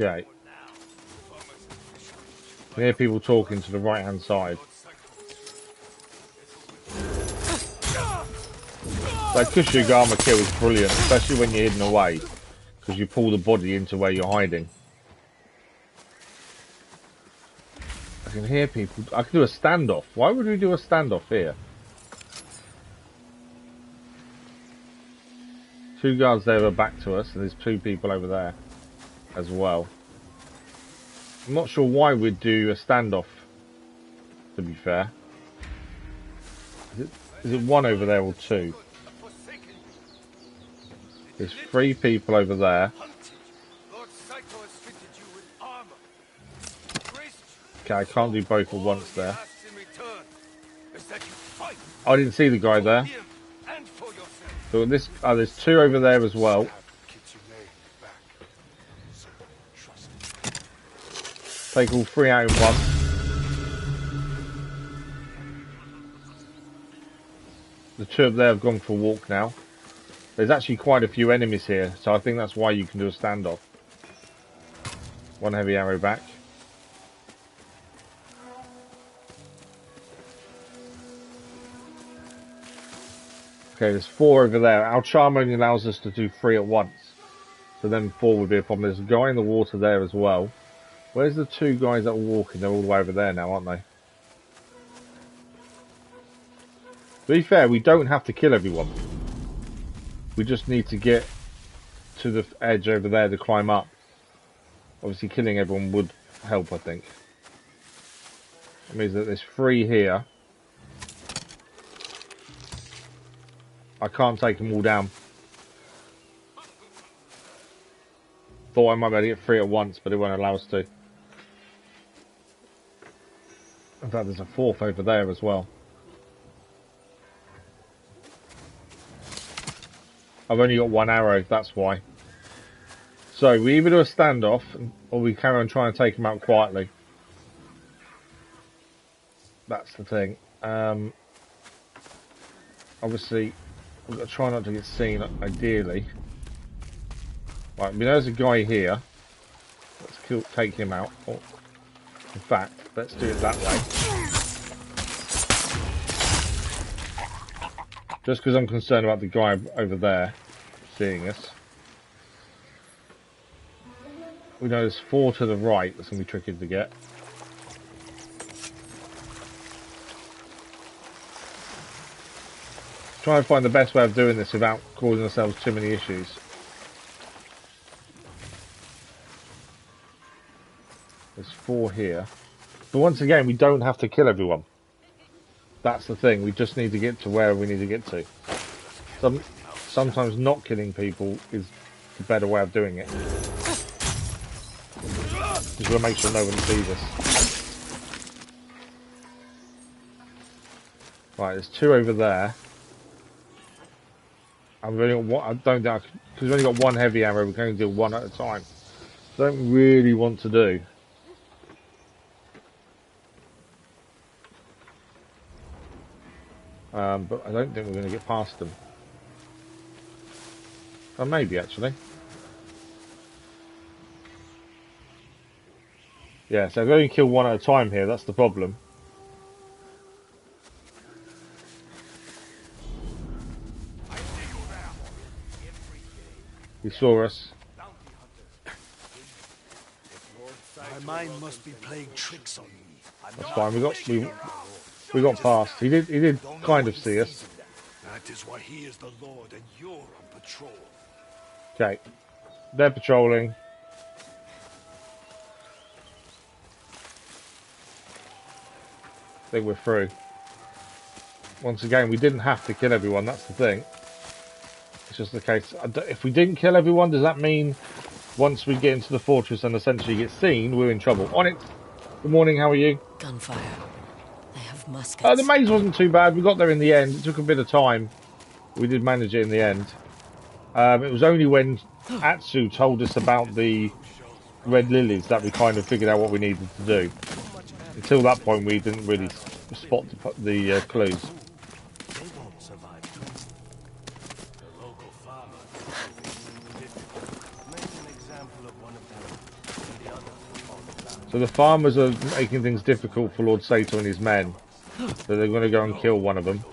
Okay. I hear people talking to the right hand side. That Kushigama kill is brilliant, especially when you're hidden away, because you pull the body into where you're hiding. I can hear people. I can do a standoff. Why would we do a standoff here? Two guards there are back to us, and there's two people over there as well. I'm not sure why we'd do a standoff, to be fair. Is it one over there or two? There's three people over there. Lord Saito has fitted you with armor. Okay, I can't do both at once there. I didn't see the guy there. So this, there's two over there as well. Take all three out in one. The two up there have gone for a walk now. There's actually quite a few enemies here, so I think that's why you can do a standoff. One heavy arrow back. Okay, there's four over there. Our charm only allows us to do three at once. So then four would be a problem. There's a guy in the water there as well. Where's the two guys that were walking? They're all the way over there now, aren't they? To be fair, we don't have to kill everyone. We just need to get to the edge over there to climb up. Obviously killing everyone would help, I think. That means that there's three here. I can't take them all down. Thought I might be able to get three at once, but it won't allow us to. In fact, there's a fourth over there as well. I've only got one arrow, that's why. So, we either do a standoff, or we carry on trying to take them out quietly. That's the thing. Obviously, we've got to try not to get seen, ideally. Right, there's a guy here. Let's take him out. Oh. In fact, let's do it that way. Just because I'm concerned about the guy over there seeing us. We know there's 4 to the right. That's going to be tricky to get. Try and find the best way of doing this without causing ourselves too many issues. There's 4 here. But once again, we don't have to kill everyone. That's the thing. We just need to get to where we need to get to. Sometimes not killing people is the better way of doing it. Just want to make sure no one sees us. Right, there's 2 over there. I've only got one, I don't know, because we've only got 1 heavy arrow, we can only do 1 at a time. Don't really want to do. But I don't think we're going to get past them. Oh, maybe actually. Yeah, so I've only killed 1 at a time here, that's the problem. He saw us. My mind must be playing tricks on me. That's fine. We got past. He did kind of see us. That is why he is the Lord and you're on patrol. Okay, they're patrolling. I think we're through. Once again, we didn't have to kill everyone. That's the thing. It's just the case. If we didn't kill everyone, does that mean once we get into the fortress and essentially get seen, we're in trouble? On it. Good morning. How are you? Gunfire. They have muskets. The maze wasn't too bad. We got there in the end. It took a bit of time. We did manage it in the end. It was only when Atsu told us about the red lilies that we kind of figured out what we needed to do. Until that point, we didn't really spot the clues. So the farmers are making things difficult for Lord Saito and his men. So they're going to go and kill one of them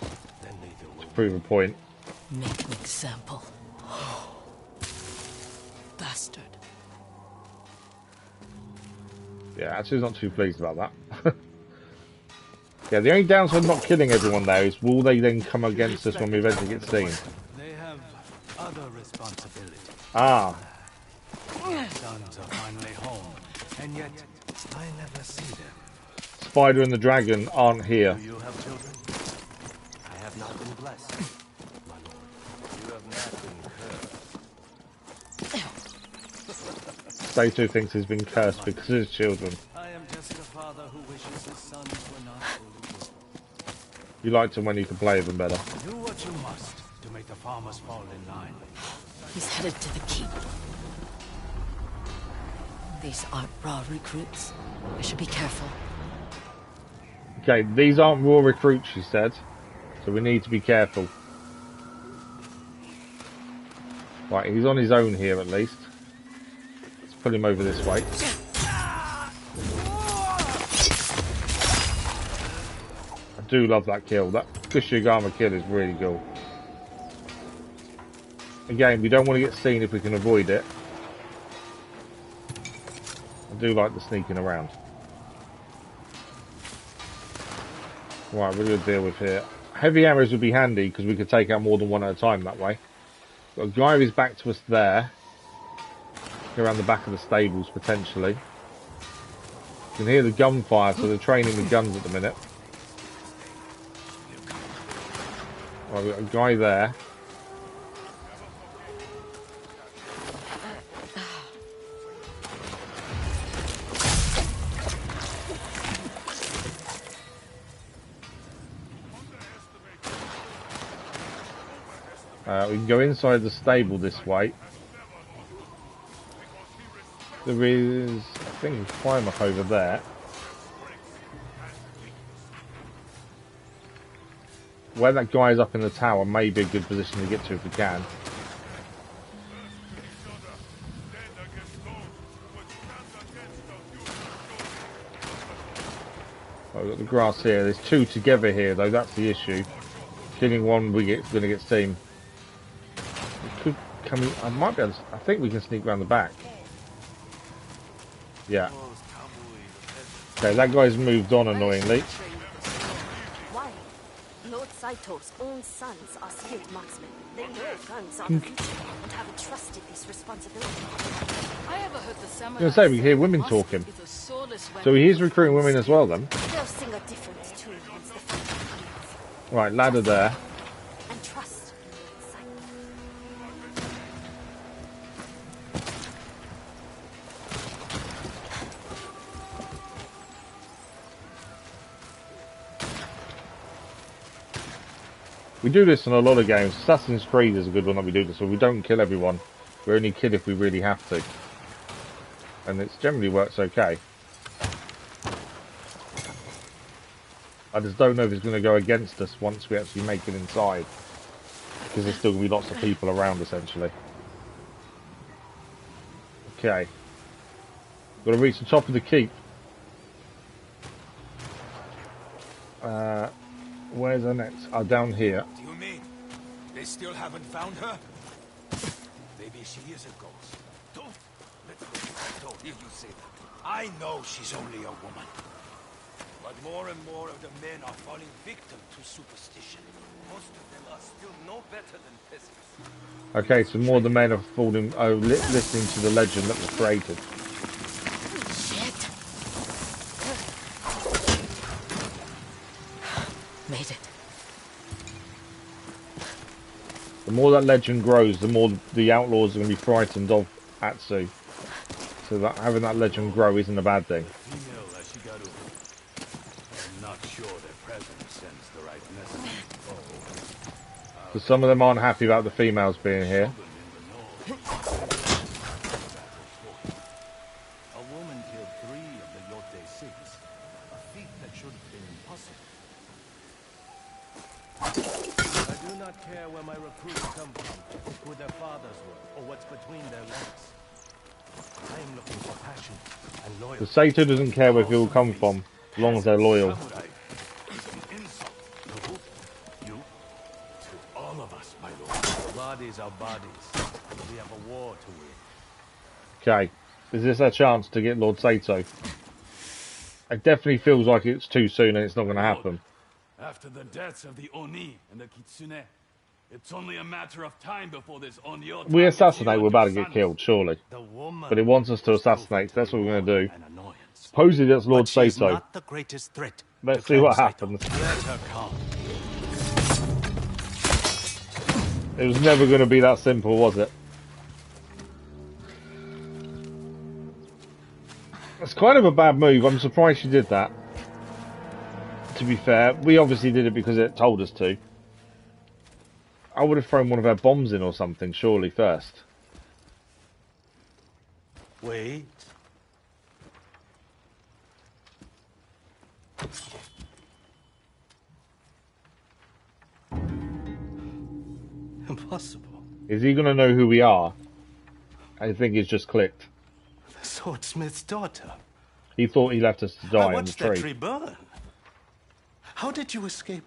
to prove a point. Make an example. Bastard. Yeah, Atsu's not too pleased about that. Yeah, the only downside of not killing everyone though is will they then come against us when we eventually get seen? They have other responsibilities. Ah. Sons are finally home, and yet I never see them. Spider and the dragon aren't here. Do you have children? I have not been blessed, my lord. You have not been cursed. Saito thinks he's been cursed because of his children. I am just a father who wishes his sons were not fully grown. You liked him when you could play with them better. Do what you must to make the farmers fall in line. He's headed to the keep. These aren't raw recruits. I should be careful. Okay, these aren't raw recruits, she said. So we need to be careful. Right, he's on his own here at least. Let's pull him over this way. I do love that kill. That Kushigama kill is really cool. Again, we don't want to get seen if we can avoid it. I do like the sneaking around. Right, what do we deal with here? Heavy arrows would be handy because we could take out more than one at a time that way. Got a guy who's back to us there. Go around the back of the stables potentially. You can hear the gunfire, so they're training the guns at the minute. Right, we've got a guy there. We can go inside the stable this way. There is, I think, a climb up over there. Where that guy is up in the tower may be a good position to get to if we can. I've got the grass here. There's two together here, though. That's the issue. Killing one, we're going to get steam. I might be able to, I think we can sneak around the back. Yeah. Okay, that guy's moved on annoyingly. Why? Lord Saito's own sons are skilled marksmen. They know guns are the future and haven't trusted this responsibility. I ever heard the samurai I was going to say, we hear women talking. So he is recruiting women as well, then. They'll sing a different tune once the fight begins. Right, ladder there. And trust Lord Saito. We do this in a lot of games. Assassin's Creed is a good one that we do this, so we don't kill everyone. We only kill if we really have to. And it generally works okay. I just don't know if it's going to go against us once we actually make it inside. Because there's still going to be lots of people around, essentially. Okay. Got to reach the top of the keep. Where's the next? Oh, down here. Do you mean they still haven't found her? Maybe she is a ghost. Don't hear you say that. I know she's only a woman. But more and more of the men are falling victim to superstition. Most of them are still no better than peasants. Okay, so more of the men are falling, listening to the legend that was created. Shit. Made it. The more that legend grows, the more the outlaws are going to be frightened of Atsu. So that having that legend grow isn't a bad thing. I'm not sure their presence sends the right message. So some of them aren't happy about the females being here. A woman killed 3 of the Yotei 6. A feat that should have been impossible. I do not care where my recruits come from, who their fathers were, or what's between their legs. I am looking for passion and loyalty. The Saito doesn't care where people come from, as long as they're loyal. You, to all of us, my lord. Bodies are bodies. We have a war to win. Okay, is this our chance to get Lord Saito? It definitely feels like it's too soon and it's not going to happen. After the deaths of the Oni and the Kitsune, it's only a matter of time before this Onyo. We assassinate, we're about to get killed, surely. But it wants us to assassinate, so that's what we're going to do. Supposedly that's Lord Saito. Not the greatest threat. Let's see what happens. Let her come. It was never going to be that simple, was it? It's kind of a bad move. I'm surprised she did that. To be fair, we obviously did it because it told us to. I would have thrown one of our bombs in or something, surely, first. Wait. Impossible. Is he going to know who we are? I think he's just clicked. The swordsmith's daughter. He thought he left us to die in the watched that tree. tree burn. How did you escape?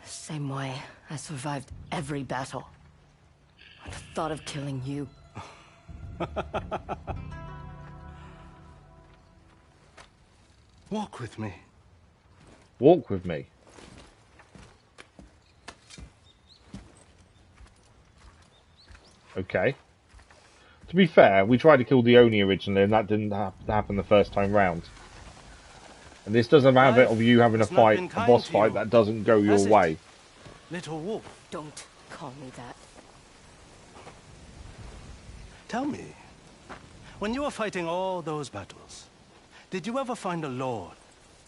Same way. I survived every battle. And the thought of killing you. Walk with me. Walk with me. Okay. To be fair, we tried to kill the Oni originally, and that didn't happen the first time round. And this doesn't have it of you having a fight, a boss fight that doesn't go your way. Little wolf. Don't call me that. Tell me, when you were fighting all those battles, did you ever find a lord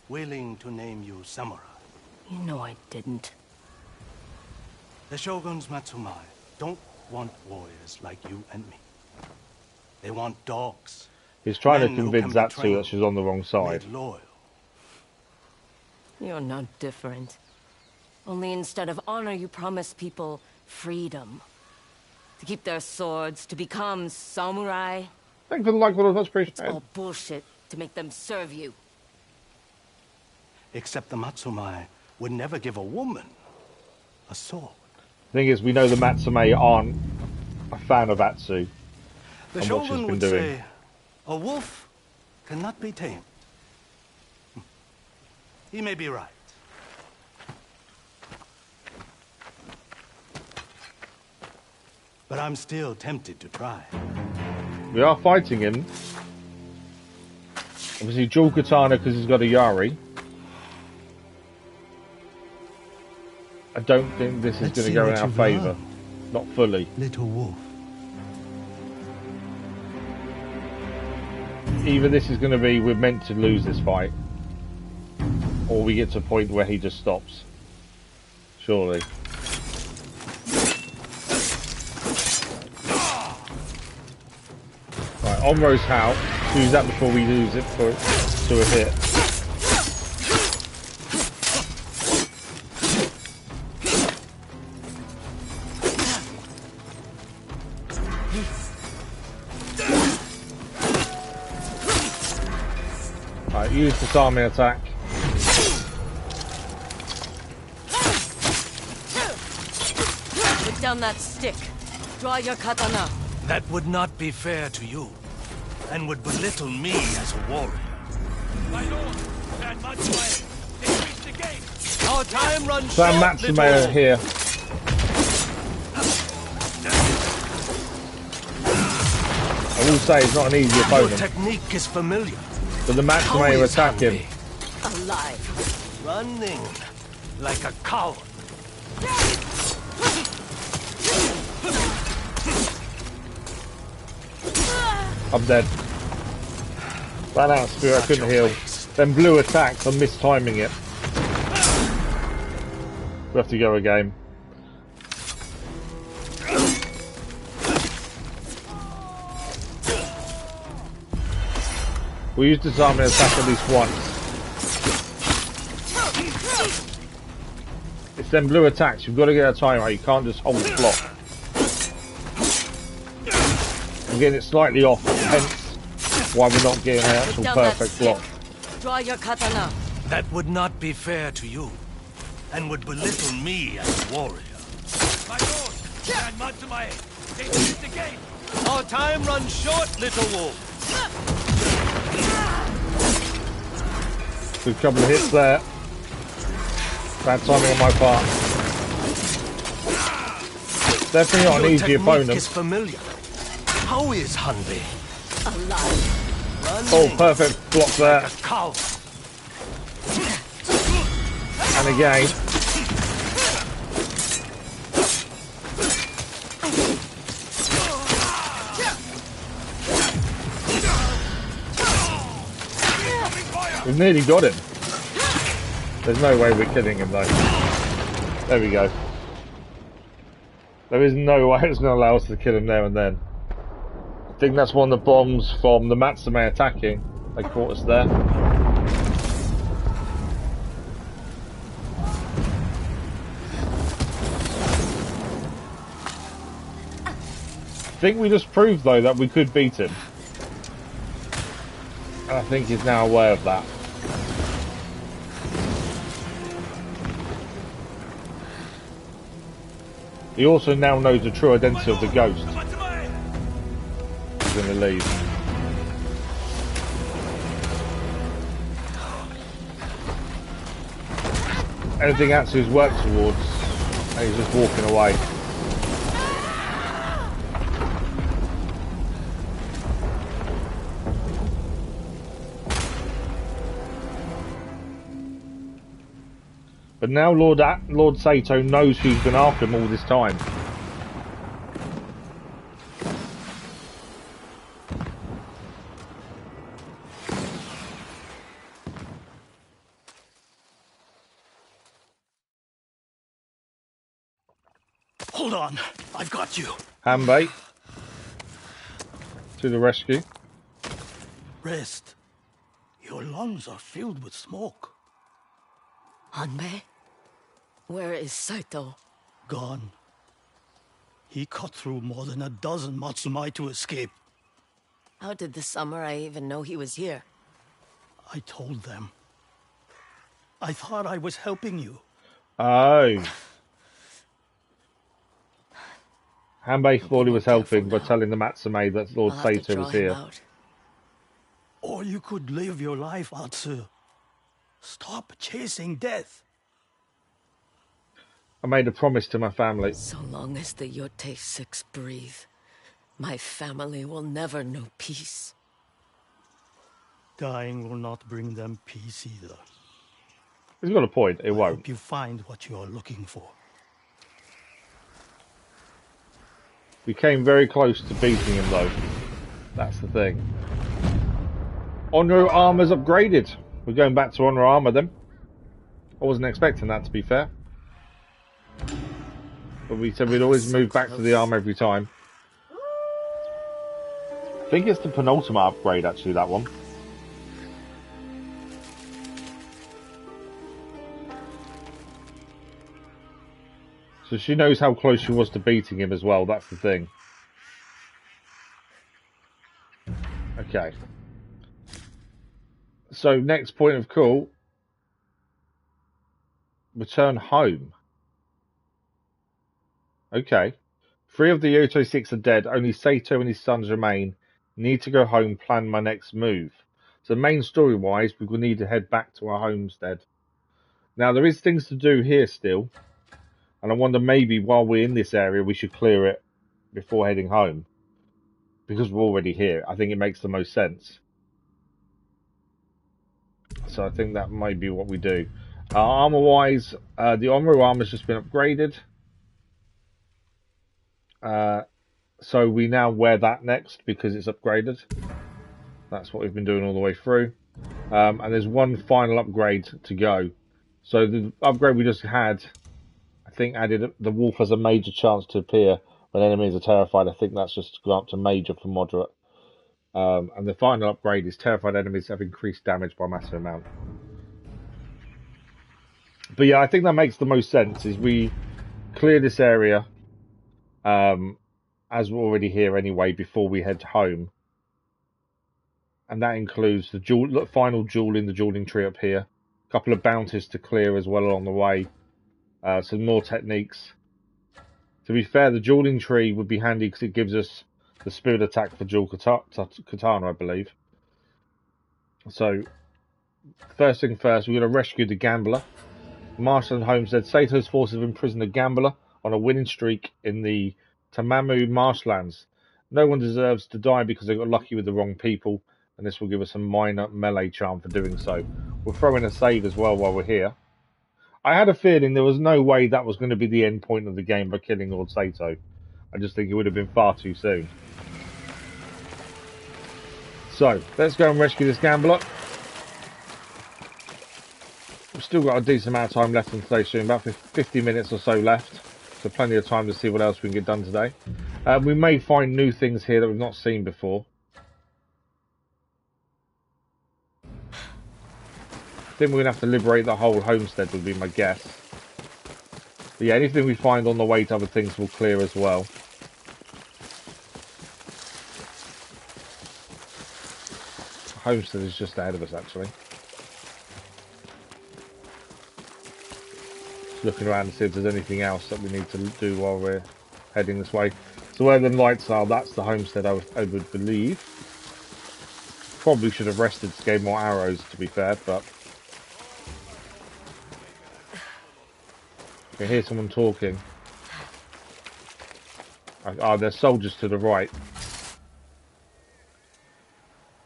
willing to name you samurai? You know I didn't. The shoguns Matsumai don't want warriors like you and me. They want dogs. He's trying to convince Atsu that she's on the wrong side. Loyal. You're not different. Only instead of honor, you promise people freedom. To keep their swords, to become samurai. Thank you for the like, that's pretty It's all bullshit to make them serve you. Except the Matsumae would never give a woman a sword. Thing is, we know the Matsumae aren't a fan of Atsu The and what she's Shogun been would doing. say, a wolf cannot be tamed. He may be right. But I'm still tempted to try. We are fighting him. Obviously, dual katana because he's got a Yari. I don't think this is going to go in our favour. Not fully. Little wolf. Either this is going to be we're meant to lose this fight, or we get to a point where he just stops. Surely. Right, on Rose Howe. Use that before we lose it to a hit. Right, use disarming attack. Put down that stick. Draw your katana. That would not be fair to you, and would belittle me as a warrior. My lord, that Matsumae, they reached the gate. Our time runs Sam short, Matsumae here. I will say it's not an easy Your opponent. technique is familiar. But the Matsumae are attacking. Alive. Running like a coward. I'm dead. Ran out of spear, I couldn't heal. Then blue attacks, I'm mistiming it. We have to go again. We use disarming attack at least once. It's them blue attacks, you've got to get a time right, you can't just hold the block. I'm getting it slightly off, hence why we're not getting an actual perfect block. Draw your katana. That would not be fair to you, and would belittle me as a warrior. My lord, that Matsumae, they reached the gate. Our time runs short, little wolf. Good couple of hits there. Bad timing on my part. Definitely not an easy opponent. Is familiar. How is Hanbei? Alive. Oh, perfect block there. Like a cow. And again. We've nearly got him. There's no way we're killing him though. There we go. There is no way it's going to allow us to kill him there and then. I think that's one of the bombs from the Matsumae attacking. They caught us there. I think we just proved though that we could beat him. And I think he's now aware of that. He also now knows the true identity of the ghost. He's going to leave. Anything Atsu's worked towards, and he's just walking away. But now Lord Saito knows who's been after him all this time. Hold on, I've got you. Hanbei to the rescue. Rest. Your lungs are filled with smoke. Hanbei? Where is Saito? Gone. He cut through more than a dozen Matsumae to escape. How did the samurai even know he was here? I told them. I thought I was helping you. Oh. Hanbei thought he was helping by telling the Matsume that Lord Saito was here. Or you could live your life, Atsu. Stop chasing death. I made a promise to my family. So long as the Yotei 6 breathe, my family will never know peace. Dying will not bring them peace either. He's got a point, it won't. I hope you find what you are looking for. We came very close to beating him though. That's the thing. Honor armor's upgraded. We're going back to honor armor then. I wasn't expecting that, to be fair. But we said we'd always move back to the armor every time. I think it's the penultimate upgrade actually, that one. So she knows how close she was to beating him as well, that's the thing. Okay. So next point of call. Return home. Okay. 3 of the Yotei 6 are dead, only Saito and his sons remain. Need to go home, plan my next move. So main story wise, we will need to head back to our homestead. Now there is things to do here still. And I wonder maybe while we're in this area we should clear it before heading home. Because we're already here. I think it makes the most sense. So I think that might be what we do. Armor wise, the armor's just been upgraded. So we now wear that next because it's upgraded. That's what we've been doing all the way through. And there's one final upgrade to go. So the upgrade we just had, I think, added the wolf has a major chance to appear when enemies are terrified. I think that's just gone up to major for moderate. And the final upgrade is terrified enemies have increased damage by a massive amount. But yeah, I think that makes the most sense, is we clear this area, as we're already here anyway, before we head home. And that includes the final jewel in the dueling tree up here. A couple of bounties to clear as well along the way. Some more techniques. To be fair, the dueling tree would be handy because it gives us the spirit attack for dual katana, I believe. So, first thing first, we're going to rescue the gambler. Marshland Homestead. Sato's forces have imprisoned a gambler on a winning streak in the Tamamu marshlands. No one deserves to die because they got lucky with the wrong people, and this will give us a minor melee charm for doing so. We'll throw in a save as well while we're here. I had a feeling there was no way that was going to be the end point of the game by killing Lord Saito. I just think it would have been far too soon. So, let's go and rescue this gambler. We've still got a decent amount of time left on today's stream, about 50 minutes or so left. So plenty of time to see what else we can get done today. We may find new things here that we've not seen before. I think we're going to have to liberate the whole homestead would be my guess. But yeah, anything we find on the way to other things will clear as well. The homestead is just ahead of us actually. Looking around to see if there's anything else that we need to do while we're heading this way. So where the lights are, that's the homestead I would believe. Probably should have rested to gain more arrows, to be fair, but... I can hear someone talking. Ah, there's soldiers to the right.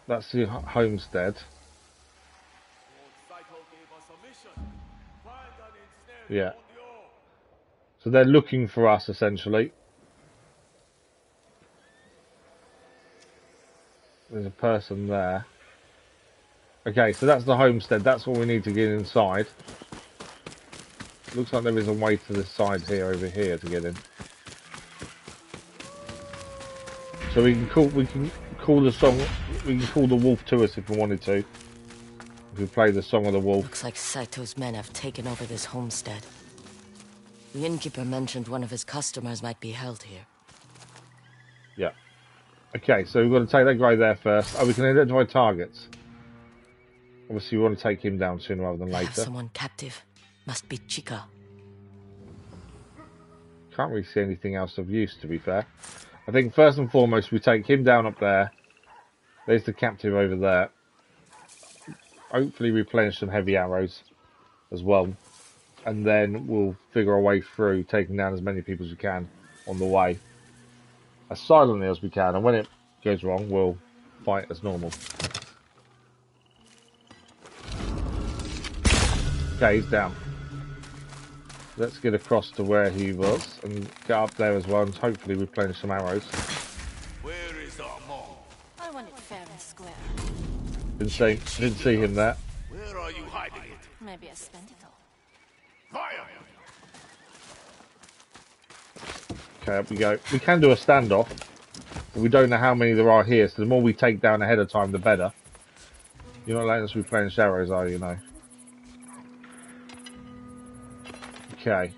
That's the homestead. Yeah. So they're looking for us, essentially. There's a person there. Okay, so that's the homestead. That's what we need to get inside. Looks like there is a way to the side here, over here, to get in. So we can call the song. We can call the wolf to us if we wanted to. If we play the Song of the Wolf. Looks like Saito's men have taken over this homestead. The innkeeper mentioned one of his customers might be held here. Yeah. Okay, so we've got to take that guy there first. Oh, we can identify targets. Obviously, we want to take him down sooner rather than They have later. someone captive. Must be Chica. Can't really see anything else of use, to be fair. I think first and foremost, we take him down up there. There's the captive over there. Hopefully replenish some heavy arrows as well. And then we'll figure our way through taking down as many people as we can on the way. As silently as we can. And when it goes wrong, we'll fight as normal. Okay, he's down. Let's get across to where he was and get up there as well and hopefully replenish some arrows. Where is our mom? I want it fair and square. Didn't see him there. Where are you hiding it? Maybe I spent it all. Fire! Okay, up we go. We can do a standoff, but we don't know how many there are here, so the more we take down ahead of time, the better. You're not letting us replenish arrows, are you? No. Okay.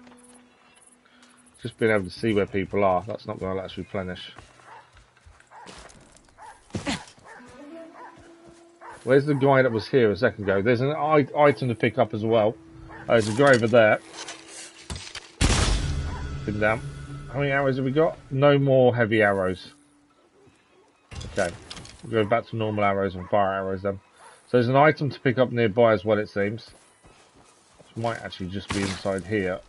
Just being able to see where people are, that's not going to let us replenish. Where's the guy that was here a second ago? There's an item to pick up as well. There's a guy over there. Been down. How many arrows have we got? No more heavy arrows. Okay. We'll go back to normal arrows and fire arrows then. So there's an item to pick up nearby as well, it seems. Which might actually just be inside here.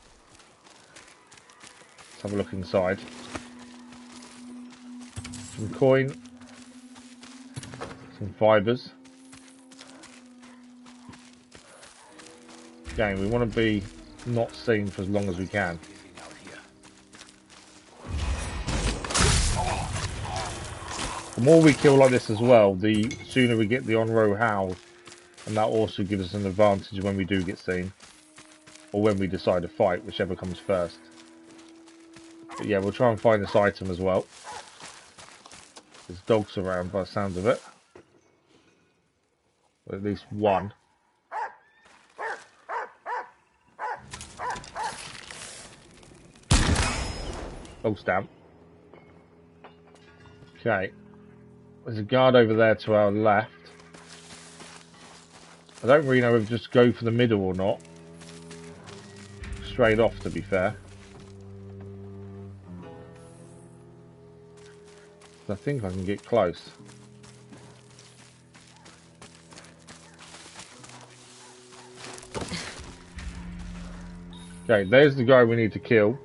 Let's have a look inside. Some coin. Some fibres. Again, we want to be not seen for as long as we can. The more we kill like this as well, the sooner we get the on-row howl, and that also gives us an advantage when we do get seen, or when we decide to fight, whichever comes first. But yeah, we'll try and find this item as well. There's dogs around by the sounds of it. Or at least one. Oh, stamp. Okay. There's a guard over there to our left. I don't really know if we just go for the middle or not. Straight off, to be fair. I think I can get close. Okay, there's the guy we need to kill.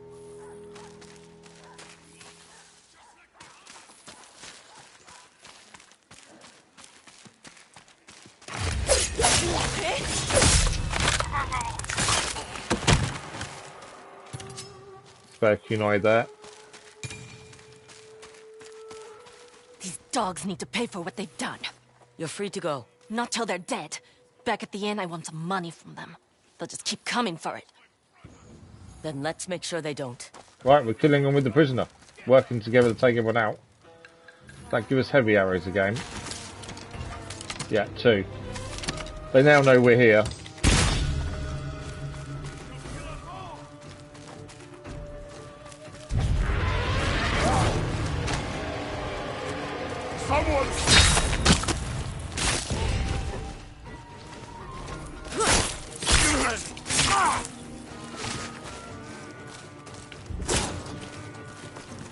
Spare kunai there. These dogs need to pay for what they've done. You're free to go. Not till they're dead. Back at the inn, I want some money from them. They'll just keep coming for it. Then let's make sure they don't. Right, we're killing them with the prisoner. Working together to take everyone out. That give us heavy arrows again. Yeah, 2. They now know we're here.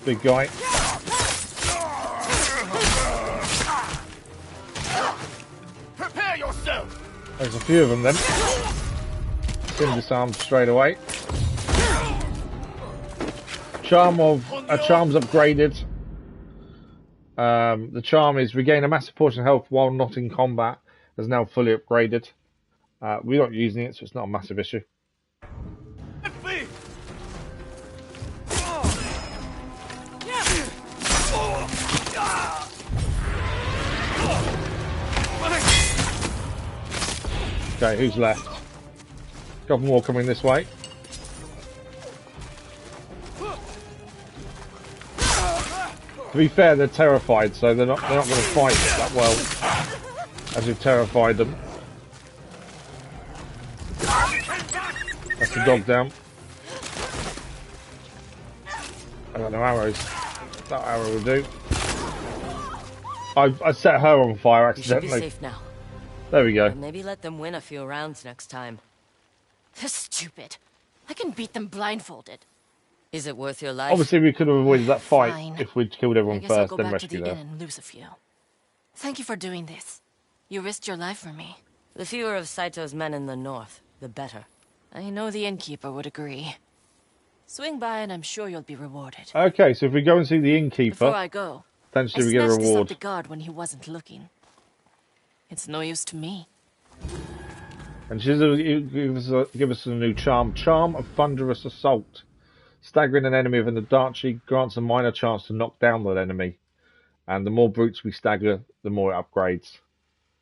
Big guy. Prepare yourself. There's a few of them then. Been disarmed straight away. Charm's upgraded. The charm is regain a massive portion of health while not in combat. Is now fully upgraded. We're not using it, so it's not a massive issue. Okay, who's left? A couple more coming this way. To be fair, they're terrified, so they're not going to fight that well as we've terrified them. That's the dog down. I got no arrows. That arrow will do. I set her on fire accidentally. We should be safe now. There we go. But maybe let them win a few rounds next time. They're stupid. I can beat them blindfolded. Is it worth your life? Obviously, we could have avoided that fight Fine. if we'd killed everyone I guess I'll first, go then back to rescued the her. inn and lose a few. Thank you for doing this. You risked your life for me. The fewer of Saito's men in the north, the better. I know the innkeeper would agree. Swing by and I'm sure you'll be rewarded. Okay, so if we go and see the innkeeper, Before I go, potentially I we get a snatched this up reward. the guard when he wasn't looking. It's no use to me. And she's give us a new charm. Charm of Thunderous Assault. Staggering an enemy within the Darchi grants a minor chance to knock down that enemy. And the more brutes we stagger, the more it upgrades.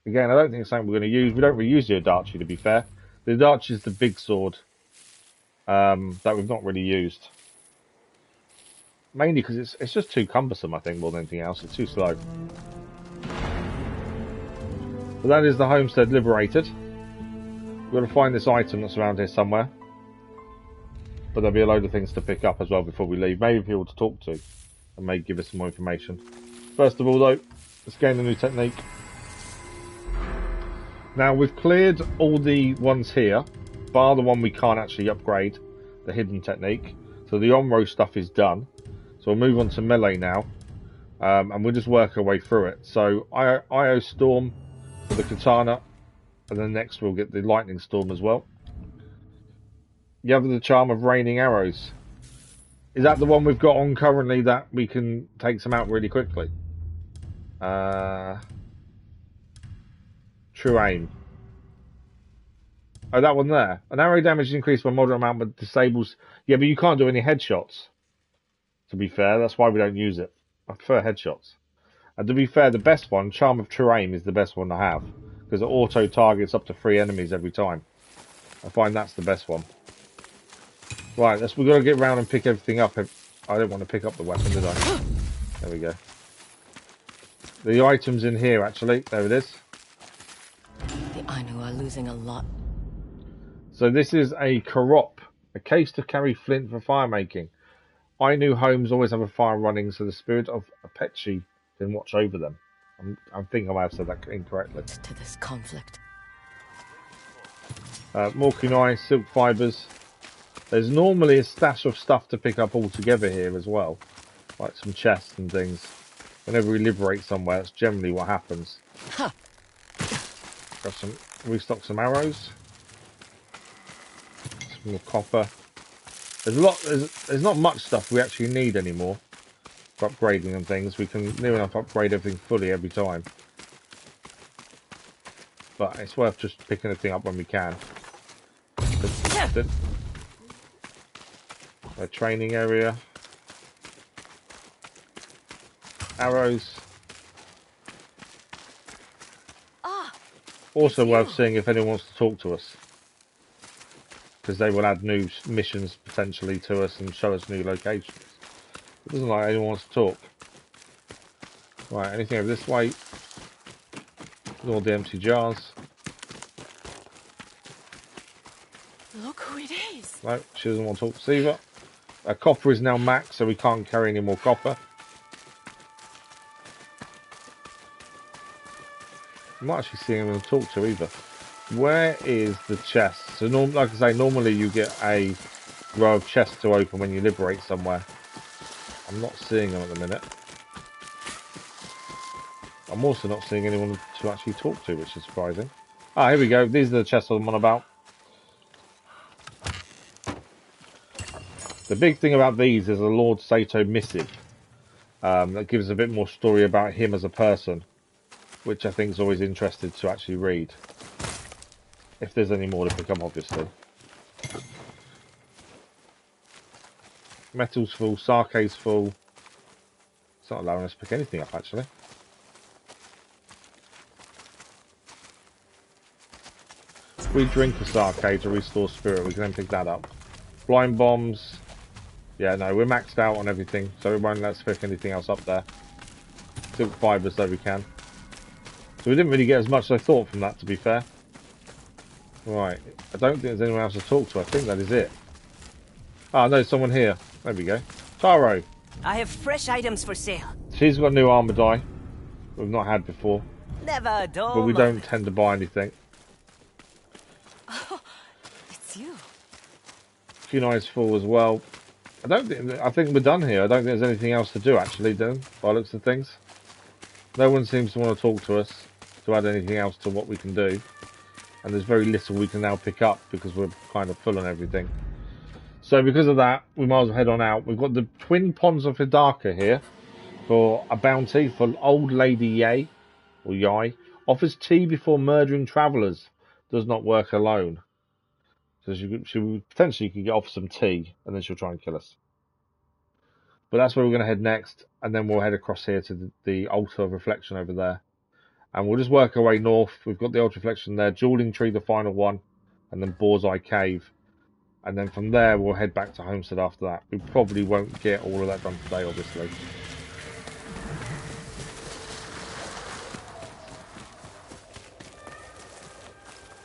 Again, I don't think it's something we're going to use. We don't really use the Adachi, to be fair. The Adachi is the big sword that we've not really used. Mainly because it's just too cumbersome, I think, more than anything else. It's too slow. But that is the homestead liberated. We've got to find this item that's around here somewhere. But there'll be a load of things to pick up as well before we leave. Maybe people to talk to. And may give us some more information. First of all, though, let's gain a new technique. Now, we've cleared all the ones here, bar the one we can't actually upgrade, the hidden technique. So the Onro stuff is done. So we'll move on to melee now. And we'll just work our way through it. So, Io Storm for the katana. And then next we'll get the lightning storm as well. You have the charm of raining arrows. Is that the one we've got on currently that we can take some out really quickly? True aim. Oh, that one there. An arrow damage is increased by a moderate amount but disables... Yeah, but you can't do any headshots. To be fair, that's why we don't use it. I prefer headshots. And to be fair, the best one, Charm of True Aim, is the best one to have. Because it auto targets up to 3 enemies every time. I find that's the best one. Right, we've got to get round and pick everything up. I don't want to pick up the weapon, did I? There we go. The item's in here, actually. There it is. The Ainu are losing a lot. So this is a Karop, a case to carry flint for fire making. Ainu homes always have a fire running, so the spirit of Apechi can watch over them. I think I might have said that incorrectly. To this conflict. More kunai, silk fibres. There's normally a stash of stuff to pick up all together here as well. Like some chests and things. Whenever we liberate somewhere, that's generally what happens. Huh. Got restock some arrows. Some more copper. There's not much stuff we actually need anymore for upgrading and things. We can near enough upgrade everything fully every time. But it's worth just picking everything up when we can. A training area. Arrows. Also worth seeing if anyone wants to talk to us. Because they will add new missions potentially to us and show us new locations. It doesn't like anyone wants to talk. Right, anything over this way? All the empty jars. Look who it is. No, she doesn't want to talk to Siva. Copper is now max, so we can't carry any more copper. I'm not actually seeing anyone to talk to either. Where is the chest? So, like I say, normally you get a row of chests to open when you liberate somewhere. I'm not seeing them at the minute. I'm also not seeing anyone to actually talk to, which is surprising. Ah, here we go. These are the chests I'm on about. The big thing about these is a Lord Saito missive. That gives a bit more story about him as a person. Which I think is always interesting to actually read. If there's any more to pick up, obviously. Metal's full, Sake's full. It's not allowing us to pick anything up, actually. If we drink a Sake to restore spirit, we can then pick that up. Blind bombs. Yeah, no, we're maxed out on everything, so it won't let us pick anything else up there. Silk fibres, though we can. So we didn't really get as much as I thought from that, to be fair. Right, I don't think there's anyone else to talk to. I think that is it. Ah, no, someone here. There we go. Taro. I have fresh items for sale. She's got a new armor die. We've not had before. Never a dull but we don't moment. tend to buy anything. Oh, it's you. Few nights full as well. I think we're done here. I don't think there's anything else to do actually, Dylan, by the looks of things. No one seems to want to talk to us to add anything else to what we can do. And there's very little we can now pick up because we're kind of full on everything. So because of that, we might as well head on out. We've got the Twin Ponds of Hidaka here for a bounty for Old Lady Yai, or Yai. Offers tea before murdering travellers. Does not work alone. So she potentially could get off some tea, and then she'll try and kill us. But that's where we're going to head next, and then we'll head across here to the Altar of Reflection over there. And we'll just work our way north. We've got the Altar of Reflection there, Jewelling Tree, the final one, and then Boar's Eye Cave. And then from there, we'll head back to Homestead after that. We probably won't get all of that done today, obviously.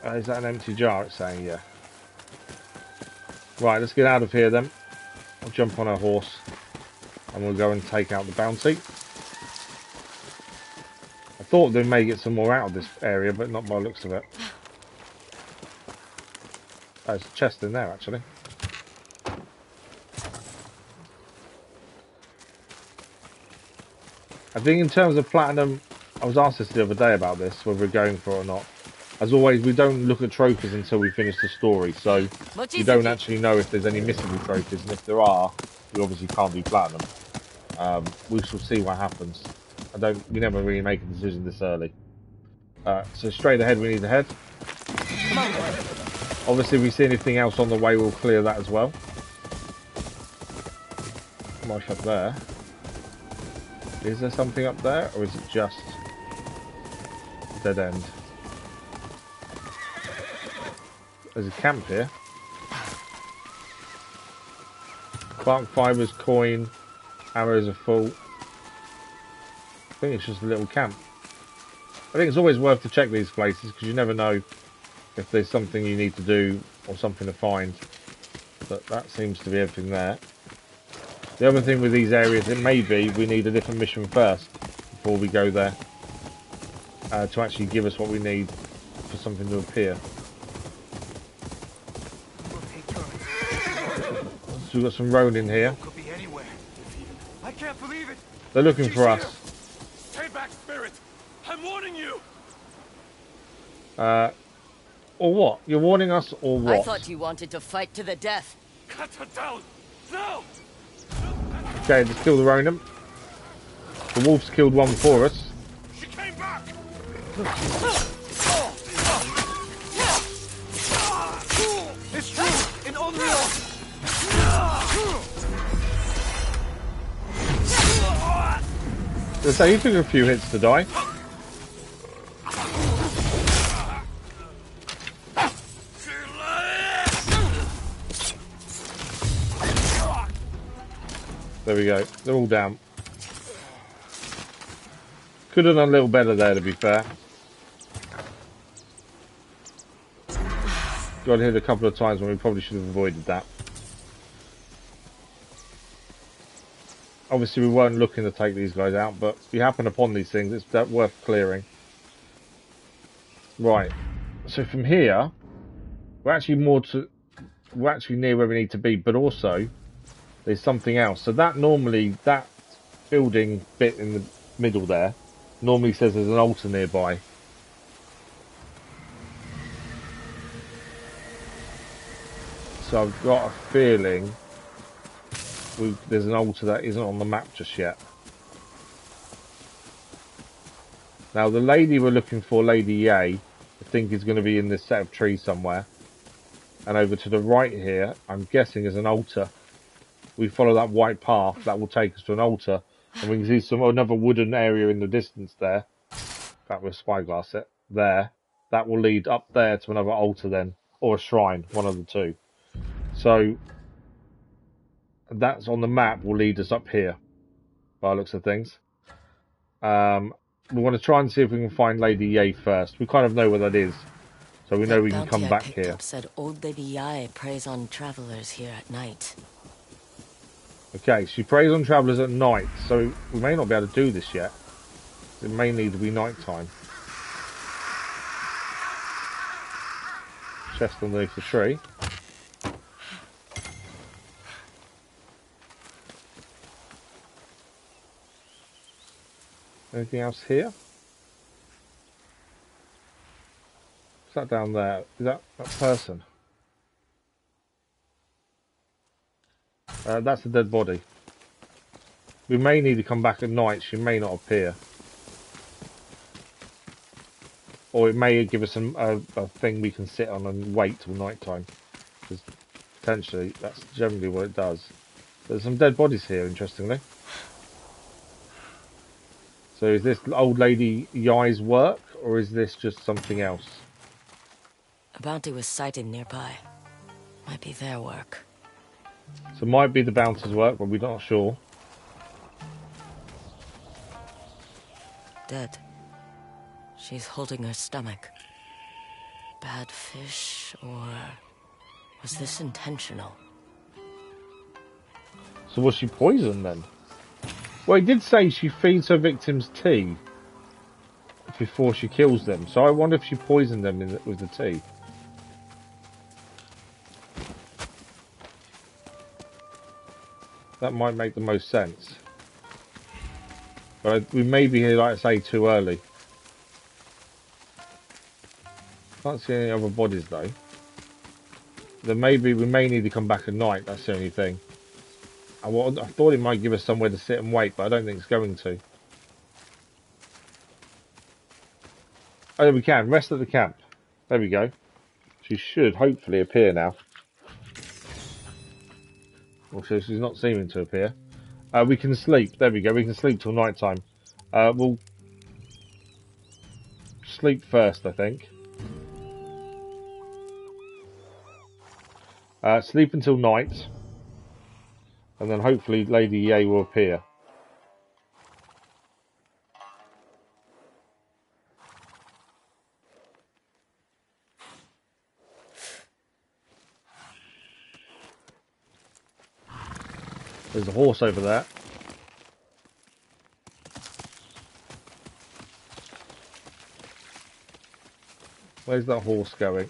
Is that an empty jar? It's saying, yeah. Right, let's get out of here then. I'll jump on our horse and we'll go and take out the bounty. I thought they may get some more out of this area, but not by the looks of it. Oh, there's a chest in there, actually. I think in terms of platinum, I was asked this the other day about this, whether we're going for it or not. As always, we don't look at trophies until we finish the story, so we don't actually know if there's any missable trophies, and if there are, we obviously can't do platinum. We shall see what happens. We never really make a decision this early. So straight ahead, we need to head. Obviously, if we see anything else on the way, we'll clear that as well. Much up there. Is there something up there, or is it just a dead end? There's a camp here. Bark fibers, coin, arrows are full. I think it's just a little camp. I think it's always worth to check these places because you never know if there's something you need to do or something to find. But that seems to be everything there. The other thing with these areas, it may be we need a different mission first before we go there to actually give us what we need for something to appear. So we've got some Ronin here. I can't believe it. They're looking for us. Stay back, spirit. I'm warning you. Or what? You're warning us, or what? I thought you wanted to fight to the death. Cut her down. No. Okay, let's kill the Ronin. The wolves killed one for us. She came back. It's true. In Unreal. So you took a few hits to die. There we go. They're all down. Could have done a little better there, to be fair. Got hit a couple of times when we probably should have avoided that. Obviously, we weren't looking to take these guys out, but if you happen upon these things, it's worth clearing. Right. So from here, we're actually near where we need to be, but also there's something else. So that building bit in the middle there normally says there's an altar nearby. So I've got a feeling there's an altar that isn't on the map just yet. Now the lady we're looking for, Lady Yai, I think is going to be in this set of trees somewhere. And over to the right here, I'm guessing is an altar. We follow that white path, that will take us to an altar. And we can see another wooden area in the distance there. That was spyglass it. There. That will lead up there to another altar then. Or a shrine, one of the two. So that's on the map will lead us up here, by the looks of things. We want to try and see if we can find Lady Yai first. We kind of know where that is, so we know we can come back here. Up said Old Lady Yai preys on travelers here at night. Okay, she preys on travelers at night, so we may not be able to do this yet. It may need to be night time. Chest underneath the tree. Anything else here? What's that down there? Is that person? That's a dead body. We may need to come back at night. She may not appear. Or it may give us a thing we can sit on and wait till night time. Because potentially, that's generally what it does. There's some dead bodies here, interestingly. So is this old lady Yai's work, or is this just something else? A bounty was sighted nearby. Might be their work. So it might be the bounty's work, but we're not sure. Dead. She's holding her stomach. Bad fish, or was this intentional? So was she poisoned then? Well, he did say she feeds her victims tea before she kills them. So I wonder if she poisoned them with the tea. That might make the most sense. But we may be here, like I say, too early. Can't see any other bodies though. We may need to come back at night. That's the only thing. I thought it might give us somewhere to sit and wait, but I don't think it's going to. Oh, we can rest at the camp. There we go. She should hopefully appear now. Also, she's not seeming to appear. We can sleep. There we go. We can sleep till night time. We'll sleep first, I think. Sleep until night, and then hopefully Lady Yai will appear. There's a horse over there. Where's that horse going?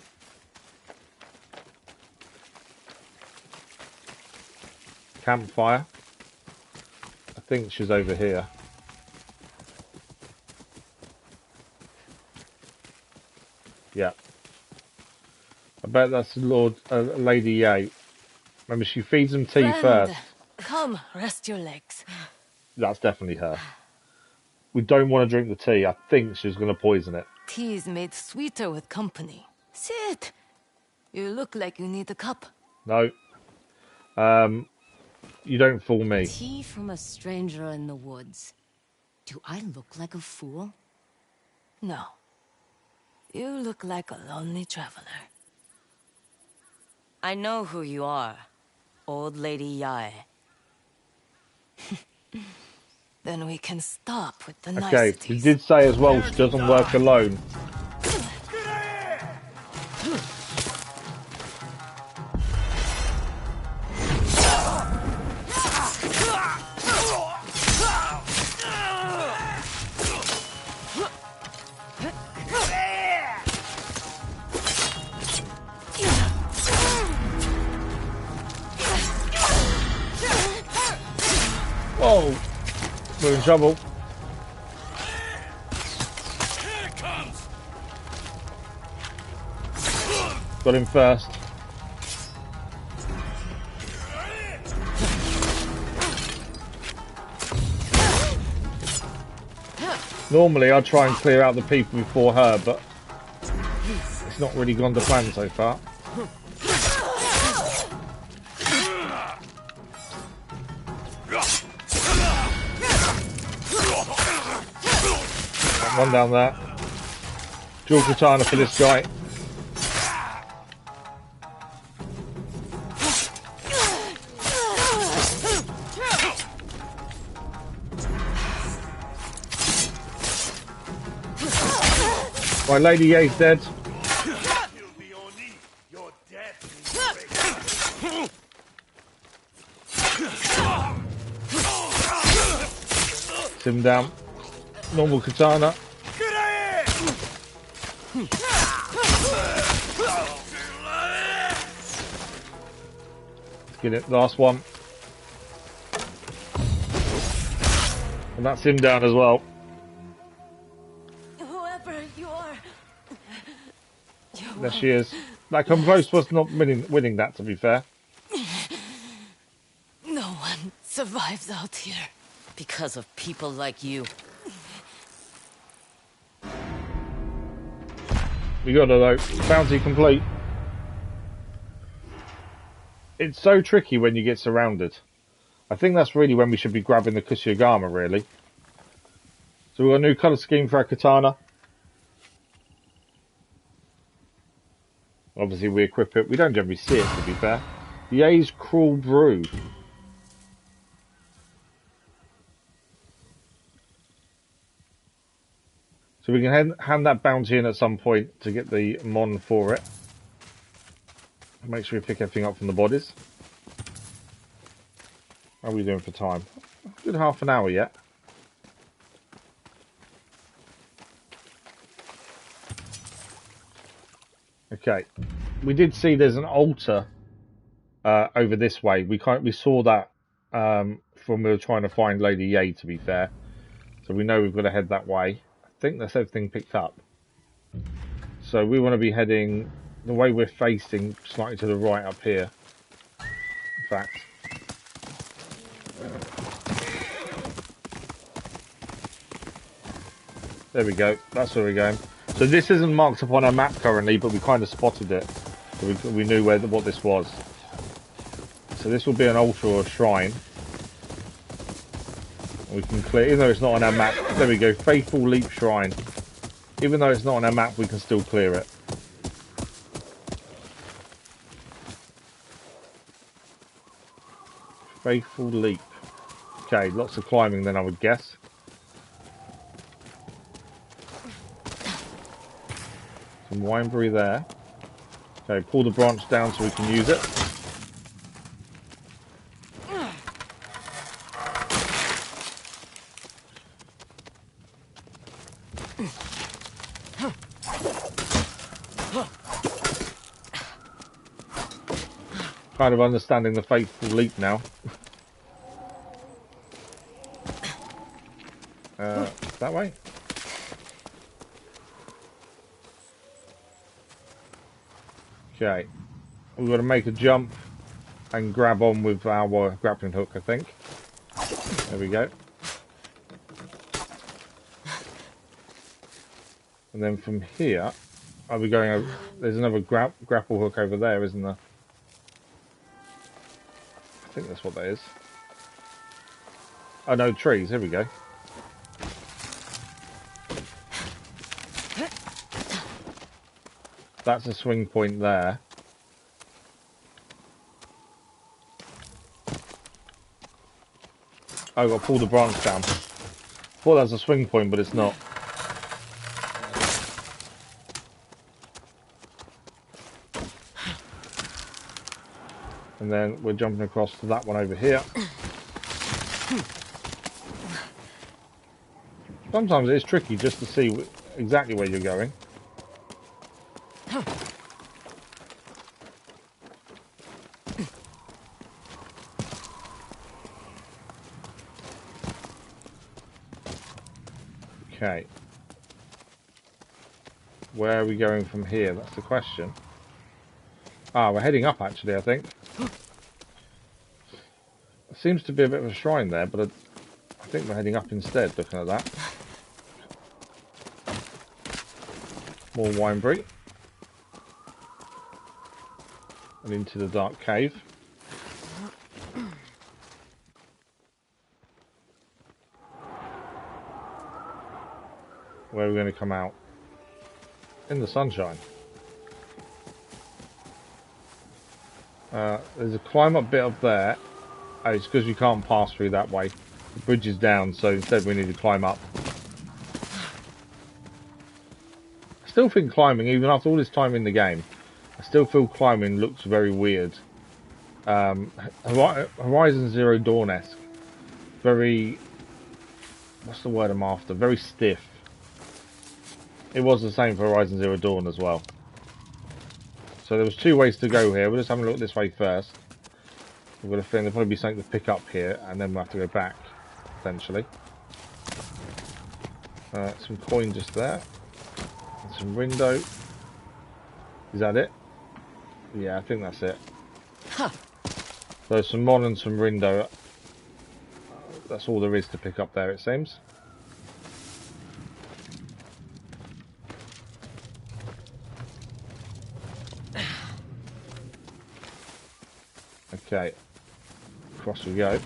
Campfire. I think she's over here. Yeah. I bet that's Lady Yai. Remember, she feeds them tea first. Come, rest your legs. That's definitely her. We don't want to drink the tea. I think she's going to poison it. Tea's made sweeter with company. Sit. You look like you need a cup. No. You don't fool me. Tea from a stranger in the woods. Do I look like a fool? No. You look like a lonely traveler. I know who you are. Old Lady Yai. Then we can stop with the Okay, niceties. he did say as well she doesn't work alone. Whoa! We're in trouble. Here it comes. Got him first. Normally I'd try and clear out the people before her, but it's not really gone to plan so far. One down there. Dual katana for this guy. Right, Lady Yai's dead. Sit him down. Normal katana. Get it, last one. And that's him down as well. Whoever you are. There she is. Like, I'm close was not winning that, to be fair. No one survives out here. Because of people like you. We got her though. Bounty complete. It's so tricky when you get surrounded. I think that's really when we should be grabbing the Kushiogama, really. So we've got a new colour scheme for our katana. Obviously we equip it. We don't generally see it, to be fair. Ye's Cruel Brew. So we can hand that bounty in at some point to get the mon for it. Make sure we pick everything up from the bodies. How are we doing for time? Good half an hour yet. Okay. We did see there's an altar over this way. We saw that from when we were trying to find Lady Ye, to be fair. So we know we've got to head that way. I think that's everything picked up. So we want to be heading the way we're facing, slightly to the right up here. In fact. There we go. That's where we're going. So this isn't marked up on our map currently, but we kind of spotted it. So we knew what this was. So this will be an altar or a shrine. We can clear, even though it's not on our map. There we go. Faithful Leap Shrine. Even though it's not on our map, we can still clear it. Faithful Leap. Okay, lots of climbing then, I would guess. Some wineberry there. Okay, pull the branch down so we can use it. Kind of understanding the Faithful Leap now. That way? Okay. We've got to make a jump and grab on with our grappling hook, I think. There we go. And then from here, are we going over? There's another grapple hook over there, isn't there? I think that's what that is. Oh no, trees. Here we go. That's a swing point there. Oh, I've got to pull the branch down. Thought that was a swing point, but it's not. And then we're jumping across to that one over here. Sometimes it's tricky just to see exactly where you're going. Okay. Where are we going from here? That's the question. Ah, we're heading up actually, I think. Seems to be a bit of a shrine there, but I think we're heading up instead, looking at that. More wineberry. And into the dark cave. Where are we going to come out? In the sunshine. There's a climb up bit up there. Oh, it's because you can't pass through that way. The bridge is down, so instead we need to climb up. I still think climbing, even after all this time in the game, I still feel climbing looks very weird. Horizon Zero Dawn-esque. Very... what's the word I'm after? Very stiff. It was the same for Horizon Zero Dawn as well. So there was two ways to go here. We'll just have a look this way first. I've got a feeling there'll probably be something to pick up here, and then we'll have to go back, potentially. Some coin just there. And some window. Is that it? Yeah, I think that's it. Huh. So some mon and some window. That's all there is to pick up there, it seems. Okay. Across we go.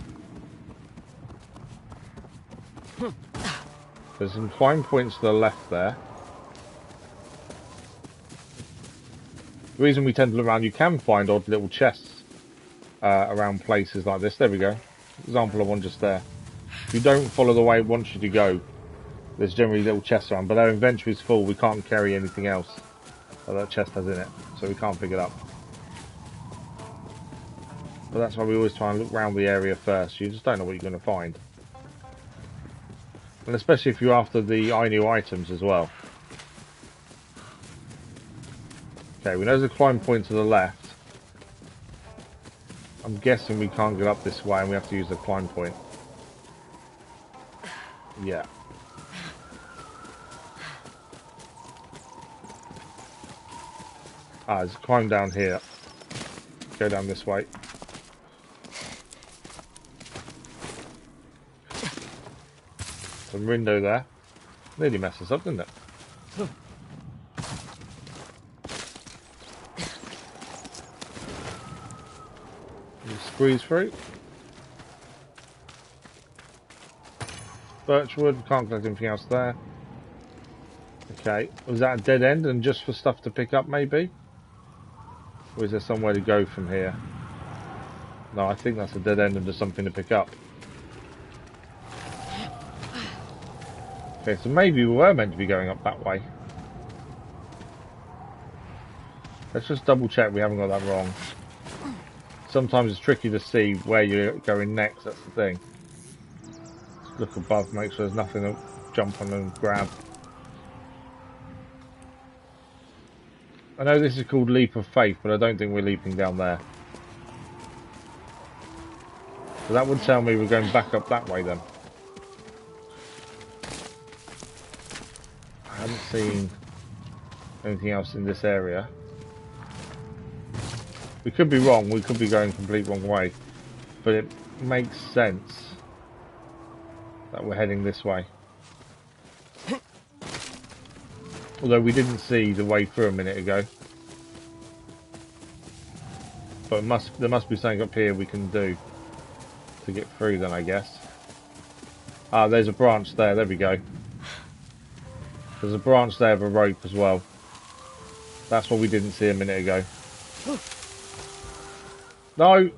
There's some climb points to the left there. The reason we tend to look around, you can find odd little chests around places like this. There we go. Example of one just there. If you don't follow the way it wants you to go, there's generally little chests around, but our inventory is full. We can't carry anything else that chest has in it, so we can't pick it up. But that's why we always try and look around the area first. You just don't know what you're going to find. And especially if you're after the new items as well. Okay, we know there's a climb point to the left. I'm guessing we can't get up this way and we have to use the climb point. Yeah. There's a climb down here. Go down this way. Some window there. Nearly messed us up, didn't it? Squeeze through. Birchwood, can't collect anything else there. Okay, was that a dead end and just for stuff to pick up maybe? Or is there somewhere to go from here? No, I think that's a dead end and just something to pick up. Okay, so maybe we were meant to be going up that way. Let's just double check we haven't got that wrong. Sometimes it's tricky to see where you're going next, that's the thing. Look above, make sure there's nothing to jump on and grab. I know this is called Leap of Faith, but I don't think we're leaping down there. So that would tell me we're going back up that way then. I haven't seen anything else in this area. We could be wrong, we could be going complete wrong way, but it makes sense that we're heading this way. Although we didn't see the way through a minute ago. But there must be something up here we can do to get through then, I guess. There's a branch there, there we go. There's a branch there of a rope as well. That's what we didn't see a minute ago. No!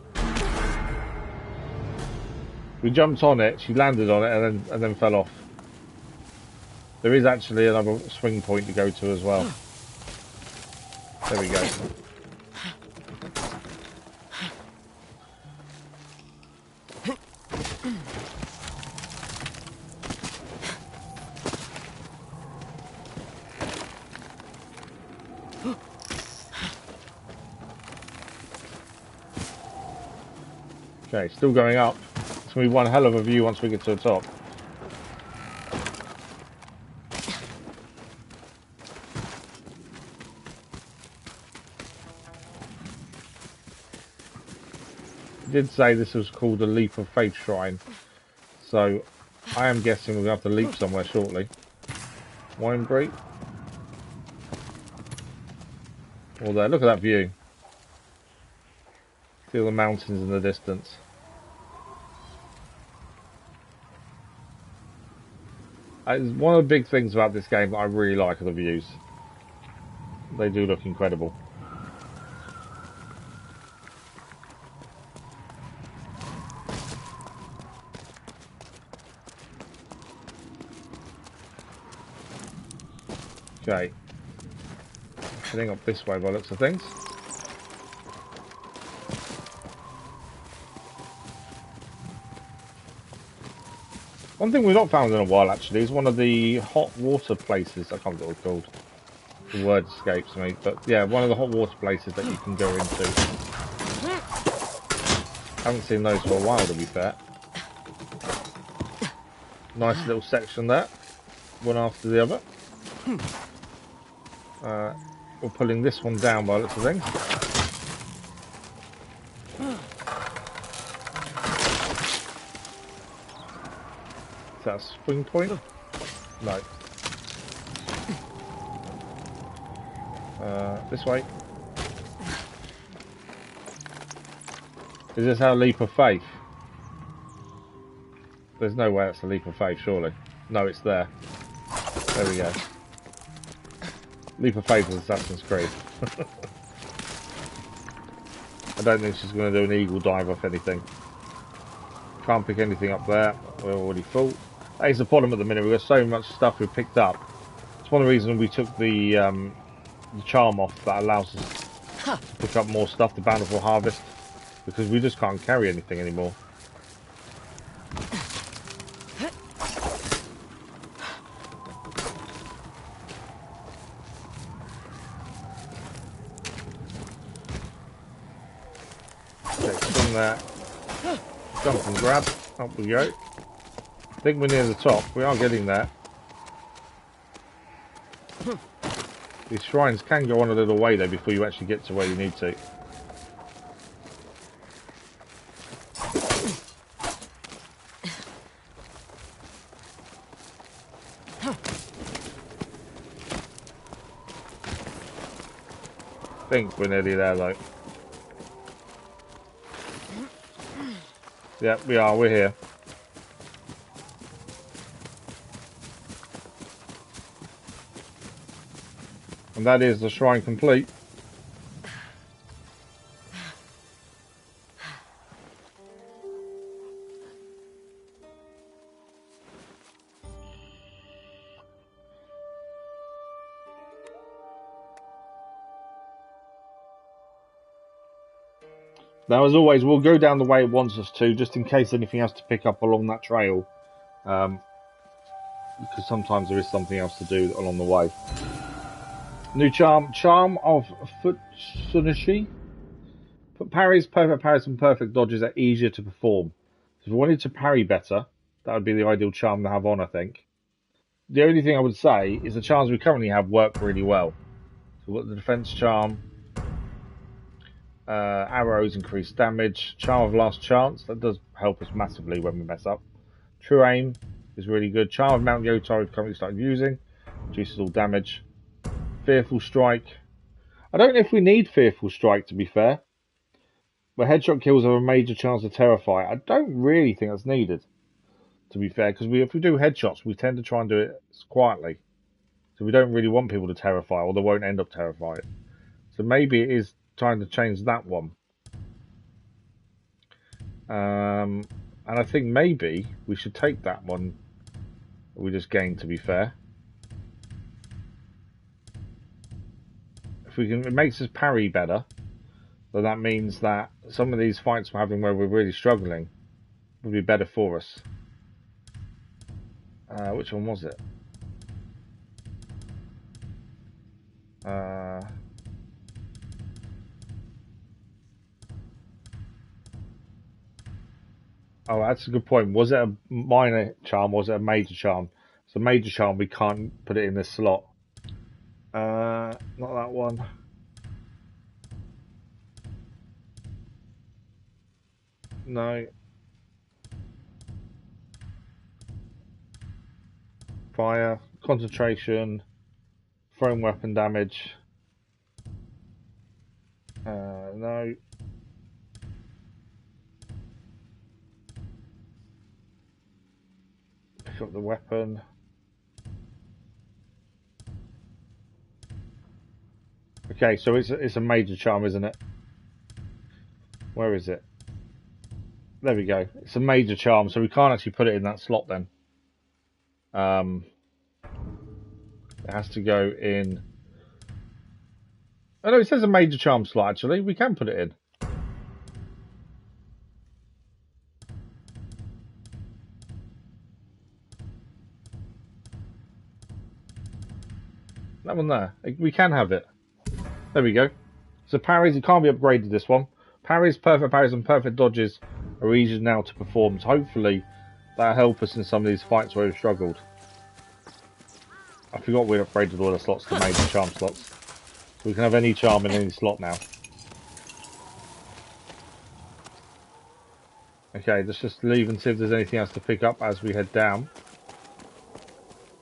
We jumped on it, she landed on it and then fell off. There is actually another swing point to go to as well. There we go. Okay, still going up. It's going to be one hell of a view once we get to the top. It did say this was called a Leap of Faith Shrine. So, I am guessing we're going to have to leap somewhere shortly. Wine break. All there, look at that view. See all the mountains in the distance. One of the big things about this game that I really like are the views. They do look incredible. Okay. Heading up this way by the looks of things. One thing we've not found in a while actually is one of the hot water places. I can't remember what it's called. The word escapes me, but yeah, one of the hot water places that you can go into. Haven't seen those for a while, to be fair. Nice little section there. One after the other. We're pulling this one down by the looks of things. Is that a spring point? No. This way. Is this our leap of faith? There's no way it's a leap of faith, surely. No, it's there. There we go. Leap of faith is Assassin's Creed. I don't think she's going to do an eagle dive off anything. Can't pick anything up there. We're already full. That is the problem at the minute. We've got so much stuff we've picked up. It's one of the reasons we took the charm off that allows us to pick up more stuff, the Bountiful Harvest, because we just can't carry anything anymore. Okay, swing there. Jump and grab. Up we go. I think we're near the top. We are getting there. These shrines can go on a little way though before you actually get to where you need to. I think we're nearly there though. Yeah, we are. We're here. And that is the shrine complete. Now, as always, we'll go down the way it wants us to, just in case anything else to pick up along that trail. Because sometimes there is something else to do along the way. New charm. Charm of Futsunushi. Parries, perfect parries and perfect dodges are easier to perform. So if we wanted to parry better, that would be the ideal charm to have on, I think. The only thing I would say is the charms we currently have work really well. So we've got the defense charm. Arrows increase damage. Charm of last chance, that does help us massively when we mess up. True aim is really good. Charm of Mount Yotei we've currently started using, reduces all damage. Fearful strike, I don't know if we need fearful strike, to be fair, but headshot kills have a major chance to terrify. I don't really think that's needed, to be fair, because if we do headshots we tend to try and do it quietly, so we don't really want people to terrify, or they won't end up terrified. So maybe it is trying to change that one. And I think maybe we should take that one that we just gained, to be fair. If we can, it makes us parry better, so that means that some of these fights we're having where we're really struggling would be better for us. Which one was it? Oh, that's a good point. Was it a minor charm or was it a major charm? So major charm, we can't put it in this slot. Not that one. No. Fire, concentration, thrown weapon damage. No. Pick up the weapon. Okay, so it's a major charm, isn't it? Where is it? There we go. It's a major charm, so we can't actually put it in that slot then. It has to go in. Oh no, it says a major charm slot actually. We can put it in. That one there. We can have it. There we go. So parries, it can't be upgraded, this one. Parries, perfect parries, and perfect dodges are easier now to perform. So hopefully that'll help us in some of these fights where we've struggled. I forgot we upgraded all the slots to major charm slots. So we can have any charm in any slot now. Okay, let's just leave and see if there's anything else to pick up as we head down.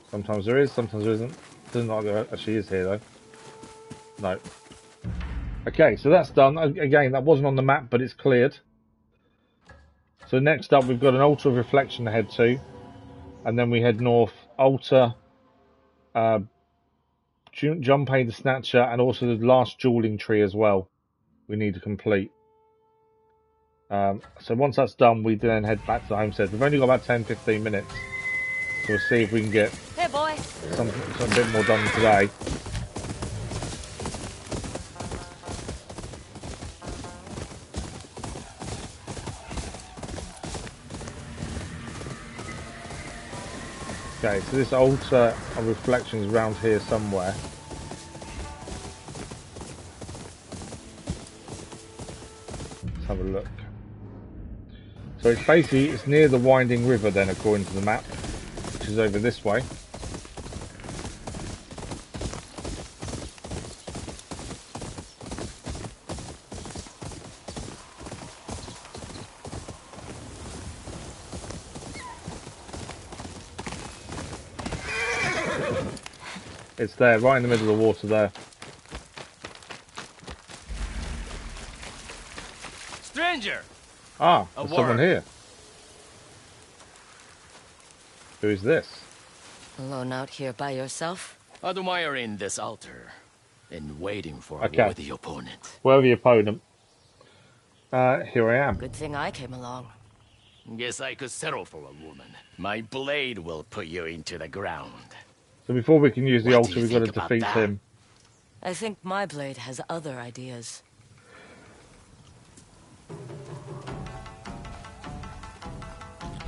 Sometimes there is, sometimes there isn't. Doesn't look like there actually is here though. No. Okay, so that's done. Again, that wasn't on the map, but it's cleared. So next up, we've got an altar of reflection to head to, and then we head north. Altar, Junpei the Snatcher, and also the last dueling tree as well. We need to complete. So once that's done, we then head back to the homestead. We've only got about 10-15 minutes, so we'll see if we can get some bit more done today. Okay, so this altar of reflection is around here somewhere. Let's have a look. So it's basically, it's near the winding river then, according to the map, which is over this way. It's there, right in the middle of the water there. Stranger! Ah, there's someone here. Who is this? Alone out here by yourself? Admiring this altar and waiting for a worthy opponent. Worthy opponent. Here I am. Good thing I came along. Guess I could settle for a woman. My blade will put you into the ground. So before we can use the altar, we've got to defeat him. I think my blade has other ideas.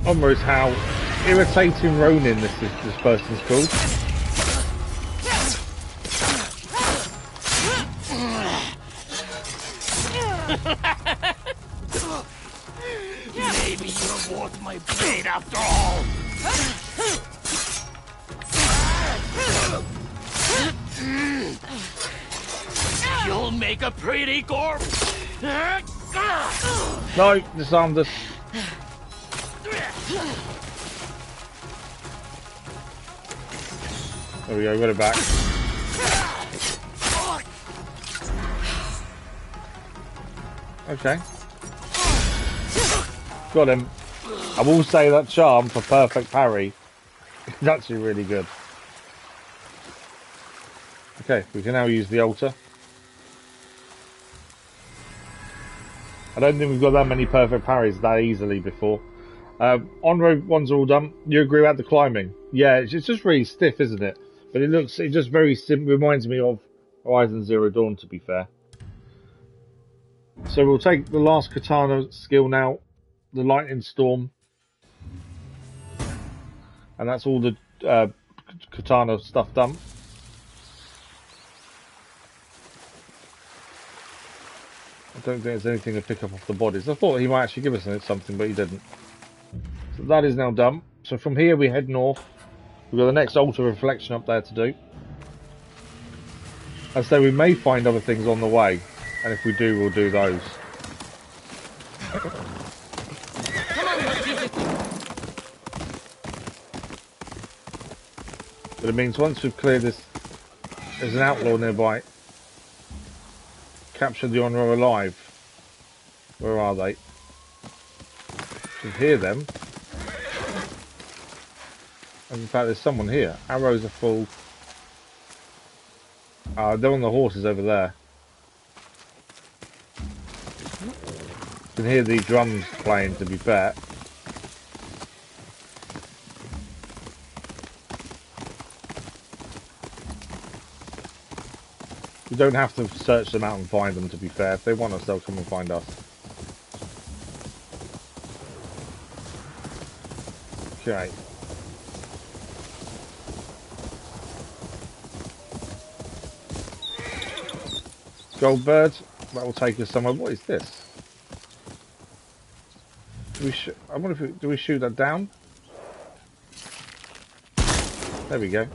Almost how irritating Ronin this person's called. Maybe you want my blade after all. You'll make a pretty corpse. No, disarmed us. There we go, got it back. Okay. Got him. I will say that charm for perfect parry is actually really good. Okay, we can now use the altar. I don't think we've got that many perfect parries that easily before. On-road ones are all done. You agree about the climbing? Yeah, it's just really stiff, isn't it? But it just very reminds me of Horizon Zero Dawn, to be fair. So we'll take the last katana skill now, the Lightning Storm. And that's all the katana stuff done. I don't think there's anything to pick up off the bodies. I thought he might actually give us something, but he didn't. So that is now done. So from here we head north. We've got the next altar reflection up there to do. As I say, we may find other things on the way, and if we do, we'll do those. But it means once we've cleared this, there's an outlaw nearby. Capture the honor alive. Where are they? You can hear them. And in fact, there's someone here. Arrows are full. They're on the horses over there. You can hear the drums playing, to be fair. We don't have to search them out and find them, to be fair. If they want us, they'll come and find us. Okay. Gold bird. That will take us somewhere. What is this? I wonder if do we shoot that down? There we go.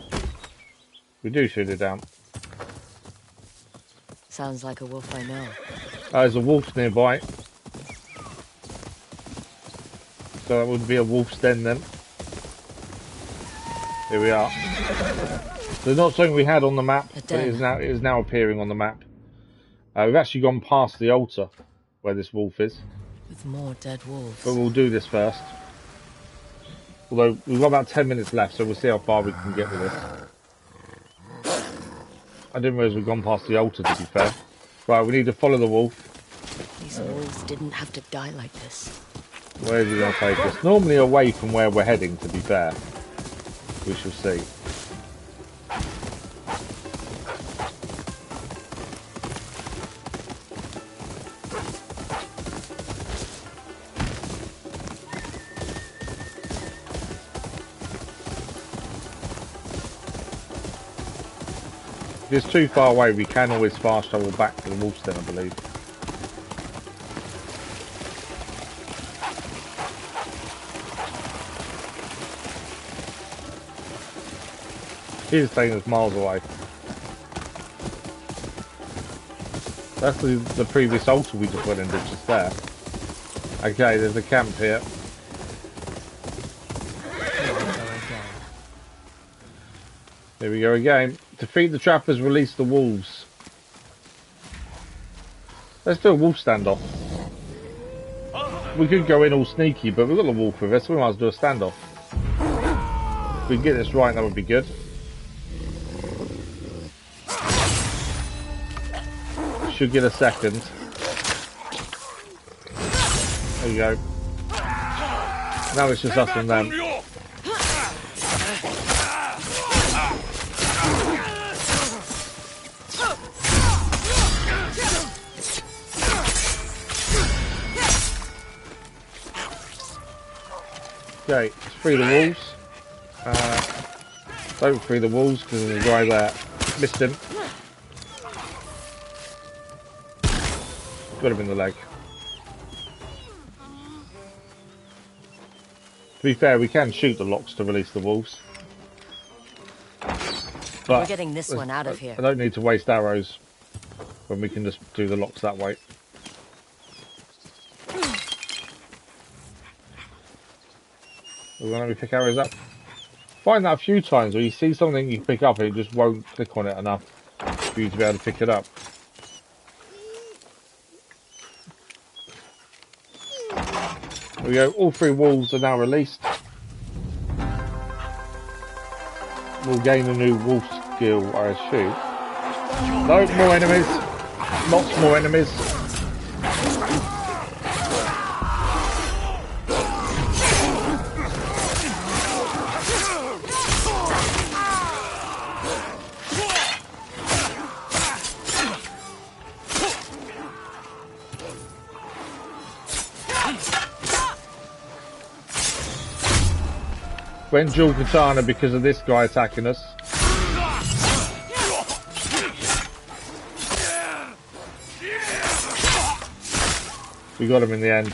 We do shoot it down. Sounds like a wolf I know. There's a wolf nearby. So that would be a wolf's den then. Here we are. There's not something we had on the map, but it is now appearing on the map. We've actually gone past the altar where this wolf is. With more dead wolves. But we'll do this first. Although we've got about 10 minutes left, so we'll see how far we can get with this. I didn't realise we'd gone past the altar, to be fair. Right, we need to follow the wolf. These wolves didn't have to die like this. Where is he going to take us? Normally away from where we're heading, to be fair. We shall see. If it's too far away, we can always fast travel back to the wolf's den, I believe. He's taking us miles away. That's the previous altar we just went into just there. Okay, there's a camp here. Here we go again. Defeat the trappers, release the wolves. Let's do a wolf standoff. We could go in all sneaky, but we've got the wolf with us, so we might as well do a standoff. If we can get this right, that would be good. Should get a second. There you go. Now it's just us and them. Okay, let's free the wolves. Don't free the wolves because there's a guy there. Missed him. Got him in the leg. To be fair, we can shoot the locks to release the wolves. But we're getting this one out of here. I don't need to waste arrows when we can just do the locks that way. We're going to let me pick arrows up. Find that a few times where you see something you pick up and it just won't click on it enough for you to be able to pick it up. There we go, all 3 wolves are now released. We'll gain a new wolf skill, I assume. No, more enemies. Lots more enemies. Went dual katana because of this guy attacking us. We got him in the end.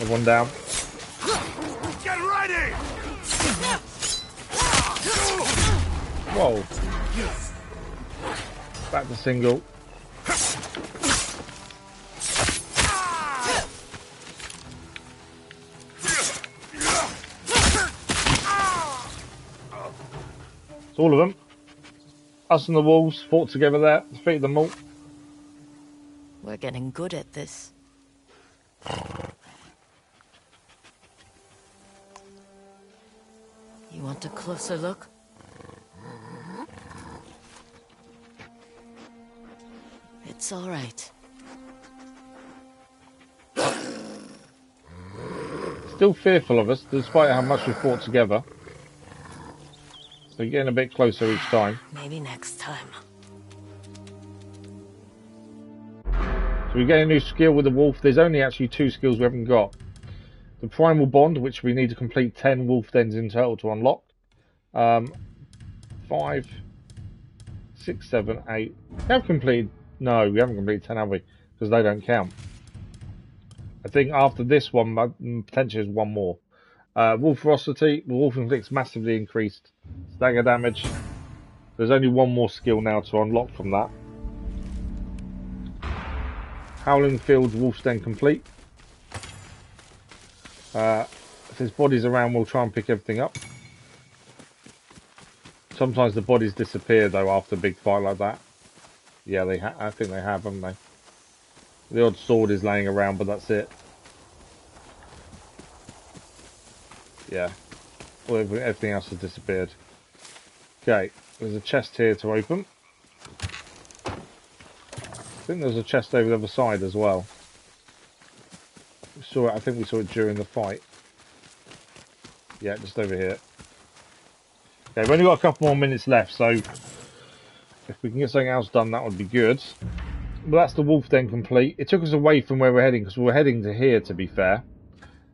One down. Get ready! Whoa. Back to single. It's all of them. Us and the wolves fought together there, defeated them all. We're getting good at this. You want a closer look? It's all right. Still fearful of us, despite how much we fought together. So getting a bit closer each time. Maybe next time. So we get a new skill with the wolf. There's only actually 2 skills we haven't got. The primal bond, which we need to complete 10 wolf dens in total to unlock. 5, 6, 7, 8. We have completed. No, we haven't completed 10, have we? Because they don't count. I think after this one, potentially there's one more. Wolf Ferocity. Wolf inflicts massively increased stagger damage. There's only one more skill now to unlock from that. Howling Fields, Wolf's Den complete. If there's bodies around, we'll try and pick everything up. Sometimes the bodies disappear though after a big fight like that. Yeah, I think they have, haven't they? The odd sword is laying around, but that's it. Yeah. Well, everything else has disappeared. Okay, there's a chest here to open. I think there's a chest over the other side as well. We saw it. I think we saw it during the fight. Yeah, just over here. Okay, we've only got a couple more minutes left, so if we can get something else done, that would be good. Well, that's the Wolf Den complete. It took us away from where we're heading, because we're heading to here, to be fair.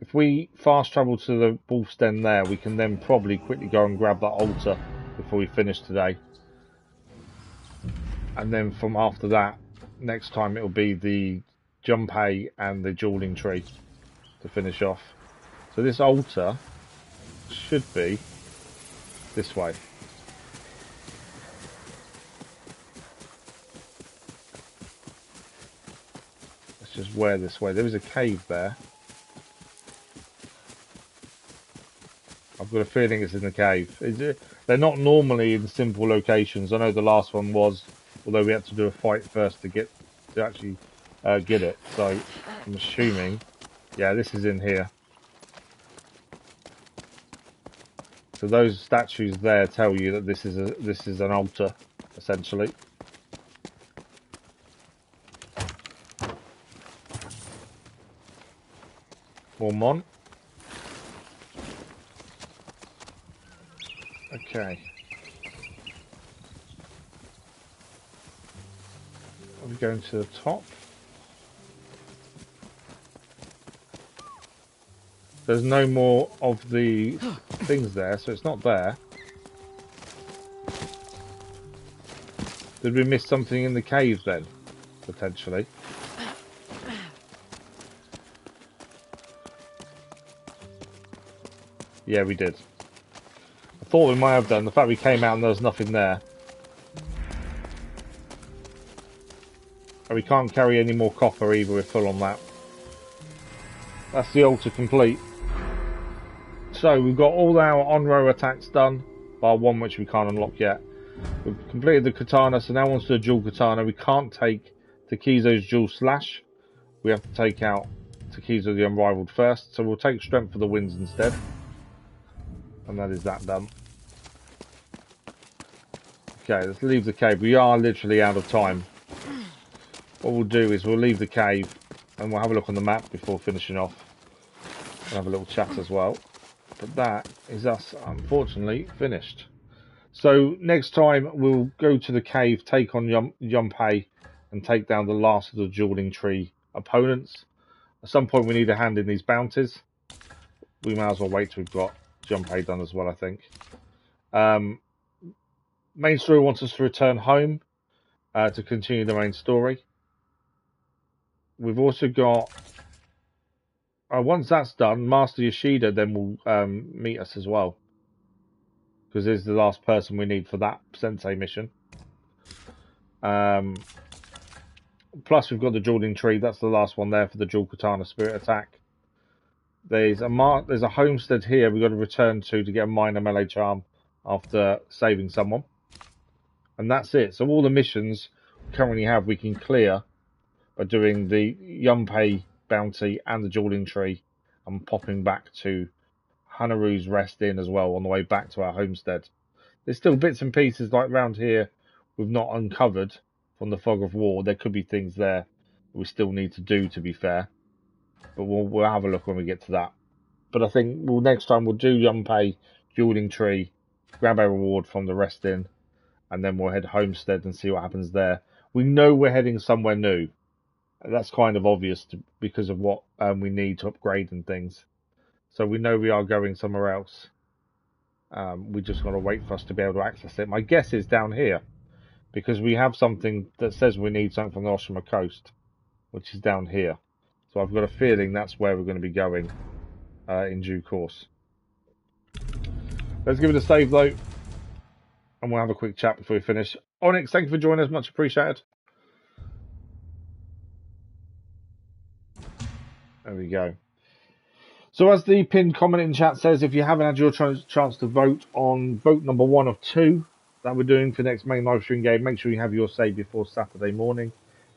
If we fast travel to the Wolf's Den there, we can then probably quickly go and grab that altar before we finish today. And then from after that, next time it'll be the Junpei and the Dueling Tree to finish off. So this altar should be this way. Let's just wear this way. There is a cave there. I've got a feeling it's in the cave. They're not normally in simple locations. I know the last one was, although we had to do a fight first to actually get it. So I'm assuming, yeah, this is in here. So those statues there tell you that this is an altar, essentially. More mon. Okay. Are we going to the top? There's no more of the things there, so it's not there. Did we miss something in the cave then? Potentially. Yeah, we did. I thought we might have done. The fact we came out and there was nothing there. And we can't carry any more copper either, we're full on that. That's the altar complete. So we've got all our on-row attacks done, bar one which we can't unlock yet. We've completed the katana, so now onto the dual katana. We can't take Takizo's dual slash. We have to take out Takizo the Unrivaled first, so we'll take Strength for the Winds instead. And that is that done. Okay, let's leave the cave. We are literally out of time. What we'll do is we'll leave the cave and we'll have a look on the map before finishing off. We'll have a little chat as well. But that is us, unfortunately, finished. So next time we'll go to the cave, take on Junpei, and take down the last of the Dueling Tree opponents. At some point we need to hand in these bounties. We may as well wait till we've got Junpei done as well, I think. Main story wants us to return home to continue the main story. We've also got... once that's done, Master Yoshida then will meet us as well. Because he's the last person we need for that Sensei mission. Plus we've got the Dueling Tree. That's the last one there for the dual katana spirit attack. There's a homestead here we've got to return to get a minor melee charm after saving someone. And that's it. So all the missions we currently have we can clear by doing the Junpei bounty and the Dueling Tree and popping back to Hanaru's Rest Inn as well on the way back to our homestead. There's still bits and pieces like round here we've not uncovered from the Fog of War. There could be things there we still need to do, to be fair. But we'll have a look when we get to that. But I think next time we'll do Junpei, Dueling Tree, grab a reward from the Rest Inn, and then we'll head homestead and see what happens there. We know we're heading somewhere new. That's kind of obvious because of what we need to upgrade and things. So we know we are going somewhere else. We just got to wait for us to be able to access it. My guess is down here, because we have something that says we need something from the Oshima coast, which is down here. So I've got a feeling that's where we're going to be going in due course. Let's give it a save though, and we'll have a quick chat before we finish. Onyx, thank you for joining us, much appreciated. There we go. So as the pinned comment in chat says, if you haven't had your chance to vote on vote number 1 of 2 that we're doing for next main live stream game, make sure you have your save before Saturday morning.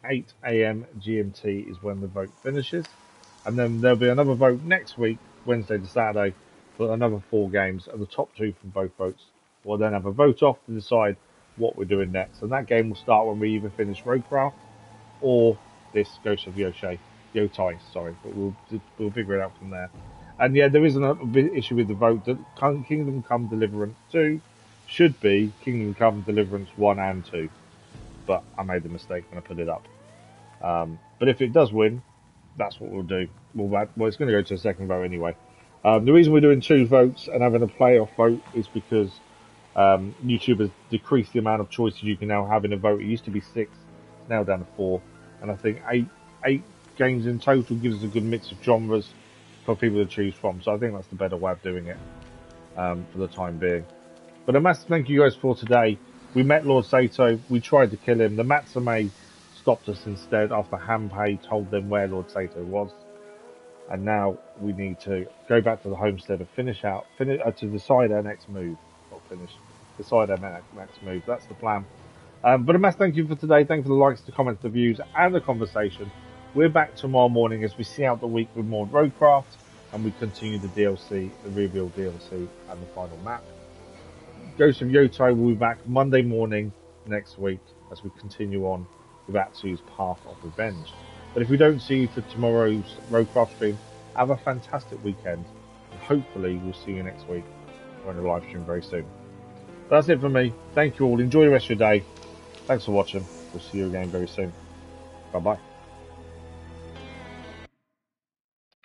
8 AM GMT is when the vote finishes. And then there'll be another vote next week, Wednesday to Saturday, for another 4 games. And the top 2 from both votes will then have a vote off to decide what we're doing next. And that game will start when we either finish Roadcraft or this Ghost of Yotei, but we'll figure it out from there. And yeah, there is an issue with the vote that Kingdom Come Deliverance 2 should be Kingdom Come Deliverance 1 and 2, but I made the mistake when I put it up. But if it does win, that's what we'll do. Well, it's going to go to a second vote anyway. The reason we're doing 2 votes and having a playoff vote is because YouTube has decreased the amount of choices you can now have in a vote. It used to be 6, it's now down to 4, and I think 8 games in total gives us a good mix of genres for people to choose from. So I think that's the better way of doing it for the time being. But a massive thank you guys for today. We met Lord Saito. We tried to kill him. The Matsume stopped us instead after Hanpei told them where Lord Saito was. And now we need to go back to the homestead and to decide our next move. Decide our next move. That's the plan. But a massive thank you for today. Thank you for the likes, the comments, the views, and the conversation. We're back tomorrow morning as we see out the week with more Roadcraft, and we continue the DLC, the reveal DLC, and the final map. Ghost of Yotei will be back Monday morning next week as we continue on with Atsu's Path of Revenge. But if we don't see you for tomorrow's Roadcraft stream, have a fantastic weekend, and hopefully we'll see you next week on a live stream very soon. That's it for me. Thank you all. Enjoy the rest of your day. Thanks for watching. We'll see you again very soon. Bye-bye.